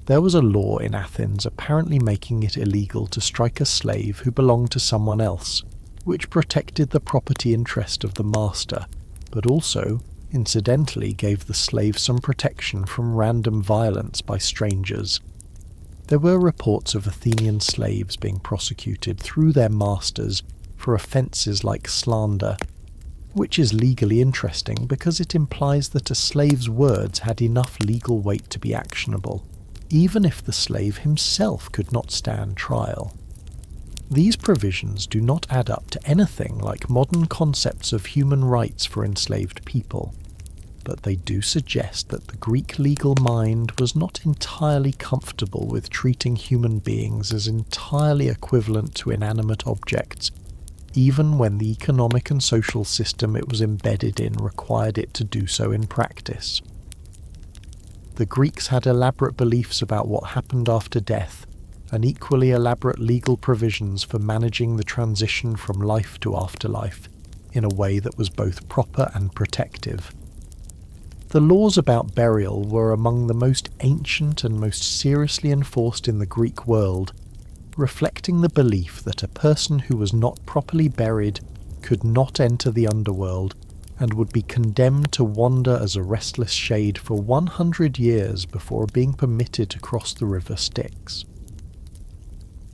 There was a law in Athens apparently making it illegal to strike a slave who belonged to someone else, which protected the property interest of the master, but also, incidentally, gave the slave some protection from random violence by strangers. There were reports of Athenian slaves being prosecuted through their masters for offences like slander, which is legally interesting because it implies that a slave's words had enough legal weight to be actionable, even if the slave himself could not stand trial. These provisions do not add up to anything like modern concepts of human rights for enslaved people, but they do suggest that the Greek legal mind was not entirely comfortable with treating human beings as entirely equivalent to inanimate objects, even when the economic and social system it was embedded in required it to do so in practice. The Greeks had elaborate beliefs about what happened after death, and equally elaborate legal provisions for managing the transition from life to afterlife in a way that was both proper and protective. The laws about burial were among the most ancient and most seriously enforced in the Greek world, reflecting the belief that a person who was not properly buried could not enter the underworld and would be condemned to wander as a restless shade for 100 years before being permitted to cross the river Styx.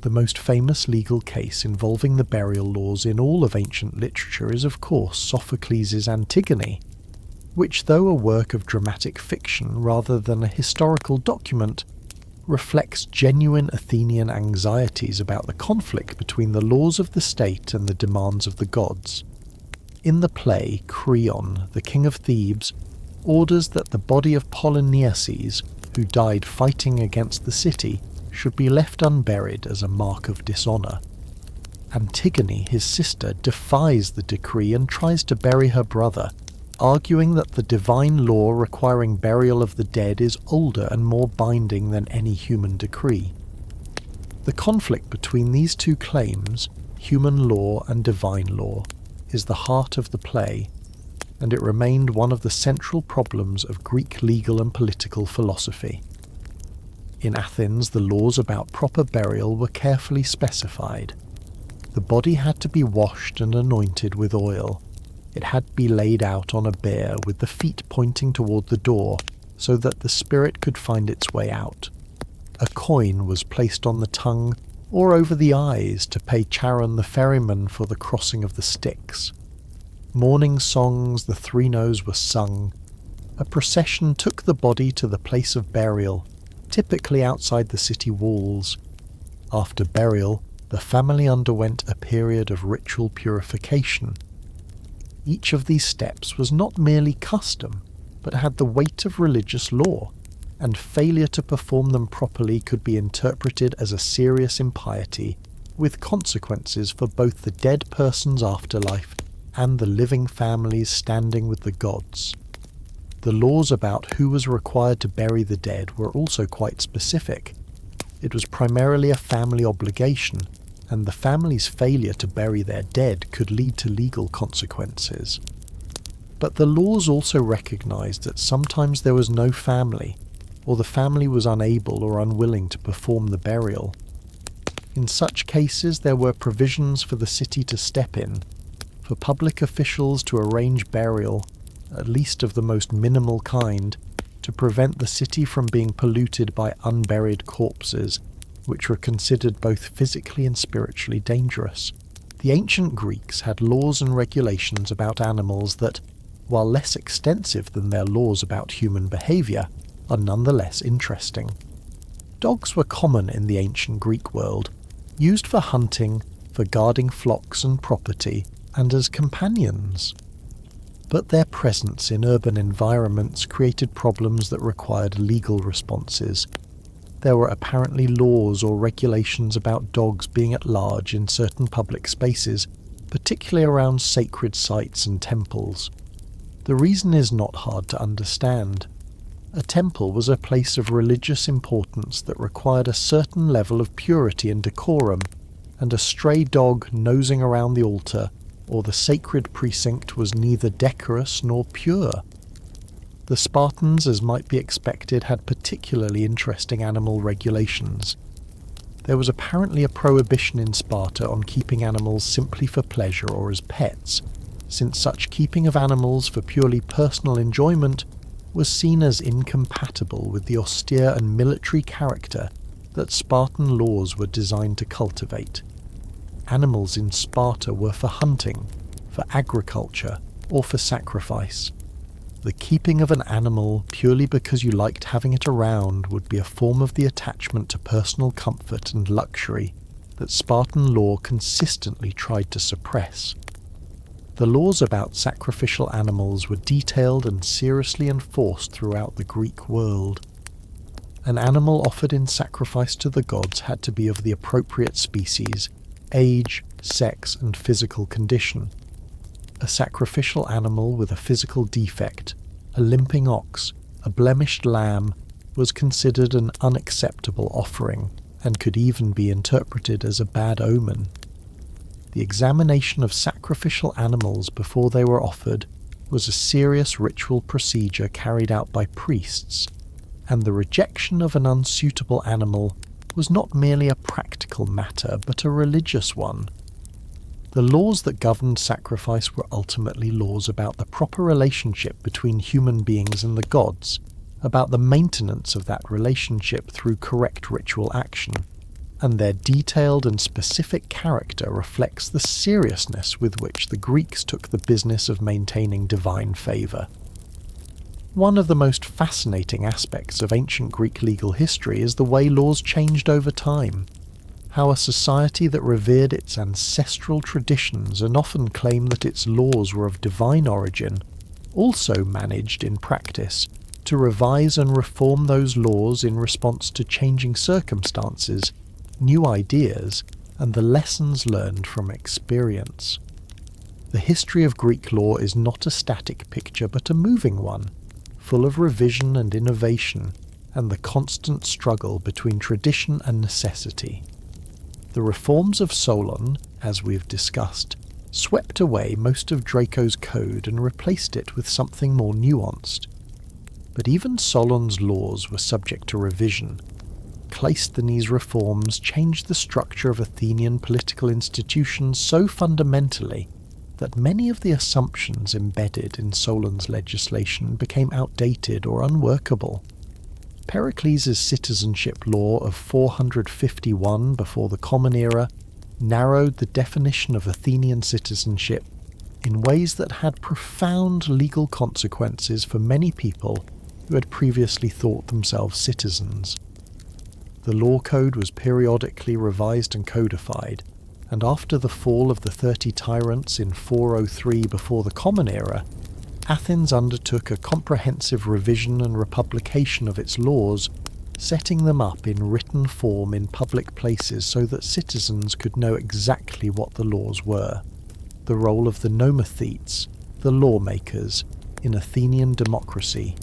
The most famous legal case involving the burial laws in all of ancient literature is of course Sophocles' Antigone, which, though a work of dramatic fiction rather than a historical document, reflects genuine Athenian anxieties about the conflict between the laws of the state and the demands of the gods. In the play, Creon, the king of Thebes, orders that the body of Polynices, who died fighting against the city, should be left unburied as a mark of dishonour. Antigone, his sister, defies the decree and tries to bury her brother, arguing that the divine law requiring burial of the dead is older and more binding than any human decree. The conflict between these two claims, human law and divine law, is the heart of the play, and it remained one of the central problems of Greek legal and political philosophy. In Athens, the laws about proper burial were carefully specified. The body had to be washed and anointed with oil. It had to be laid out on a bier with the feet pointing toward the door so that the spirit could find its way out. A coin was placed on the tongue or over the eyes to pay Charon the ferryman for the crossing of the Styx. Morning songs, the threnos, were sung. A procession took the body to the place of burial, typically outside the city walls. After burial, the family underwent a period of ritual purification. Each of these steps was not merely custom, but had the weight of religious law, and failure to perform them properly could be interpreted as a serious impiety, with consequences for both the dead person's afterlife and the living families standing with the gods. The laws about who was required to bury the dead were also quite specific. It was primarily a family obligation, and the family's failure to bury their dead could lead to legal consequences. But the laws also recognized that sometimes there was no family, or the family was unable or unwilling to perform the burial. In such cases, there were provisions for the city to step in, for public officials to arrange burial, at least of the most minimal kind, to prevent the city from being polluted by unburied corpses, which were considered both physically and spiritually dangerous. The ancient Greeks had laws and regulations about animals that, while less extensive than their laws about human behaviour, are nonetheless interesting. Dogs were common in the ancient Greek world, used for hunting, for guarding flocks and property, and as companions. But their presence in urban environments created problems that required legal responses. There were apparently laws or regulations about dogs being at large in certain public spaces, particularly around sacred sites and temples. The reason is not hard to understand. A temple was a place of religious importance that required a certain level of purity and decorum, and a stray dog nosing around the altar or the sacred precinct was neither decorous nor pure. The Spartans, as might be expected, had particularly interesting animal regulations. There was apparently a prohibition in Sparta on keeping animals simply for pleasure or as pets, since such keeping of animals for purely personal enjoyment was seen as incompatible with the austere and military character that Spartan laws were designed to cultivate. Animals in Sparta were for hunting, for agriculture, or for sacrifice. The keeping of an animal purely because you liked having it around would be a form of the attachment to personal comfort and luxury that Spartan law consistently tried to suppress. The laws about sacrificial animals were detailed and seriously enforced throughout the Greek world. An animal offered in sacrifice to the gods had to be of the appropriate species, age, sex, and physical condition. A sacrificial animal with a physical defect, a limping ox, a blemished lamb, was considered an unacceptable offering, and could even be interpreted as a bad omen. The examination of sacrificial animals before they were offered was a serious ritual procedure carried out by priests, and the rejection of an unsuitable animal was not merely a practical matter but a religious one. The laws that governed sacrifice were ultimately laws about the proper relationship between human beings and the gods, about the maintenance of that relationship through correct ritual action, and their detailed and specific character reflects the seriousness with which the Greeks took the business of maintaining divine favour. One of the most fascinating aspects of ancient Greek legal history is the way laws changed over time. How a society that revered its ancestral traditions and often claimed that its laws were of divine origin also managed, in practice, to revise and reform those laws in response to changing circumstances, new ideas, and the lessons learned from experience. The history of Greek law is not a static picture but a moving one, full of revision and innovation, and the constant struggle between tradition and necessity. The reforms of Solon, as we've discussed, swept away most of Draco's code and replaced it with something more nuanced. But even Solon's laws were subject to revision. Cleisthenes' reforms changed the structure of Athenian political institutions so fundamentally that many of the assumptions embedded in Solon's legislation became outdated or unworkable. Pericles' citizenship law of 451 before the Common Era narrowed the definition of Athenian citizenship in ways that had profound legal consequences for many people who had previously thought themselves citizens. The law code was periodically revised and codified, and after the fall of the 30 tyrants in 403 before the Common Era, Athens undertook a comprehensive revision and republication of its laws, setting them up in written form in public places so that citizens could know exactly what the laws were. The role of the nomothetes, the lawmakers, in Athenian democracy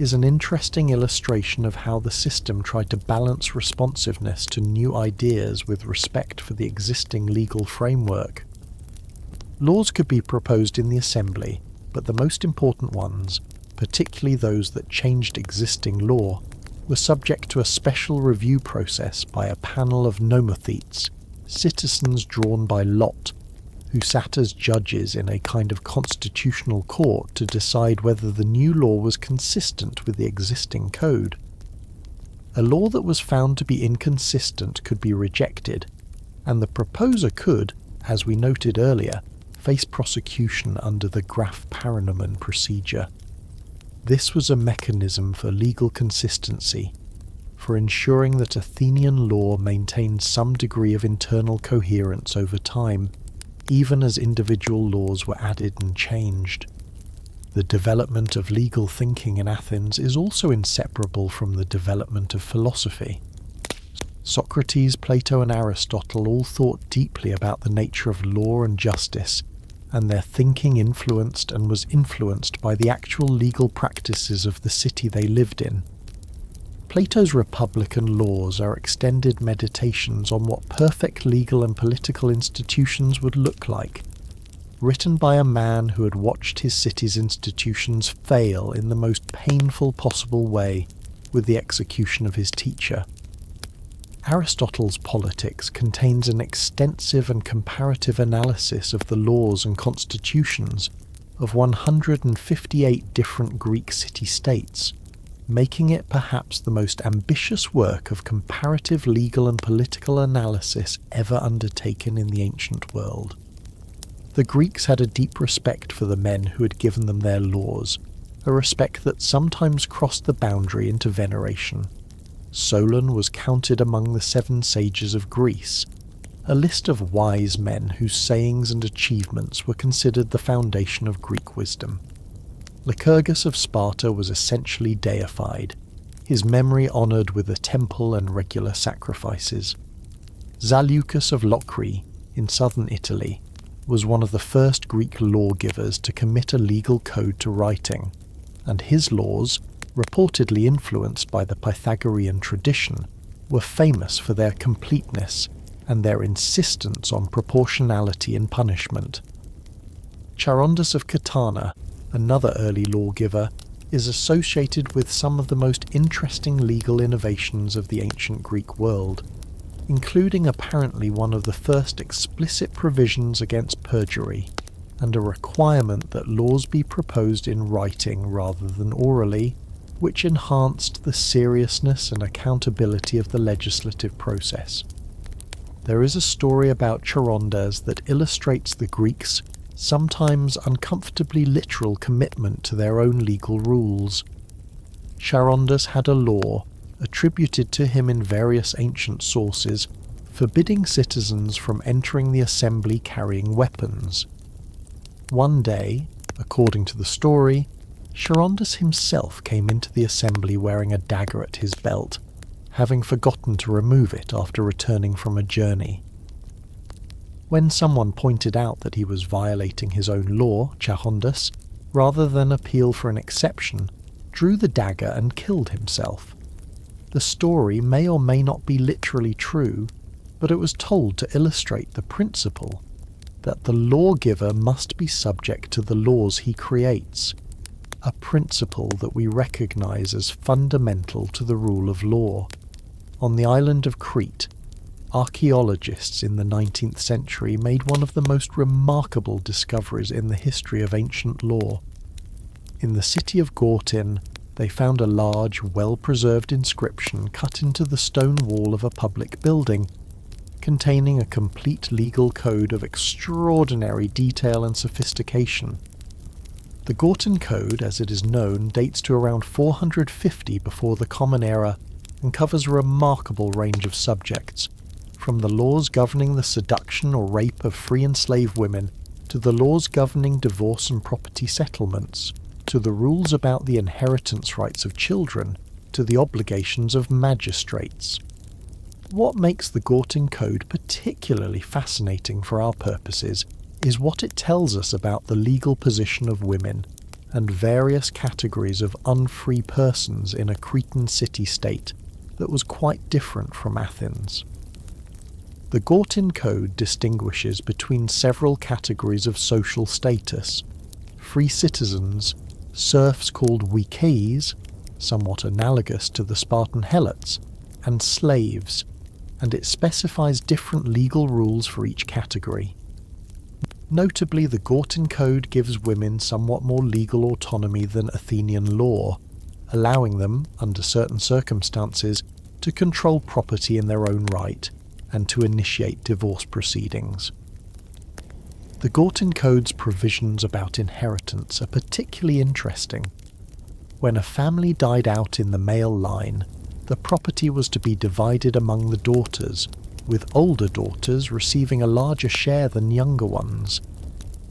is an interesting illustration of how the system tried to balance responsiveness to new ideas with respect for the existing legal framework. Laws could be proposed in the assembly, but the most important ones, particularly those that changed existing law, were subject to a special review process by a panel of nomothetes, citizens drawn by lot, who sat as judges in a kind of constitutional court to decide whether the new law was consistent with the existing code. A law that was found to be inconsistent could be rejected, and the proposer could, as we noted earlier, face prosecution under the graph paranomen procedure. This was a mechanism for legal consistency, for ensuring that Athenian law maintained some degree of internal coherence over time, even as individual laws were added and changed. The development of legal thinking in Athens is also inseparable from the development of philosophy. Socrates, Plato, and Aristotle all thought deeply about the nature of law and justice, and their thinking influenced and was influenced by the actual legal practices of the city they lived in. Plato's Republican laws are extended meditations on what perfect legal and political institutions would look like, written by a man who had watched his city's institutions fail in the most painful possible way with the execution of his teacher. Aristotle's Politics contains an extensive and comparative analysis of the laws and constitutions of 158 different Greek city-states, making it perhaps the most ambitious work of comparative legal and political analysis ever undertaken in the ancient world. The Greeks had a deep respect for the men who had given them their laws, a respect that sometimes crossed the boundary into veneration. Solon was counted among the 7 sages of Greece, a list of wise men whose sayings and achievements were considered the foundation of Greek wisdom. Lycurgus of Sparta was essentially deified, his memory honoured with a temple and regular sacrifices. Zaleucus of Locri, in southern Italy, was one of the first Greek lawgivers to commit a legal code to writing, and his laws, reportedly influenced by the Pythagorean tradition, were famous for their completeness and their insistence on proportionality in punishment. Charondas of Catana, another early lawgiver, is associated with some of the most interesting legal innovations of the ancient Greek world, including apparently one of the first explicit provisions against perjury, and a requirement that laws be proposed in writing rather than orally, which enhanced the seriousness and accountability of the legislative process. There is a story about Charondas that illustrates the Greeks' sometimes uncomfortably literal commitment to their own legal rules. Charondas had a law, attributed to him in various ancient sources, forbidding citizens from entering the assembly carrying weapons. One day, according to the story, Charondas himself came into the assembly wearing a dagger at his belt, having forgotten to remove it after returning from a journey. When someone pointed out that he was violating his own law, Charondas, rather than appeal for an exception, drew the dagger and killed himself. The story may or may not be literally true, but it was told to illustrate the principle that the lawgiver must be subject to the laws he creates, a principle that we recognize as fundamental to the rule of law. On the island of Crete, archaeologists in the 19th century made one of the most remarkable discoveries in the history of ancient law. In the city of Gortyn, they found a large, well-preserved inscription cut into the stone wall of a public building, containing a complete legal code of extraordinary detail and sophistication. The Gortyn Code, as it is known, dates to around 450 before the Common Era and covers a remarkable range of subjects, from the laws governing the seduction or rape of free and slave women, to the laws governing divorce and property settlements, to the rules about the inheritance rights of children, to the obligations of magistrates. What makes the Gortyn Code particularly fascinating for our purposes is what it tells us about the legal position of women and various categories of unfree persons in a Cretan city-state that was quite different from Athens. The Gortyn Code distinguishes between several categories of social status: free citizens, serfs called weikeis, somewhat analogous to the Spartan helots, and slaves, and it specifies different legal rules for each category. Notably, the Gortyn Code gives women somewhat more legal autonomy than Athenian law, allowing them, under certain circumstances, to control property in their own right and to initiate divorce proceedings. The Gortyn Code's provisions about inheritance are particularly interesting. When a family died out in the male line, the property was to be divided among the daughters, with older daughters receiving a larger share than younger ones.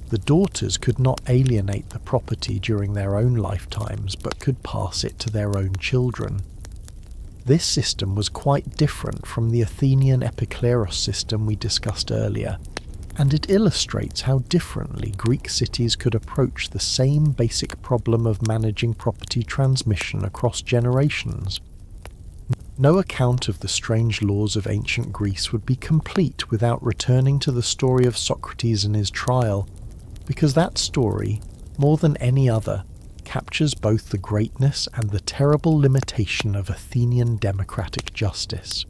The daughters could not alienate the property during their own lifetimes, but could pass it to their own children. This system was quite different from the Athenian epikleros system we discussed earlier, and it illustrates how differently Greek cities could approach the same basic problem of managing property transmission across generations. No account of the strange laws of ancient Greece would be complete without returning to the story of Socrates and his trial, because that story, more than any other, captures both the greatness and the terrible limitation of Athenian democratic justice.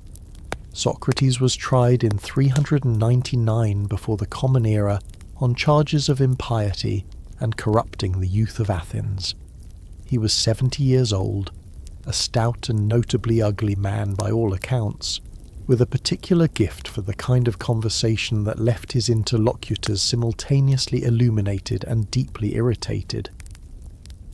Socrates was tried in 399 before the Common Era on charges of impiety and corrupting the youth of Athens. He was 70 years old, a stout and notably ugly man by all accounts, with a particular gift for the kind of conversation that left his interlocutors simultaneously illuminated and deeply irritated.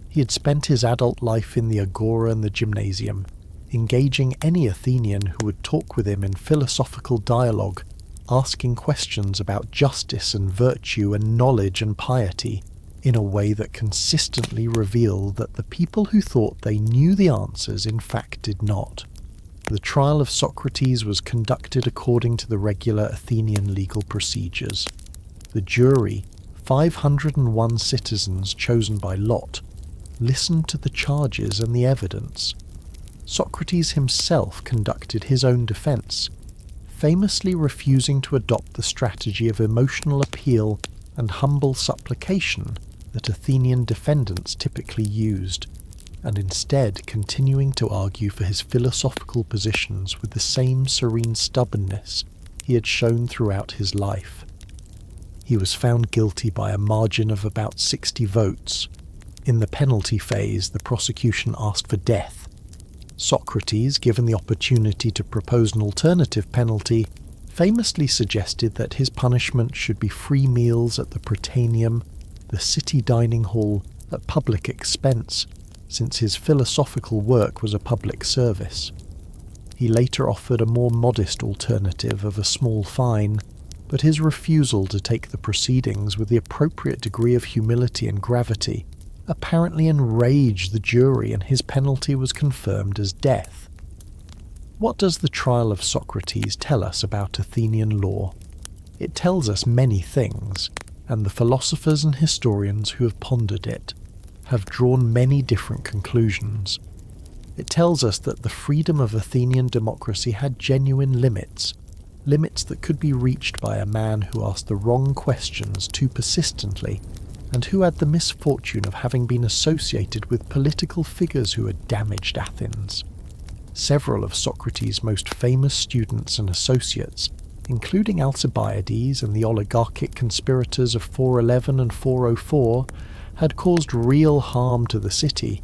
He had spent his adult life in the agora and the gymnasium, engaging any Athenian who would talk with him in philosophical dialogue, asking questions about justice and virtue and knowledge and piety, in a way that consistently revealed that the people who thought they knew the answers in fact did not. The trial of Socrates was conducted according to the regular Athenian legal procedures. The jury, 501 citizens chosen by lot, listened to the charges and the evidence. Socrates himself conducted his own defense, famously refusing to adopt the strategy of emotional appeal and humble supplication that Athenian defendants typically used, and instead continuing to argue for his philosophical positions with the same serene stubbornness he had shown throughout his life. He was found guilty by a margin of about 60 votes. In the penalty phase, the prosecution asked for death. Socrates, given the opportunity to propose an alternative penalty, famously suggested that his punishment should be free meals at the Prytaneum, the city dining hall, at public expense, since his philosophical work was a public service. He later offered a more modest alternative of a small fine, but his refusal to take the proceedings with the appropriate degree of humility and gravity apparently enraged the jury, and his penalty was confirmed as death. What does the trial of Socrates tell us about Athenian law? It tells us many things, and the philosophers and historians who have pondered it have drawn many different conclusions. It tells us that the freedom of Athenian democracy had genuine limits that could be reached by a man who asked the wrong questions too persistently, and who had the misfortune of having been associated with political figures who had damaged Athens. Several of Socrates' most famous students and associates, including Alcibiades and the oligarchic conspirators of 411 and 404, had caused real harm to the city,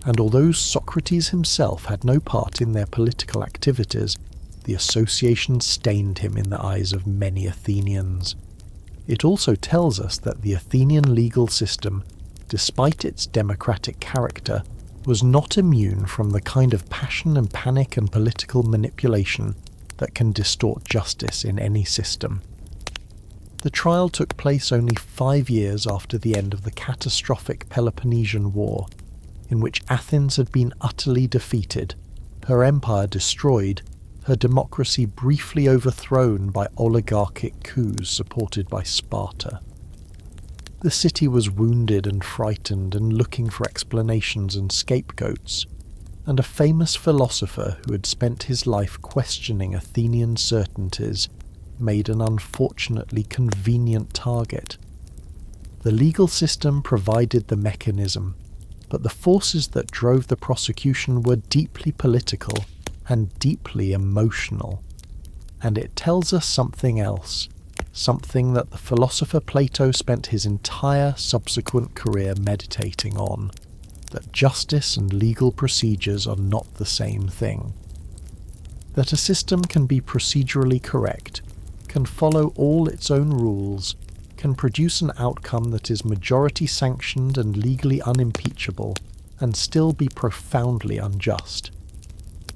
and although Socrates himself had no part in their political activities, the association stained him in the eyes of many Athenians. It also tells us that the Athenian legal system, despite its democratic character, was not immune from the kind of passion and panic and political manipulation that can distort justice in any system. The trial took place only 5 years after the end of the catastrophic Peloponnesian War, in which Athens had been utterly defeated, her empire destroyed, her democracy briefly overthrown by oligarchic coups supported by Sparta. The city was wounded and frightened and looking for explanations and scapegoats, and a famous philosopher who had spent his life questioning Athenian certainties made an unfortunately convenient target. The legal system provided the mechanism, but the forces that drove the prosecution were deeply political and deeply emotional. And it tells us something else. something that the philosopher Plato spent his entire subsequent career meditating on, that justice and legal procedures are not the same thing. That a system can be procedurally correct, can follow all its own rules, can produce an outcome that is majority sanctioned and legally unimpeachable, and still be profoundly unjust.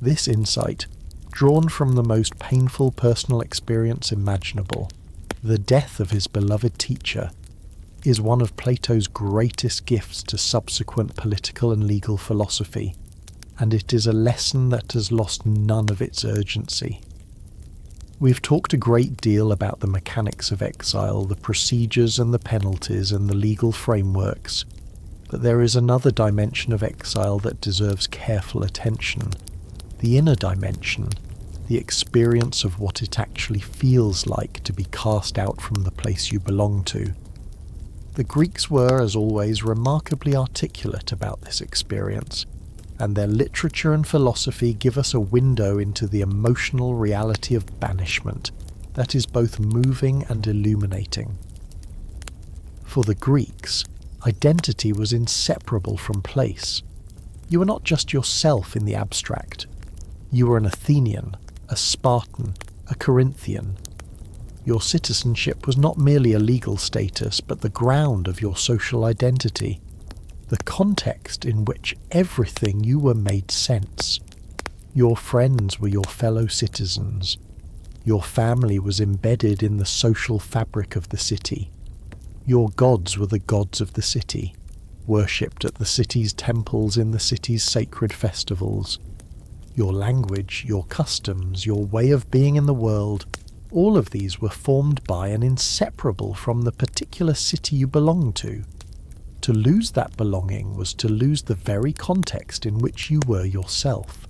This insight, drawn from the most painful personal experience imaginable, the death of his beloved teacher, is one of Plato's greatest gifts to subsequent political and legal philosophy, and it is a lesson that has lost none of its urgency. We've talked a great deal about the mechanics of exile, the procedures and the penalties and the legal frameworks, but there is another dimension of exile that deserves careful attention, the inner dimension, the experience of what it actually feels like to be cast out from the place you belong to. The Greeks were, as always, remarkably articulate about this experience, and their literature and philosophy give us a window into the emotional reality of banishment that is both moving and illuminating. For the Greeks, identity was inseparable from place. You were not just yourself in the abstract. You were an Athenian, a Spartan, a Corinthian. Your citizenship was not merely a legal status, but the ground of your social identity, the context in which everything you were made sense. Your friends were your fellow citizens. Your family was embedded in the social fabric of the city. Your gods were the gods of the city, worshipped at the city's temples in the city's sacred festivals. Your language, your customs, your way of being in the world, all of these were formed by and inseparable from the particular city you belonged to. To lose that belonging was to lose the very context in which you were yourself.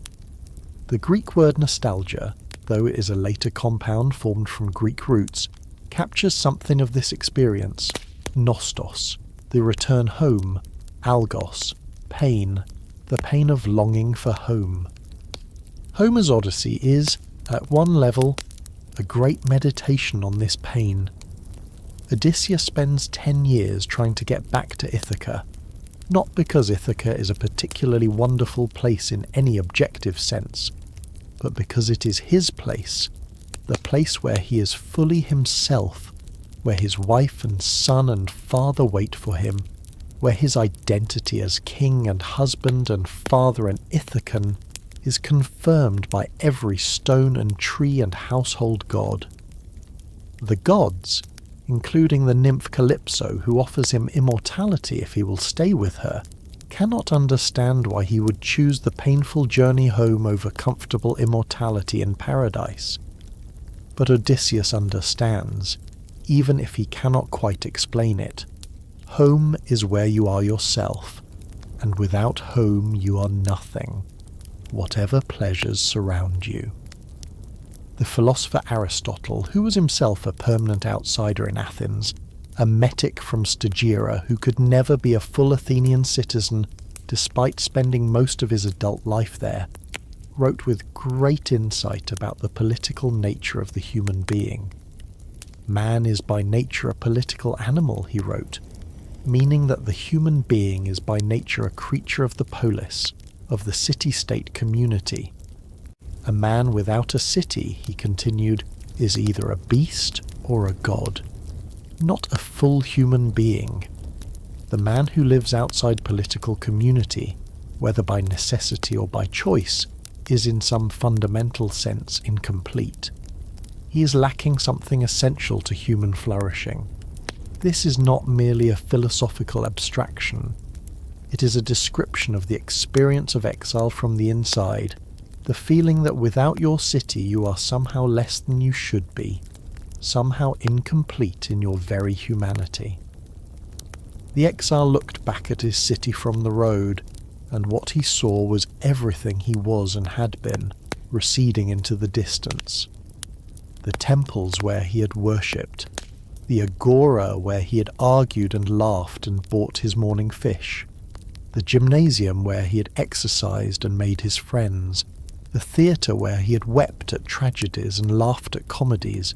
The Greek word nostalgia, though it is a later compound formed from Greek roots, captures something of this experience. Nostos, the return home, algos, pain, the pain of longing for home. Homer's Odyssey is, at one level, a great meditation on this pain. Odysseus spends 10 years trying to get back to Ithaca, not because Ithaca is a particularly wonderful place in any objective sense, but because it is his place, the place where he is fully himself, where his wife and son and father wait for him, where his identity as king and husband and father and Ithacan is confirmed by every stone and tree and household god. The gods, including the nymph Calypso who offers him immortality if he will stay with her, cannot understand why he would choose the painful journey home over comfortable immortality in paradise. But Odysseus understands, even if he cannot quite explain it. Home is where you are yourself, and without home you are nothing, whatever pleasures surround you. The philosopher Aristotle, who was himself a permanent outsider in Athens, a metic from Stagira who could never be a full Athenian citizen despite spending most of his adult life there, wrote with great insight about the political nature of the human being. Man is by nature a political animal, he wrote, meaning that the human being is by nature a creature of the polis, of the city-state community. A man without a city, he continued, is either a beast or a god, not a full human being. The man who lives outside political community, whether by necessity or by choice, is in some fundamental sense incomplete. He is lacking something essential to human flourishing. This is not merely a philosophical abstraction. It is a description of the experience of exile from the inside, the feeling that without your city you are somehow less than you should be, somehow incomplete in your very humanity. The exile looked back at his city from the road, and what he saw was everything he was and had been, receding into the distance. The temples where he had worshipped, the agora where he had argued and laughed and bought his morning fish, the gymnasium where he had exercised and made his friends, the theatre where he had wept at tragedies and laughed at comedies,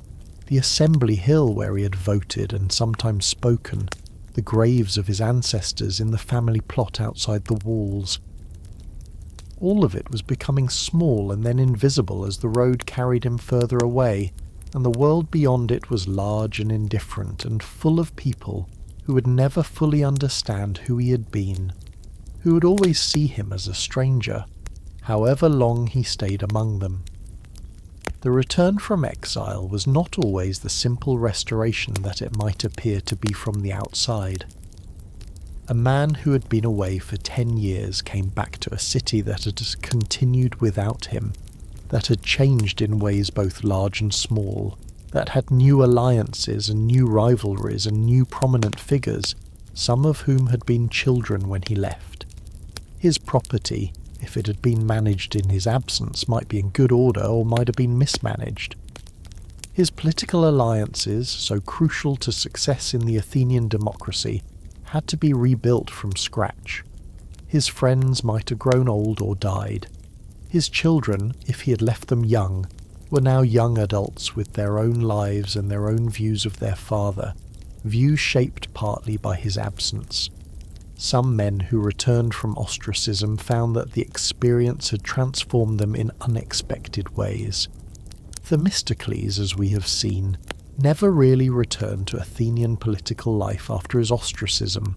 the assembly hill where he had voted and sometimes spoken, the graves of his ancestors in the family plot outside the walls. All of it was becoming small and then invisible as the road carried him further away, and the world beyond it was large and indifferent and full of people who would never fully understand who he had been, who would always see him as a stranger, however long he stayed among them. The return from exile was not always the simple restoration that it might appear to be from the outside. A man who had been away for 10 years came back to a city that had continued without him, that had changed in ways both large and small, that had new alliances and new rivalries and new prominent figures, some of whom had been children when he left. His property, if it had been managed in his absence, might be in good order or might have been mismanaged. His political alliances, so crucial to success in the Athenian democracy, had to be rebuilt from scratch. His friends might have grown old or died. His children, if he had left them young, were now young adults with their own lives and their own views of their father, views shaped partly by his absence. Some men who returned from ostracism found that the experience had transformed them in unexpected ways. Themistocles, as we have seen, never really returned to Athenian political life after his ostracism,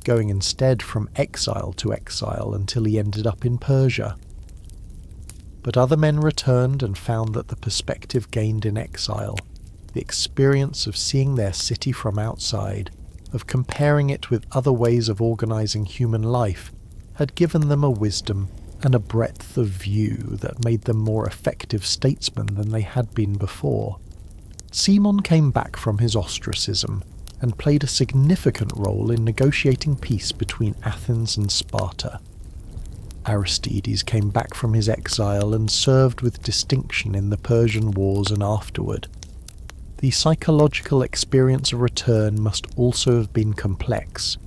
going instead from exile to exile until he ended up in Persia. But other men returned and found that the perspective gained in exile, the experience of seeing their city from outside, of comparing it with other ways of organizing human life, had given them a wisdom and a breadth of view that made them more effective statesmen than they had been before. Cimon came back from his ostracism and played a significant role in negotiating peace between Athens and Sparta. Aristides came back from his exile and served with distinction in the Persian Wars and afterward. The psychological experience of return must also have been complex.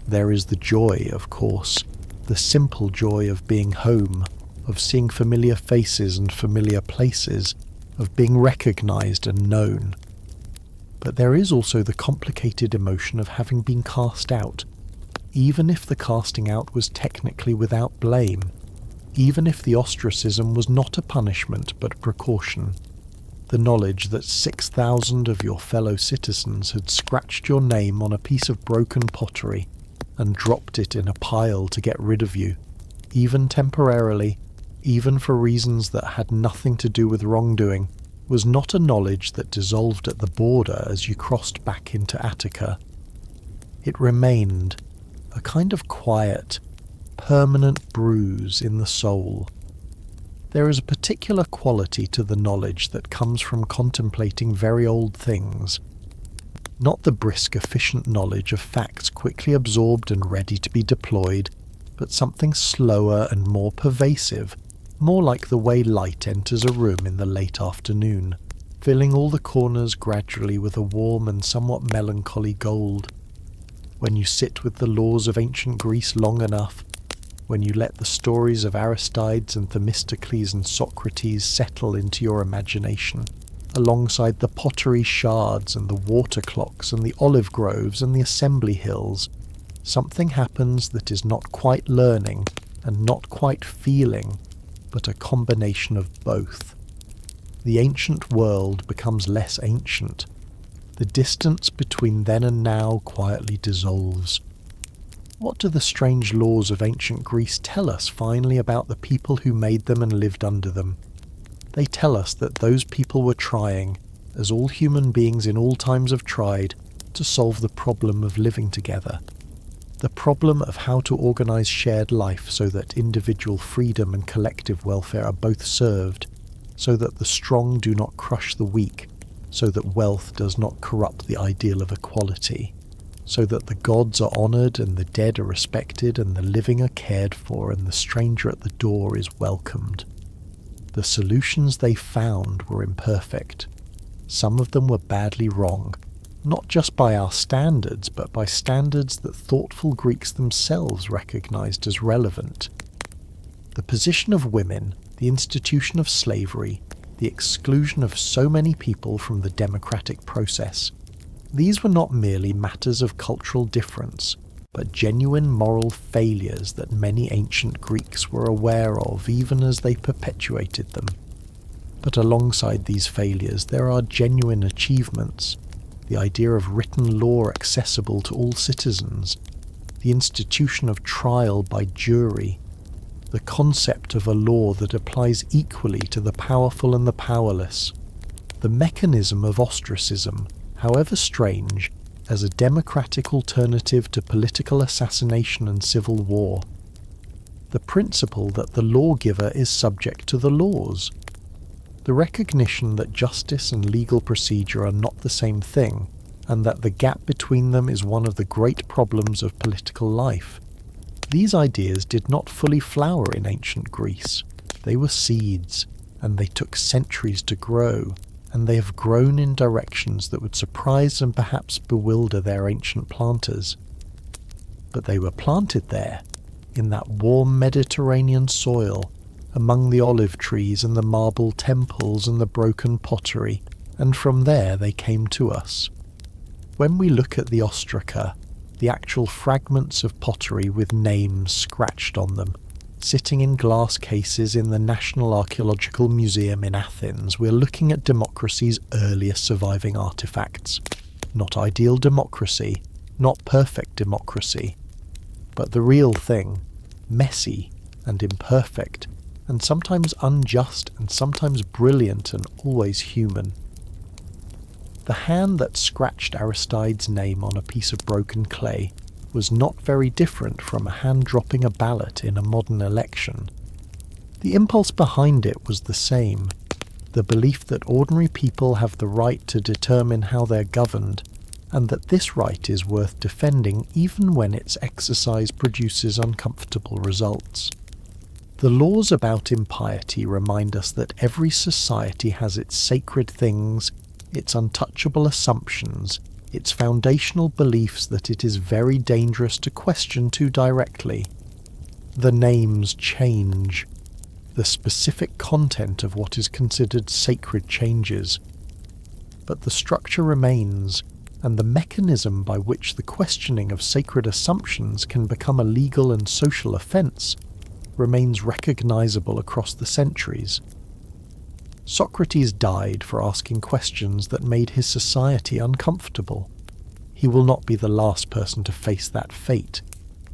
There is the joy, of course, the simple joy of being home, of seeing familiar faces and familiar places, of being recognized and known. But there is also the complicated emotion of having been cast out, even if the casting out was technically without blame, even if the ostracism was not a punishment but a precaution. The knowledge that 6,000 of your fellow citizens had scratched your name on a piece of broken pottery and dropped it in a pile to get rid of you, even temporarily, even for reasons that had nothing to do with wrongdoing, was not a knowledge that dissolved at the border as you crossed back into Attica. It remained, a kind of quiet, permanent bruise in the soul. There is a particular quality to the knowledge that comes from contemplating very old things, not the brisk, efficient knowledge of facts quickly absorbed and ready to be deployed, but something slower and more pervasive, more like the way light enters a room in the late afternoon, filling all the corners gradually with a warm and somewhat melancholy gold. When you sit with the laws of ancient Greece long enough, when you let the stories of Aristides and Themistocles and Socrates settle into your imagination, alongside the pottery shards and the water clocks and the olive groves and the assembly hills, something happens that is not quite learning and not quite feeling, but a combination of both. The ancient world becomes less ancient. The distance between then and now quietly dissolves. What do the strange laws of ancient Greece tell us finally about the people who made them and lived under them? They tell us that those people were trying, as all human beings in all times have tried, to solve the problem of living together. The problem of how to organize shared life so that individual freedom and collective welfare are both served, so that the strong do not crush the weak, so that wealth does not corrupt the ideal of equality, so that the gods are honored and the dead are respected and the living are cared for and the stranger at the door is welcomed. The solutions they found were imperfect. Some of them were badly wrong, not just by our standards, but by standards that thoughtful Greeks themselves recognized as relevant. The position of women, the institution of slavery, the the exclusion of so many people from the democratic process. These were not merely matters of cultural difference, but genuine moral failures that many ancient Greeks were aware of even as they perpetuated them. But alongside these failures there are genuine achievements: the idea of written law accessible to all citizens, the institution of trial by jury, the concept of a law that applies equally to the powerful and the powerless, the mechanism of ostracism, however strange, as a democratic alternative to political assassination and civil war, the principle that the lawgiver is subject to the laws, the recognition that justice and legal procedure are not the same thing, and that the gap between them is one of the great problems of political life. These ideas did not fully flower in ancient Greece. They were seeds, and they took centuries to grow, and they have grown in directions that would surprise and perhaps bewilder their ancient planters. But they were planted there, in that warm Mediterranean soil, among the olive trees and the marble temples and the broken pottery, and from there they came to us. When we look at the ostraca, the actual fragments of pottery with names scratched on them, sitting in glass cases in the National Archaeological Museum in Athens, we're looking at democracy's earliest surviving artifacts. Not ideal democracy, not perfect democracy, but the real thing, messy and imperfect, and sometimes unjust and sometimes brilliant and always human. The hand that scratched Aristide's name on a piece of broken clay was not very different from a hand dropping a ballot in a modern election. The impulse behind it was the same: the belief that ordinary people have the right to determine how they're governed, and that this right is worth defending even when its exercise produces uncomfortable results. The laws about impiety remind us that every society has its sacred things, its untouchable assumptions, its foundational beliefs that it is very dangerous to question too directly. The names change. The specific content of what is considered sacred changes. But the structure remains, and the mechanism by which the questioning of sacred assumptions can become a legal and social offence remains recognizable across the centuries. Socrates died for asking questions that made his society uncomfortable. He will not be the last person to face that fate.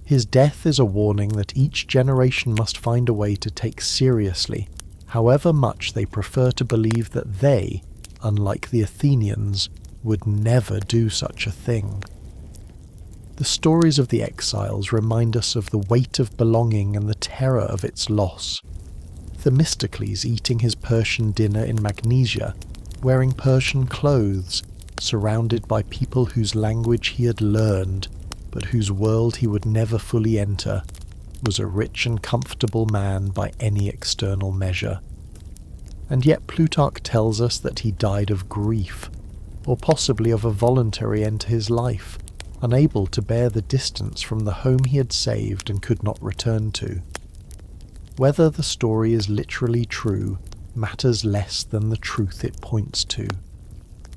His death is a warning that each generation must find a way to take seriously, however much they prefer to believe that they, unlike the Athenians, would never do such a thing. The stories of the exiles remind us of the weight of belonging and the terror of its loss. Themistocles eating his Persian dinner in Magnesia, wearing Persian clothes, surrounded by people whose language he had learned, but whose world he would never fully enter, was a rich and comfortable man by any external measure. And yet Plutarch tells us that he died of grief, or possibly of a voluntary end to his life, unable to bear the distance from the home he had saved and could not return to. Whether the story is literally true matters less than the truth it points to,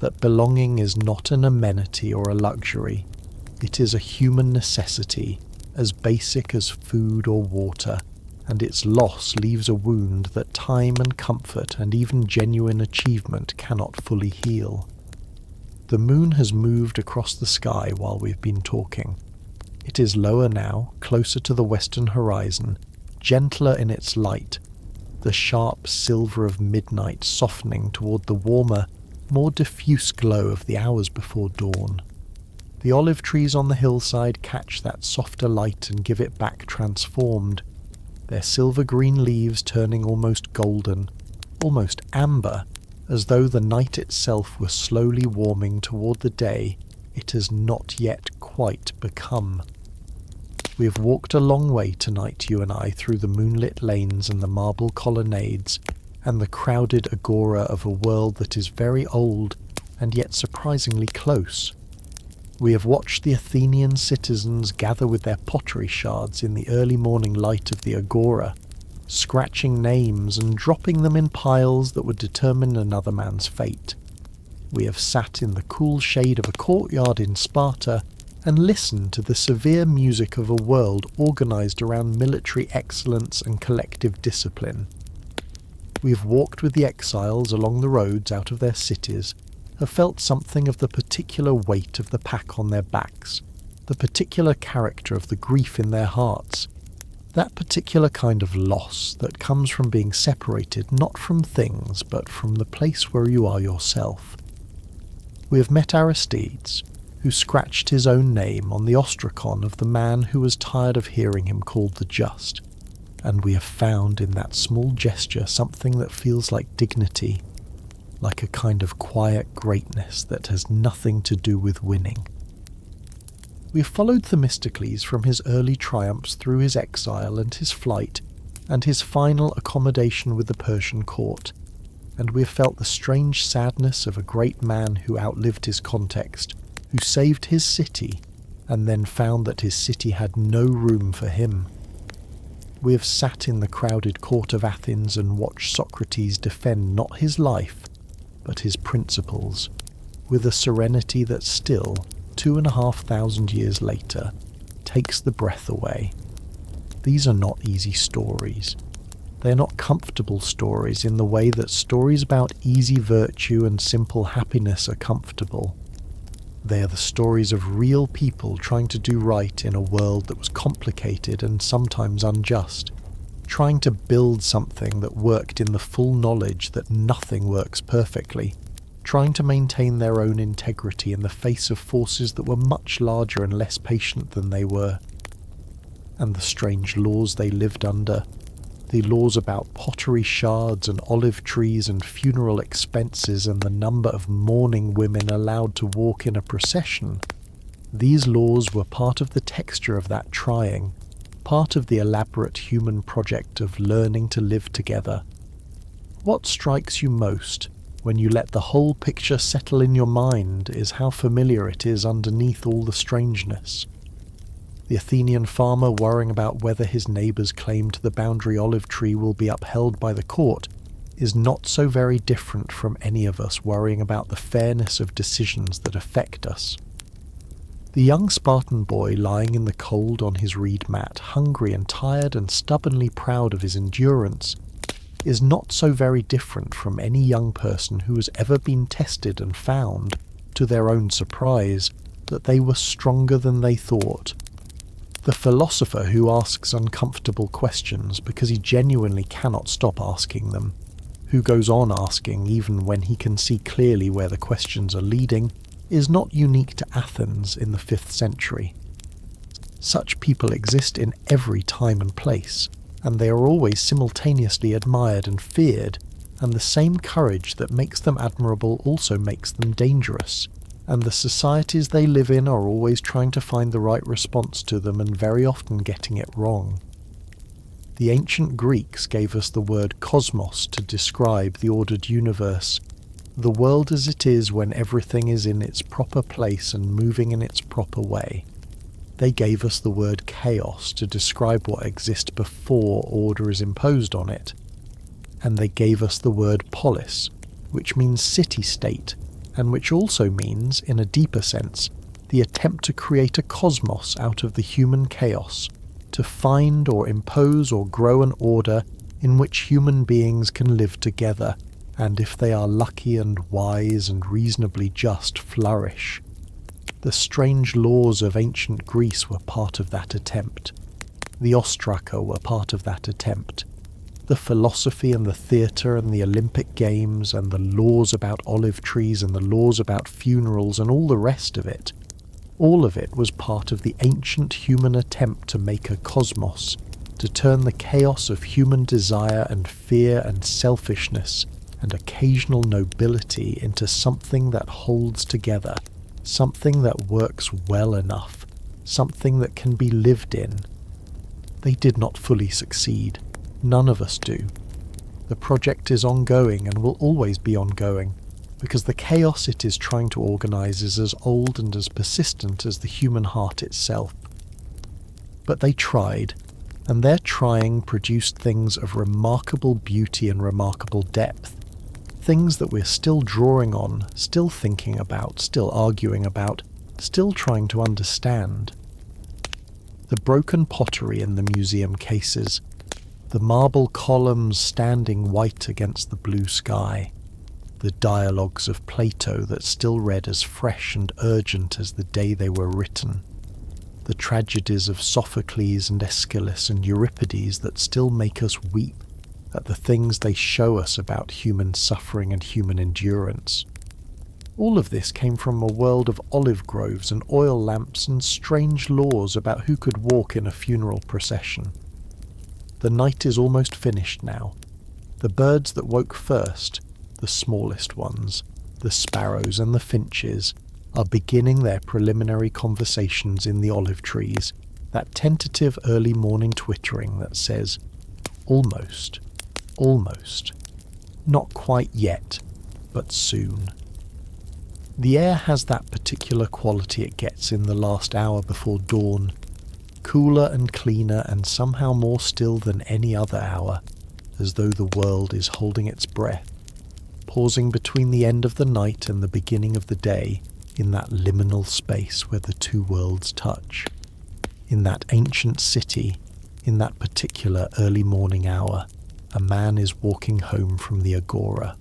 that belonging is not an amenity or a luxury, it is a human necessity, as basic as food or water, and its loss leaves a wound that time and comfort and even genuine achievement cannot fully heal. The moon has moved across the sky while we've been talking. It is lower now, closer to the western horizon, gentler in its light, the sharp silver of midnight softening toward the warmer, more diffuse glow of the hours before dawn. The olive trees on the hillside catch that softer light and give it back transformed, their silver-green leaves turning almost golden, almost amber, as though the night itself were slowly warming toward the day it has not yet quite become. We have walked a long way tonight, you and I, through the moonlit lanes and the marble colonnades, and the crowded agora of a world that is very old and yet surprisingly close. We have watched the Athenian citizens gather with their pottery shards in the early morning light of the agora, scratching names and dropping them in piles that would determine another man's fate. We have sat in the cool shade of a courtyard in Sparta and listened to the severe music of a world organised around military excellence and collective discipline. We have walked with the exiles along the roads out of their cities, have felt something of the particular weight of the pack on their backs, the particular character of the grief in their hearts, that particular kind of loss that comes from being separated not from things but from the place where you are yourself. We have met Aristides, who scratched his own name on the ostracon of the man who was tired of hearing him called the Just, and we have found in that small gesture something that feels like dignity, like a kind of quiet greatness that has nothing to do with winning. We have followed Themistocles from his early triumphs through his exile and his flight, and his final accommodation with the Persian court, and we have felt the strange sadness of a great man who outlived his context, who saved his city, and then found that his city had no room for him. We have sat in the crowded court of Athens and watched Socrates defend not his life, but his principles, with a serenity that still, 2,500 years later, takes the breath away. These are not easy stories. They are not comfortable stories in the way that stories about easy virtue and simple happiness are comfortable. They are the stories of real people trying to do right in a world that was complicated and sometimes unjust, trying to build something that worked in the full knowledge that nothing works perfectly, trying to maintain their own integrity in the face of forces that were much larger and less patient than they were. And the strange laws they lived under, the laws about pottery shards and olive trees and funeral expenses and the number of mourning women allowed to walk in a procession, these laws were part of the texture of that trying, part of the elaborate human project of learning to live together. What strikes you most when you let the whole picture settle in your mind is how familiar it is underneath all the strangeness. The Athenian farmer worrying about whether his neighbour's claim to the boundary olive tree will be upheld by the court is not so very different from any of us worrying about the fairness of decisions that affect us. The young Spartan boy lying in the cold on his reed mat, hungry and tired and stubbornly proud of his endurance, is not so very different from any young person who has ever been tested and found, to their own surprise, that they were stronger than they thought. The philosopher who asks uncomfortable questions because he genuinely cannot stop asking them, who goes on asking even when he can see clearly where the questions are leading, is not unique to Athens in the 5th century. Such people exist in every time and place, and they are always simultaneously admired and feared, and the same courage that makes them admirable also makes them dangerous, and the societies they live in are always trying to find the right response to them and very often getting it wrong. The ancient Greeks gave us the word cosmos to describe the ordered universe, the world as it is when everything is in its proper place and moving in its proper way. They gave us the word chaos to describe what exists before order is imposed on it. And they gave us the word polis, which means city-state, and which also means, in a deeper sense, the attempt to create a cosmos out of the human chaos, to find or impose or grow an order in which human beings can live together, and if they are lucky and wise and reasonably just, flourish. The strange laws of ancient Greece were part of that attempt. The ostraca were part of that attempt. The philosophy and the theatre and the Olympic Games and the laws about olive trees and the laws about funerals and all the rest of it, all of it was part of the ancient human attempt to make a cosmos, to turn the chaos of human desire and fear and selfishness and occasional nobility into something that holds together, something that works well enough, something that can be lived in. They did not fully succeed. None of us do. The project is ongoing and will always be ongoing, because the chaos it is trying to organize is as old and as persistent as the human heart itself. But they tried, and their trying produced things of remarkable beauty and remarkable depth, things that we're still drawing on, still thinking about, still arguing about, still trying to understand. The broken pottery in the museum cases, the marble columns standing white against the blue sky, the dialogues of Plato that still read as fresh and urgent as the day they were written, the tragedies of Sophocles and Aeschylus and Euripides that still make us weep at the things they show us about human suffering and human endurance. All of this came from a world of olive groves and oil lamps and strange laws about who could walk in a funeral procession. The night is almost finished now. The birds that woke first, the smallest ones, the sparrows and the finches, are beginning their preliminary conversations in the olive trees, that tentative early morning twittering that says, almost, almost, not quite yet, but soon. The air has that particular quality it gets in the last hour before dawn, cooler and cleaner and somehow more still than any other hour, as though the world is holding its breath, pausing between the end of the night and the beginning of the day, in that liminal space where the two worlds touch. In that ancient city, in that particular early morning hour, a man is walking home from the agora.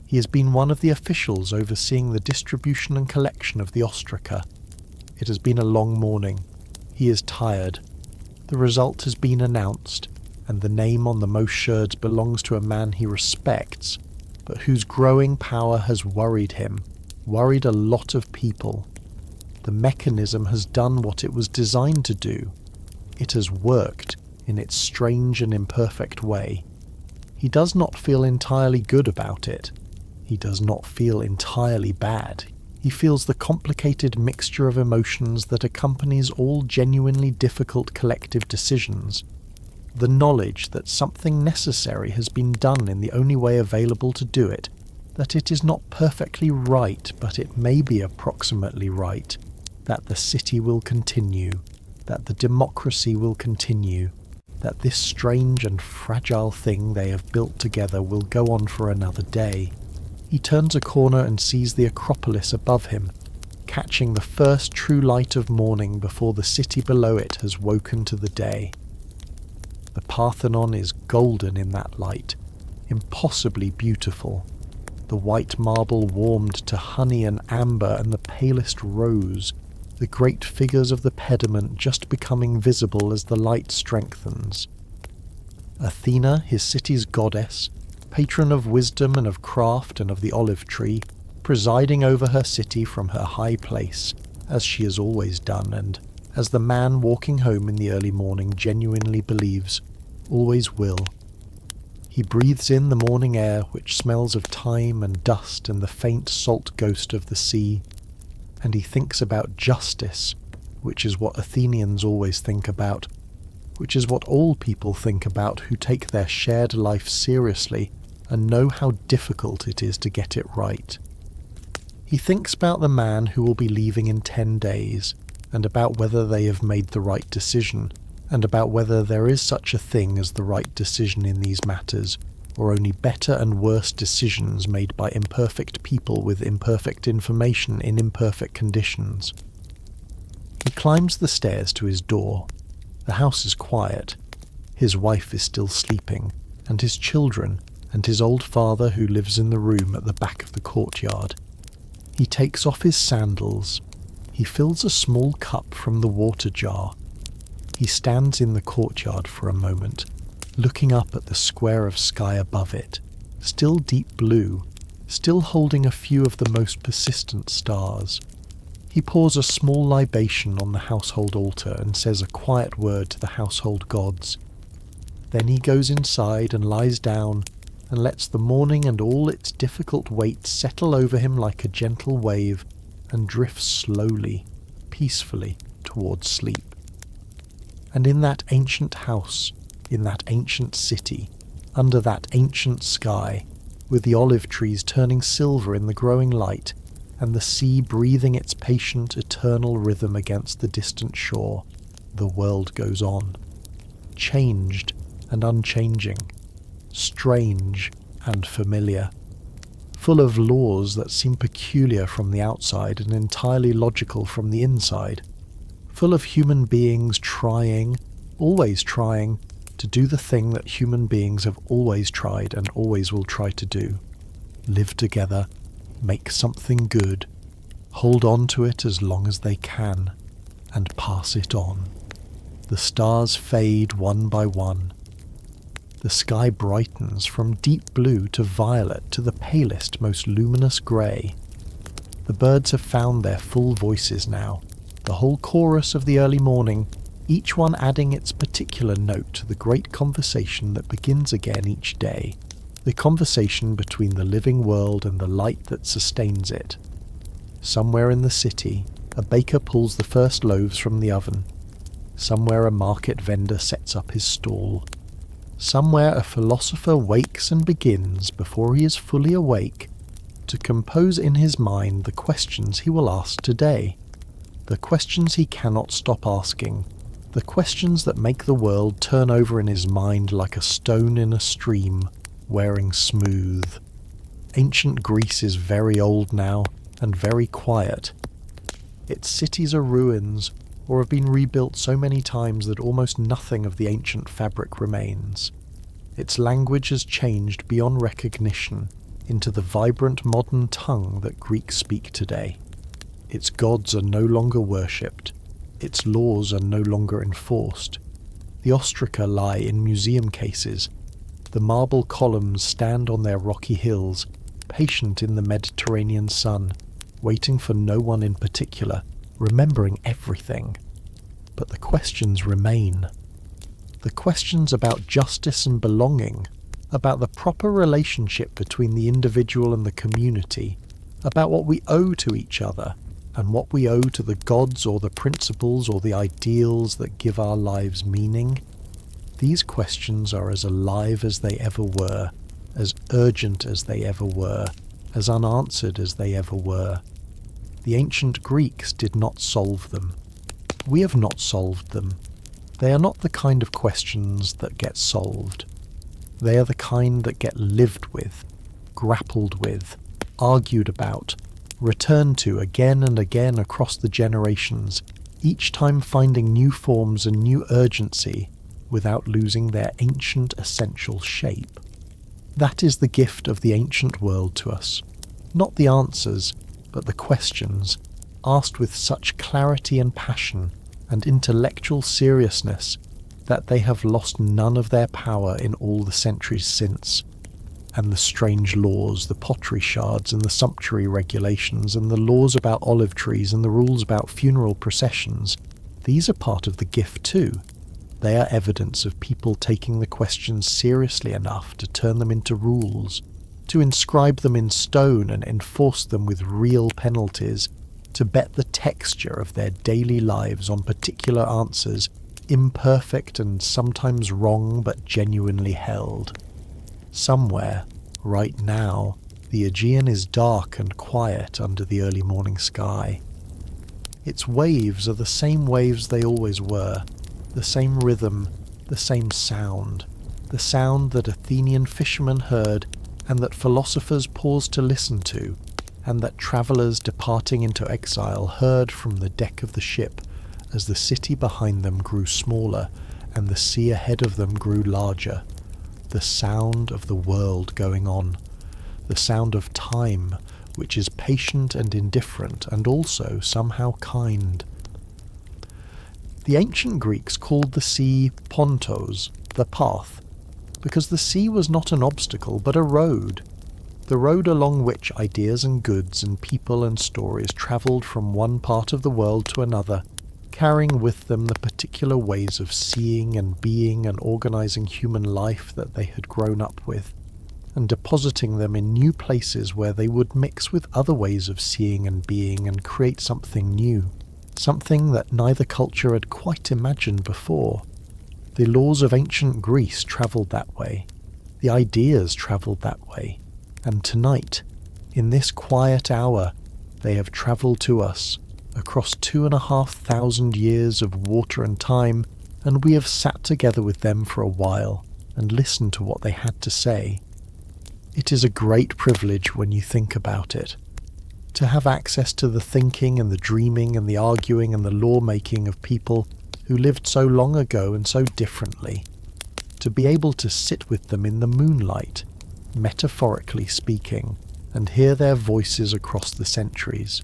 He has been one of the officials overseeing the distribution and collection of the ostraca. It has been a long morning. He is tired. The result has been announced, and the name on the most sherds belongs to a man he respects, but whose growing power has worried him, worried a lot of people. The mechanism has done what it was designed to do. It has worked in its strange and imperfect way. He does not feel entirely good about it. He does not feel entirely bad. He feels the complicated mixture of emotions that accompanies all genuinely difficult collective decisions. The knowledge that something necessary has been done in the only way available to do it, that it is not perfectly right, but it may be approximately right, that the city will continue, that the democracy will continue, that this strange and fragile thing they have built together will go on for another day. He turns a corner and sees the Acropolis above him, catching the first true light of morning before the city below it has woken to the day. The Parthenon is golden in that light, impossibly beautiful. The white marble warmed to honey and amber and the palest rose, the great figures of the pediment just becoming visible as the light strengthens. Athena, his city's goddess, patron of wisdom and of craft and of the olive tree, presiding over her city from her high place, as she has always done, and, as the man walking home in the early morning genuinely believes, always will. He breathes in the morning air which smells of thyme and dust and the faint salt ghost of the sea, and he thinks about justice, which is what Athenians always think about, which is what all people think about who take their shared life seriously and know how difficult it is to get it right. He thinks about the man who will be leaving in 10 days, and about whether they have made the right decision, and about whether there is such a thing as the right decision in these matters, or only better and worse decisions made by imperfect people with imperfect information in imperfect conditions. He climbs the stairs to his door. The house is quiet. His wife is still sleeping, and his children, and his old father who lives in the room at the back of the courtyard. He takes off his sandals. He fills a small cup from the water jar. He stands in the courtyard for a moment, looking up at the square of sky above it, still deep blue, still holding a few of the most persistent stars. He pours a small libation on the household altar and says a quiet word to the household gods. Then he goes inside and lies down and lets the morning and all its difficult weight settle over him like a gentle wave and drifts slowly, peacefully towards sleep. And in that ancient house, in that ancient city, under that ancient sky, with the olive trees turning silver in the growing light, and the sea breathing its patient, eternal rhythm against the distant shore, the world goes on. changed and unchanging, strange and familiar, full of laws that seem peculiar from the outside and entirely logical from the inside, full of human beings trying, always trying, to do the thing that human beings have always tried and always will try to do: live together, make something good, hold on to it as long as they can, and pass it on. The stars fade one by one. The sky brightens from deep blue to violet to the palest, most luminous grey. The birds have found their full voices now, the whole chorus of the early morning, each one adding its particular note to the great conversation that begins again each day, the conversation between the living world and the light that sustains it. Somewhere in the city, a baker pulls the first loaves from the oven. Somewhere a market vendor sets up his stall. Somewhere a philosopher wakes and begins, before he is fully awake, to compose in his mind the questions he will ask today, the questions he cannot stop asking, the questions that make the world turn over in his mind like a stone in a stream, wearing smooth. Ancient Greece is very old now, and very quiet. Its cities are ruins, or have been rebuilt so many times that almost nothing of the ancient fabric remains. Its language has changed beyond recognition into the vibrant modern tongue that Greeks speak today. Its gods are no longer worshipped. Its laws are no longer enforced. The ostraca lie in museum cases. The marble columns stand on their rocky hills, patient in the Mediterranean sun, waiting for no one in particular, remembering everything. But the questions remain. The questions about justice and belonging, about the proper relationship between the individual and the community, about what we owe to each other, and what we owe to the gods or the principles or the ideals that give our lives meaning. These questions are as alive as they ever were, as urgent as they ever were, as unanswered as they ever were. The ancient Greeks did not solve them. We have not solved them. They are not the kind of questions that get solved. They are the kind that get lived with, grappled with, argued about, returned to again and again across the generations, each time finding new forms and new urgency without losing their ancient essential shape. That is the gift of the ancient world to us. Not the answers, but the questions, asked with such clarity and passion and intellectual seriousness that they have lost none of their power in all the centuries since. And the strange laws, the pottery shards and the sumptuary regulations and the laws about olive trees and the rules about funeral processions, these are part of the gift too. They are evidence of people taking the questions seriously enough to turn them into rules, to inscribe them in stone and enforce them with real penalties, to bet the texture of their daily lives on particular answers, imperfect and sometimes wrong but genuinely held. Somewhere, right now, the Aegean is dark and quiet under the early morning sky. Its waves are the same waves they always were, the same rhythm, the same sound, the sound that Athenian fishermen heard and that philosophers paused to listen to, and that travellers departing into exile heard from the deck of the ship as the city behind them grew smaller and the sea ahead of them grew larger. The sound of the world going on, the sound of time, which is patient and indifferent and also somehow kind. The ancient Greeks called the sea pontos, the path, because the sea was not an obstacle but a road, the road along which ideas and goods and people and stories travelled from one part of the world to another, carrying with them the particular ways of seeing and being and organising human life that they had grown up with, and depositing them in new places where they would mix with other ways of seeing and being and create something new, something that neither culture had quite imagined before. The laws of ancient Greece travelled that way. The ideas travelled that way. And tonight, in this quiet hour, they have travelled to us, across 2,500 years of water and time, and we have sat together with them for a while and listened to what they had to say. It is a great privilege when you think about it, to have access to the thinking and the dreaming and the arguing and the law-making of people who lived so long ago and so differently, to be able to sit with them in the moonlight, metaphorically speaking, and hear their voices across the centuries.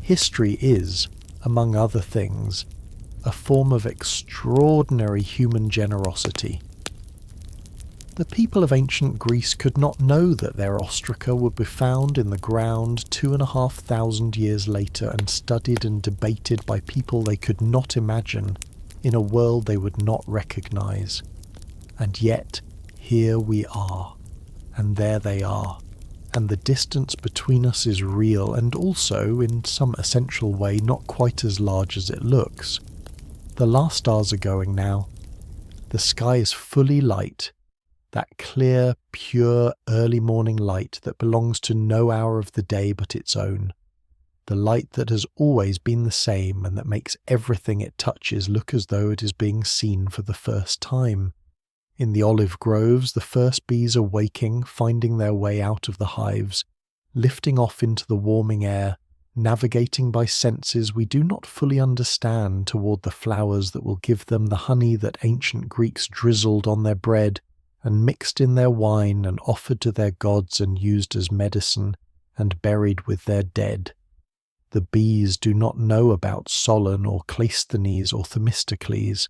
History is, among other things, a form of extraordinary human generosity. The people of ancient Greece could not know that their ostraca would be found in the ground 2,500 years later and studied and debated by people they could not imagine in a world they would not recognize. And yet, here we are, and there they are, and the distance between us is real and also, in some essential way, not quite as large as it looks. The last stars are going now. The sky is fully light, that clear, pure, early morning light that belongs to no hour of the day but its own. The light that has always been the same and that makes everything it touches look as though it is being seen for the first time. In the olive groves, the first bees are waking, finding their way out of the hives, lifting off into the warming air, navigating by senses we do not fully understand toward the flowers that will give them the honey that ancient Greeks drizzled on their bread and mixed in their wine and offered to their gods and used as medicine and buried with their dead. The bees do not know about Solon or Cleisthenes or Themistocles.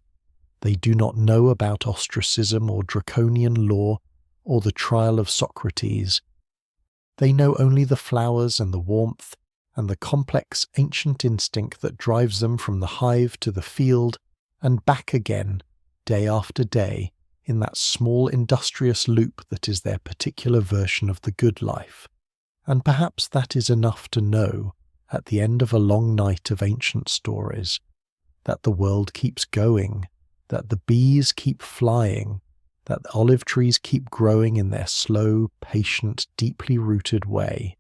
They do not know about ostracism or draconian law or the trial of Socrates. They know only the flowers and the warmth and the complex ancient instinct that drives them from the hive to the field and back again, day after day, in that small industrious loop that is their particular version of the good life. And perhaps that is enough to know, at the end of a long night of ancient stories, that the world keeps going, that the bees keep flying, that the olive trees keep growing in their slow, patient, deeply rooted way,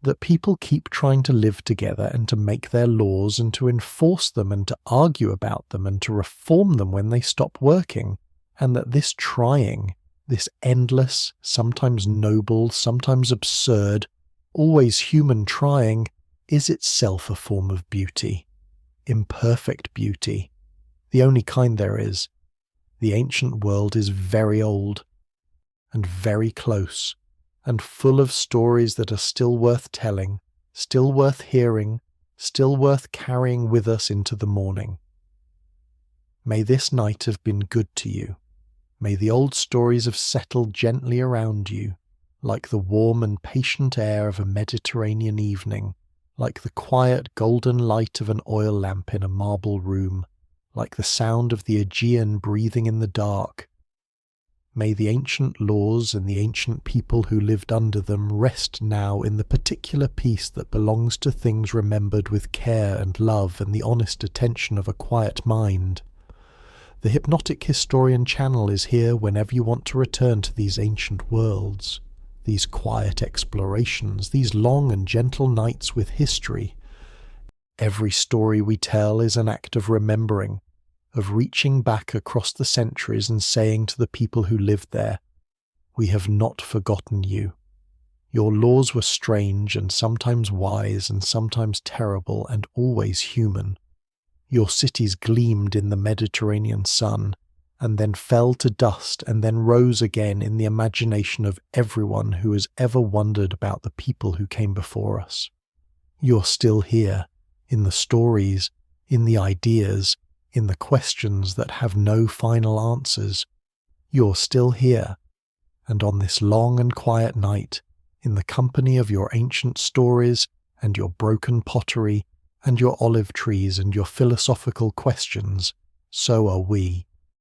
that people keep trying to live together and to make their laws and to enforce them and to argue about them and to reform them when they stop working, and that this trying, this endless, sometimes noble, sometimes absurd, always human trying, is itself a form of beauty, imperfect beauty, the only kind there is. The ancient world is very old, and very close, and full of stories that are still worth telling, still worth hearing, still worth carrying with us into the morning. May this night have been good to you. May the old stories have settled gently around you, like the warm and patient air of a Mediterranean evening, like the quiet golden light of an oil lamp in a marble room, like the sound of the Aegean breathing in the dark. May the ancient laws and the ancient people who lived under them rest now in the particular peace that belongs to things remembered with care and love and the honest attention of a quiet mind. The Hypnotic Historian channel is here whenever you want to return to these ancient worlds, these quiet explorations, these long and gentle nights with history. Every story we tell is an act of remembering, of reaching back across the centuries and saying to the people who lived there, "We have not forgotten you. Your laws were strange and sometimes wise and sometimes terrible and always human. Your cities gleamed in the Mediterranean sun, and then fell to dust and then rose again in the imagination of everyone who has ever wondered about the people who came before us. You're still here, in the stories, in the ideas, in the questions that have no final answers. You're still here, and on this long and quiet night, in the company of your ancient stories and your broken pottery and your olive trees and your philosophical questions, so are we.